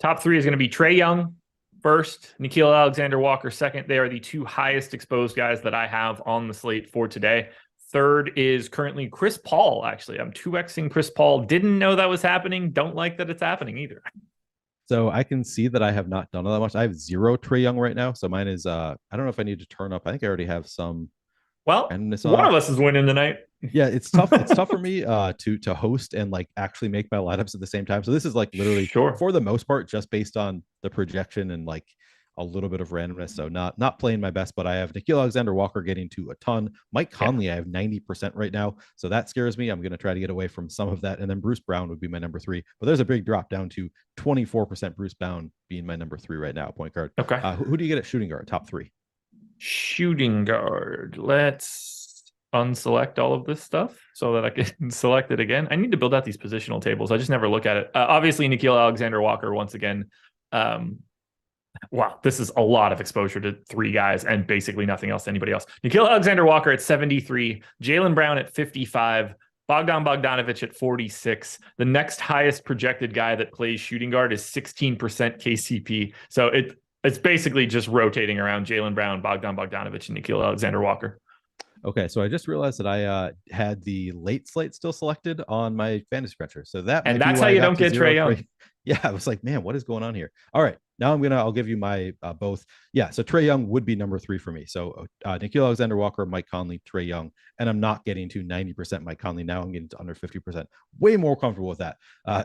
Top three is going to be Trae Young first, Nickeil Alexander-Walker second. They are the two highest exposed guys that I have on the slate for today. Third is currently Chris Paul. Actually, I'm 2xing Chris Paul. Didn't know that was happening. Don't like that it's happening either. So I can see that I have not done all that much. I have 0 Trae Young right now. So mine is I don't know if I need to turn up. I think I already have some. Well, one of us is winning tonight. Yeah, it's tough. It's tough for me to host and like actually make my lineups at the same time. So this is like literally for the most part just based on the projection and like a little bit of randomness. So not playing my best, but I have Nickeil Alexander-Walker getting to a ton. Mike Conley, I have 90% right now. So that scares me. I'm going to try to get away from some of that. And then Bruce Brown would be my number 3. But there's a big drop down to 24% Bruce Brown being my number 3 right now, point guard. Okay. Who do you get at shooting guard? Top 3. Shooting guard. Let's unselect all of this stuff so that I can select it again. I need to build out these positional tables. I just never look at it. Obviously, Nickeil Alexander-Walker once again. Wow, this is a lot of exposure to 3 guys and basically nothing else to anybody else. Nickeil Alexander-Walker at 73, Jaylen Brown at 55, Bogdanovich at 46. The next highest projected guy that plays shooting guard is 16% KCP. So it's basically just rotating around Jaylen Brown, Bogdanovich, and Nickeil Alexander-Walker. Okay, so I just realized that I had the late slate still selected on my fantasy cruncher. So that's how you don't get Trae Young. Yeah, I was like, man, what is going on here? All right, now I'll give you my both. Yeah, so Trae Young would be number 3 for me. So Nickeil Alexander-Walker, Mike Conley, Trae Young, and I'm not getting to 90% Mike Conley now. I'm getting to under 50%. Way more comfortable with that.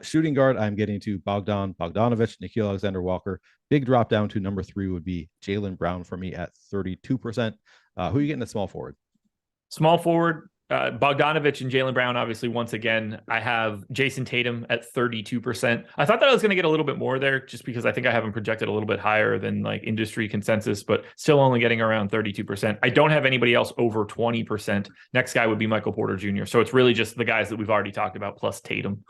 Shooting guard, I'm getting to Bogdanovich, Nickeil Alexander-Walker. Big drop down to number 3 would be Jaylen Brown for me at 32%. Who are you getting at small forward? Small forward, Bogdanovich and Jaylen Brown, obviously, once again. I have Jason Tatum at 32%. I thought that I was going to get a little bit more there just because I think I have him projected a little bit higher than like industry consensus, but still only getting around 32%. I don't have anybody else over 20%. Next guy would be Michael Porter Jr. So it's really just the guys that we've already talked about plus Tatum.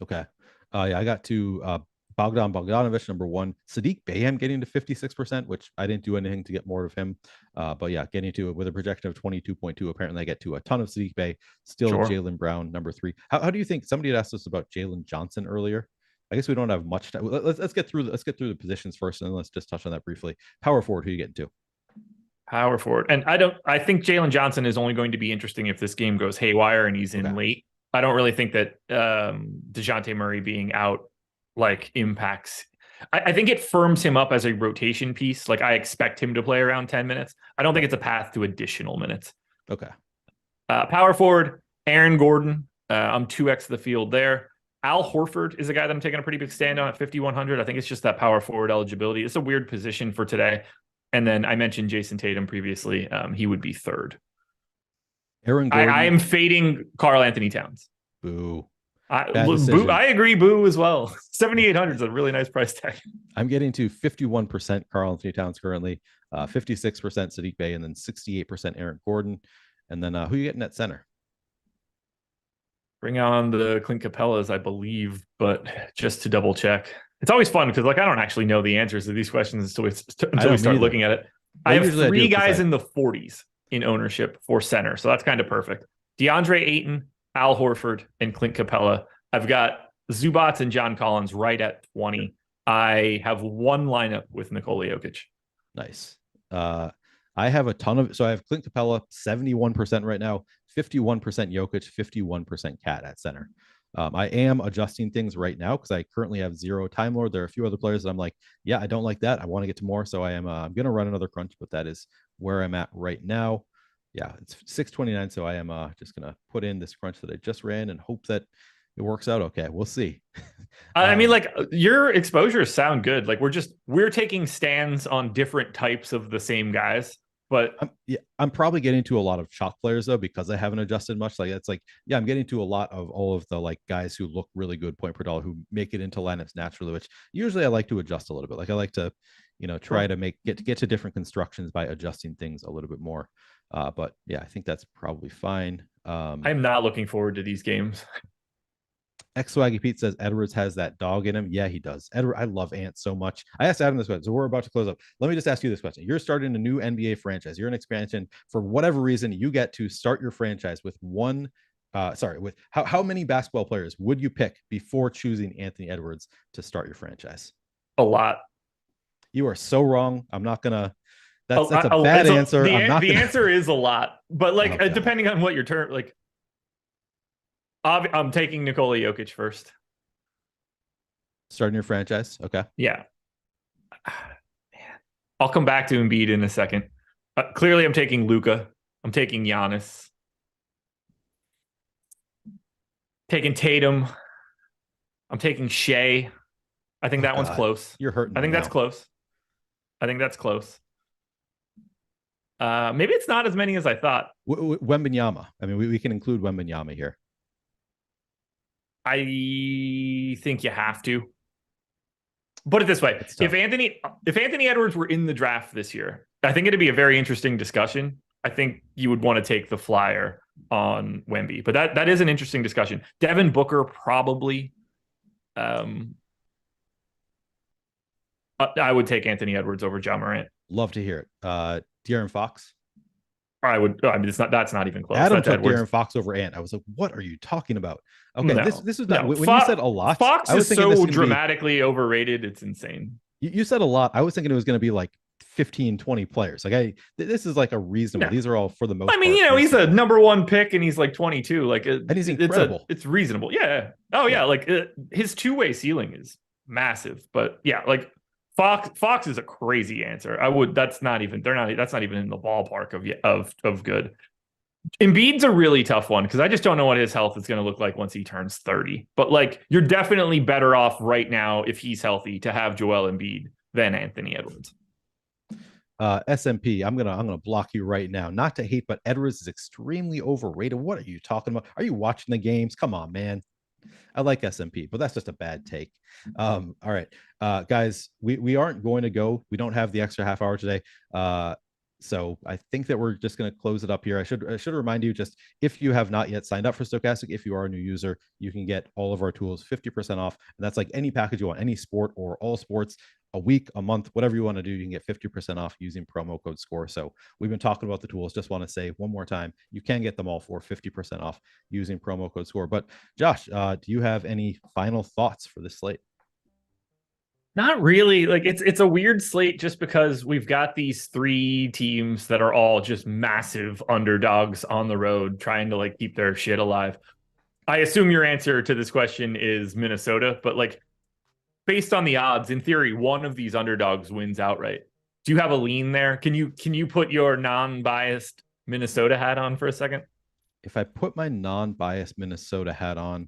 Okay. Yeah, I got to Bogdanovich, number 1. Sadiq Bey, I'm getting to 56%, which I didn't do anything to get more of him. But yeah, getting to it with a projection of 22.2. Apparently, I get to a ton of Sadiq Bey. Still Jaylen Brown, number 3. How do you think? Somebody had asked us about Jalen Johnson earlier. I guess we don't have much time. Let's get through the positions first, and then let's just touch on that briefly. Power forward, who you getting to? Power forward. And I think Jalen Johnson is only going to be interesting if this game goes haywire and he's in late. I don't really think that DeJounte Murray being out like impacts. I think it firms him up as a rotation piece. Like I expect him to play around 10 minutes. I don't think it's a path to additional minutes. Okay. Power forward, Aaron Gordon. I'm 2x the field there. Al Horford is a guy that I'm taking a pretty big stand on at 5,100. I think it's just that power forward eligibility. It's a weird position for today. And then I mentioned Jason Tatum previously. He would be third. Aaron Gordon. I am fading Karl Anthony Towns. Boo. Boo. I agree. Boo as well. 7,800 is a really nice price tag. I'm getting to 51% Karl Anthony Towns currently, 56% Saddiq Bey, and then 68% Aaron Gordon. And then who are you getting at center? Bring on the Clint Capellas, I believe, but just to double check. It's always fun because like I don't actually know the answers to these questions until we start looking at it. I have three guys in the 40s in ownership for center, so that's kind of perfect. DeAndre Ayton, Al Horford, and Clint Capella. I've got Zubats and John Collins right at 20. I have one lineup with Nikola Jokic. Nice. I have a ton of, so I have Clint Capella 71% right now, 51% Jokic, 51% Cat at center. I am adjusting things right now because I currently have 0 Time Lord. There are a few other players that I'm like, yeah, I don't like that. I want to get to more. So I'm going to run another crunch, but that is where I'm at right now. Yeah, it's 629. So I am just going to put in this crunch that I just ran and hope that it works out. Okay, we'll see. I mean, like your exposures sound good. Like we're taking stands on different types of the same guys. But I'm probably getting to a lot of chalk players though, because I haven't adjusted much. Like it's like, yeah, I'm getting to a lot of all of the like guys who look really good point per dollar, who make it into lineups naturally, which usually I like to adjust a little bit. Like I like to, try to get to different constructions by adjusting things a little bit more. But yeah, I think that's probably fine. I'm not looking forward to these games. Swaggy Pete says Edwards has that dog in him. Yeah, he does. Edward, I love Ant so much. I asked Adam this question, so we're about to close up. Let me just ask you this question. You're starting a new NBA franchise. You're an expansion. For whatever reason, you get to start your franchise with with how many basketball players would you pick before choosing Anthony Edwards to start your franchise? A lot. You are so wrong. I'm not gonna. That's a bad answer. The answer is a lot, but like depending on what your term, like. I'm taking Nikola Jokic first. Starting your franchise? Okay. Yeah. Man. I'll come back to Embiid in a second. Clearly, I'm taking Luka. I'm taking Giannis. Taking Tatum. I'm taking Shea. I think that one's close. You're hurting. I think that's close. Maybe it's not as many as I thought. Wembanyama. I mean, we can include Wembanyama here. I think you have to. Put it this way: if Anthony Edwards were in the draft this year, I think it'd be a very interesting discussion. I think you would want to take the flyer on Wemby, but that is an interesting discussion. Devin Booker probably. I would take Anthony Edwards over Ja Morant. Love to hear it. De'Aaron Fox. I would. I mean, that's not even close. Adam took De'Aaron Fox over Ant. I was like, "What are you talking about?" Okay, no, this is not. When you said a lot, Fox is so dramatically overrated. It's insane. You said a lot. I was thinking it was going to be like 15, 20 players. Like this is like a reasonable. No. These are all for the most. I mean, he's a number 1 pick and he's like 22. Like, and he's incredible. It's reasonable. Yeah. Oh yeah. Like his 2-way ceiling is massive. But yeah, like. Fox is a crazy answer. That's not even in the ballpark of good. Embiid's a really tough one because I just don't know what his health is going to look like once he turns 30. But like you're definitely better off right now if he's healthy to have Joel Embiid than Anthony Edwards. SMP, I'm gonna block you right now. Not to hate, but Edwards is extremely overrated. What are you talking about? Are you watching the games? Come on, man. I like SMP, but that's just a bad take. All right, guys, we aren't going to go. We don't have the extra half hour today. So I think that we're just going to close it up here. I should remind you, just if you have not yet signed up for Stokastic, if you are a new user, you can get all of our tools 50% off. And that's like any package you want, any sport or all sports, a week, a month, whatever you want to do, you can get 50% off using promo code SCORE. So we've been talking about the tools. Just want to say one more time, you can get them all for 50% off using promo code SCORE. But Josh, do you have any final thoughts for this slate? Not really. Like it's a weird slate just because we've got these three teams that are all just massive underdogs on the road trying to like keep their shit alive. I assume your answer to this question is Minnesota, but like based on the odds, in theory, one of these underdogs wins outright. Do you have a lean there? Can you put your non-biased Minnesota hat on for a second? If I put my non-biased Minnesota hat on,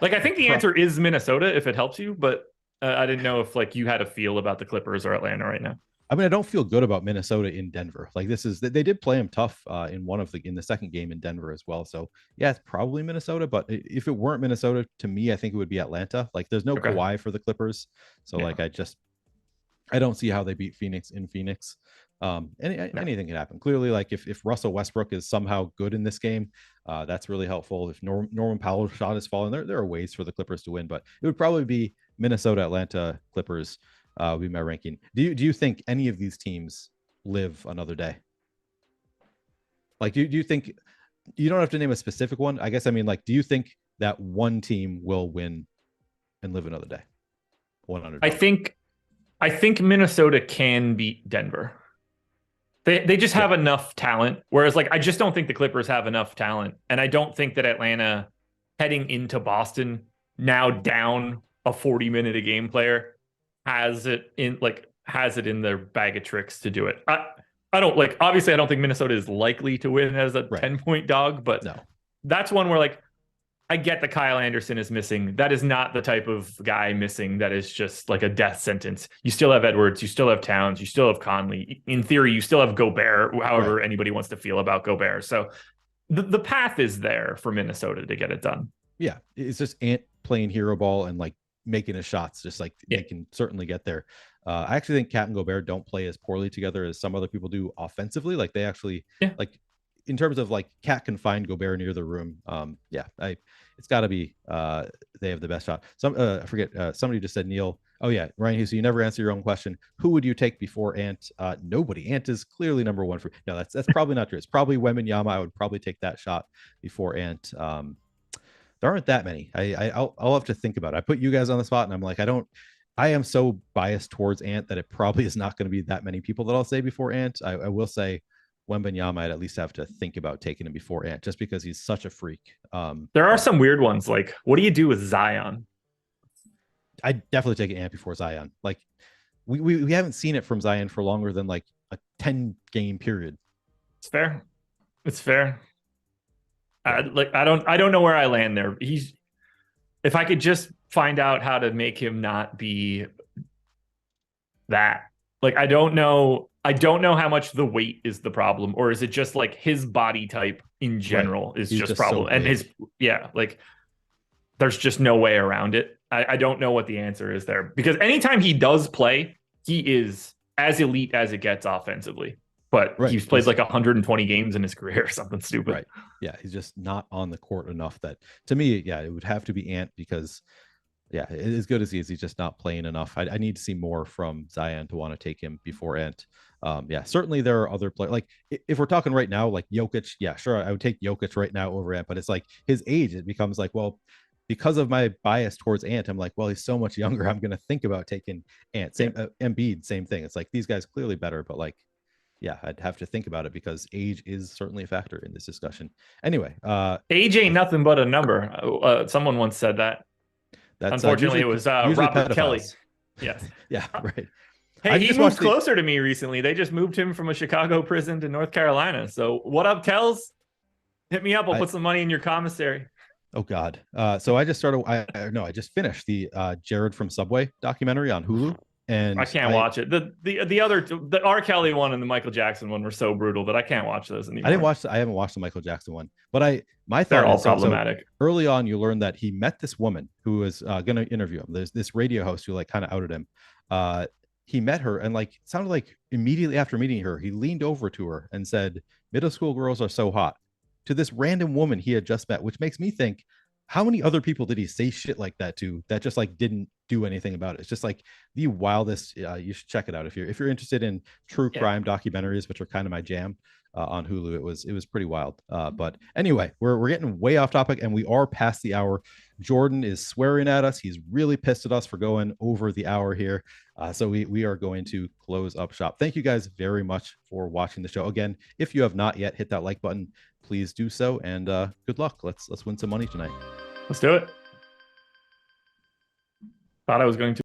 like I think the answer is Minnesota if it helps you, but I didn't know if like you had a feel about the Clippers or Atlanta right now. I mean, I don't feel good about Minnesota in Denver. Like they did play them tough in the second game in Denver as well. So yeah, it's probably Minnesota. But if it weren't Minnesota, to me, I think it would be Atlanta. Like there's no Kawhi for the Clippers, so like I don't see how they beat Phoenix in Phoenix. Anything can happen. Clearly, like if Russell Westbrook is somehow good in this game, that's really helpful. If Norman Powell's shot is falling, there are ways for the Clippers to win, but it would probably be Minnesota, Atlanta, Clippers. Would be my ranking. Do you think any of these teams live another day? Like, do you think, you don't have to name a specific one? I guess I mean, like, do you think that one team will win and live another day? 100. I think Minnesota can beat Denver. They just have enough talent. Whereas, like, I just don't think the Clippers have enough talent, and I don't think that Atlanta, heading into Boston, now down a 40-minute a game player, has it in their bag of tricks to do it. I don't like, obviously I don't think Minnesota is likely to win as a 10-point dog, but that's one where like I get that Kyle Anderson is missing. That is not the type of guy missing that is just like a death sentence. You still have Edwards, you still have Towns, you still have Conley. In theory, you still have Gobert, however anybody wants to feel about Gobert. So the path is there for Minnesota to get it done. Yeah, it's just Ant playing hero ball and like making his shots, just like they can certainly get there. I actually think Cat and Gobert don't play as poorly together as some other people do offensively. Like they actually like in terms of like Cat can find Gobert near the room. It's got to be they have the best shot. I forget, somebody just said Neil. Oh yeah, Ryan Hughes, so you never answer your own question. Who would you take before Ant? Nobody. Ant is clearly number one for. No, that's probably not true. It's probably Wembanyama. I would probably take that shot before Ant. There aren't that many. I'll have to think about it. I put you guys on the spot, and I'm like, I am so biased towards Ant that it probably is not going to be that many people that I'll say before Ant. I will say Wembanyama, I'd at least have to think about taking him before Ant, just because he's such a freak. There are some weird ones. Like, what do you do with Zion? I'd definitely take Ant before Zion. Like, we haven't seen it from Zion for longer than like a 10-game period. It's fair. It's fair. I don't know where I land there. If I could just find out how to make him not be that. Like, I don't know how much the weight is the problem, or is it just like his body type in general is just problem. So and like there's just no way around it. I don't know what the answer is there, because anytime he does play, he is as elite as it gets offensively. But he's played like 120 games in his career or something stupid. Right. Yeah, he's just not on the court enough that, to me, it would have to be Ant, because, as good as he is, he's just not playing enough. I need to see more from Zion to want to take him before Ant. Certainly there are other players. Like, if we're talking right now, like Jokic, sure, I would take Jokic right now over Ant, but it's like his age, it becomes like, well, because of my bias towards Ant, I'm like, well, he's so much younger, I'm going to think about taking Ant. Same Embiid, same thing. It's like these guys clearly better, but like, I'd have to think about it, because age is certainly a factor in this discussion. Anyway, age ain't nothing but a number. Someone once said that. Unfortunately, it was Robert pedophiles. Kelly. Yes. Right. Hey, he moved closer to me recently. They just moved him from a Chicago prison to North Carolina. So what up, Kells? Hit me up. I'll put some money in your commissary. Oh God. So I just finished the Jared from Subway documentary on Hulu. And I can't watch it. The R. Kelly one and the Michael Jackson one were so brutal that I can't watch those anymore. I haven't watched the Michael Jackson one, but my thought they're all problematic. So early on, you learn that he met this woman who was going to interview him. There's this radio host who like kind of outed him. He met her, and like it sounded like immediately after meeting her, he leaned over to her and said, "Middle school girls are so hot," to this random woman he had just met, which makes me think, how many other people did he say shit like that to that just like didn't do anything about it? It's just like the wildest. You should check it out if you're interested in true crime documentaries, which are kind of my jam. on Hulu. It was pretty wild. But anyway, we're getting way off topic, and we are past the hour. Jordan is swearing at us. He's really pissed at us for going over the hour here. So we are going to close up shop. Thank you guys very much for watching the show. Again, if you have not yet hit that like button, please do so. And good luck. Let's win some money tonight. Let's do it. Thought I was going to.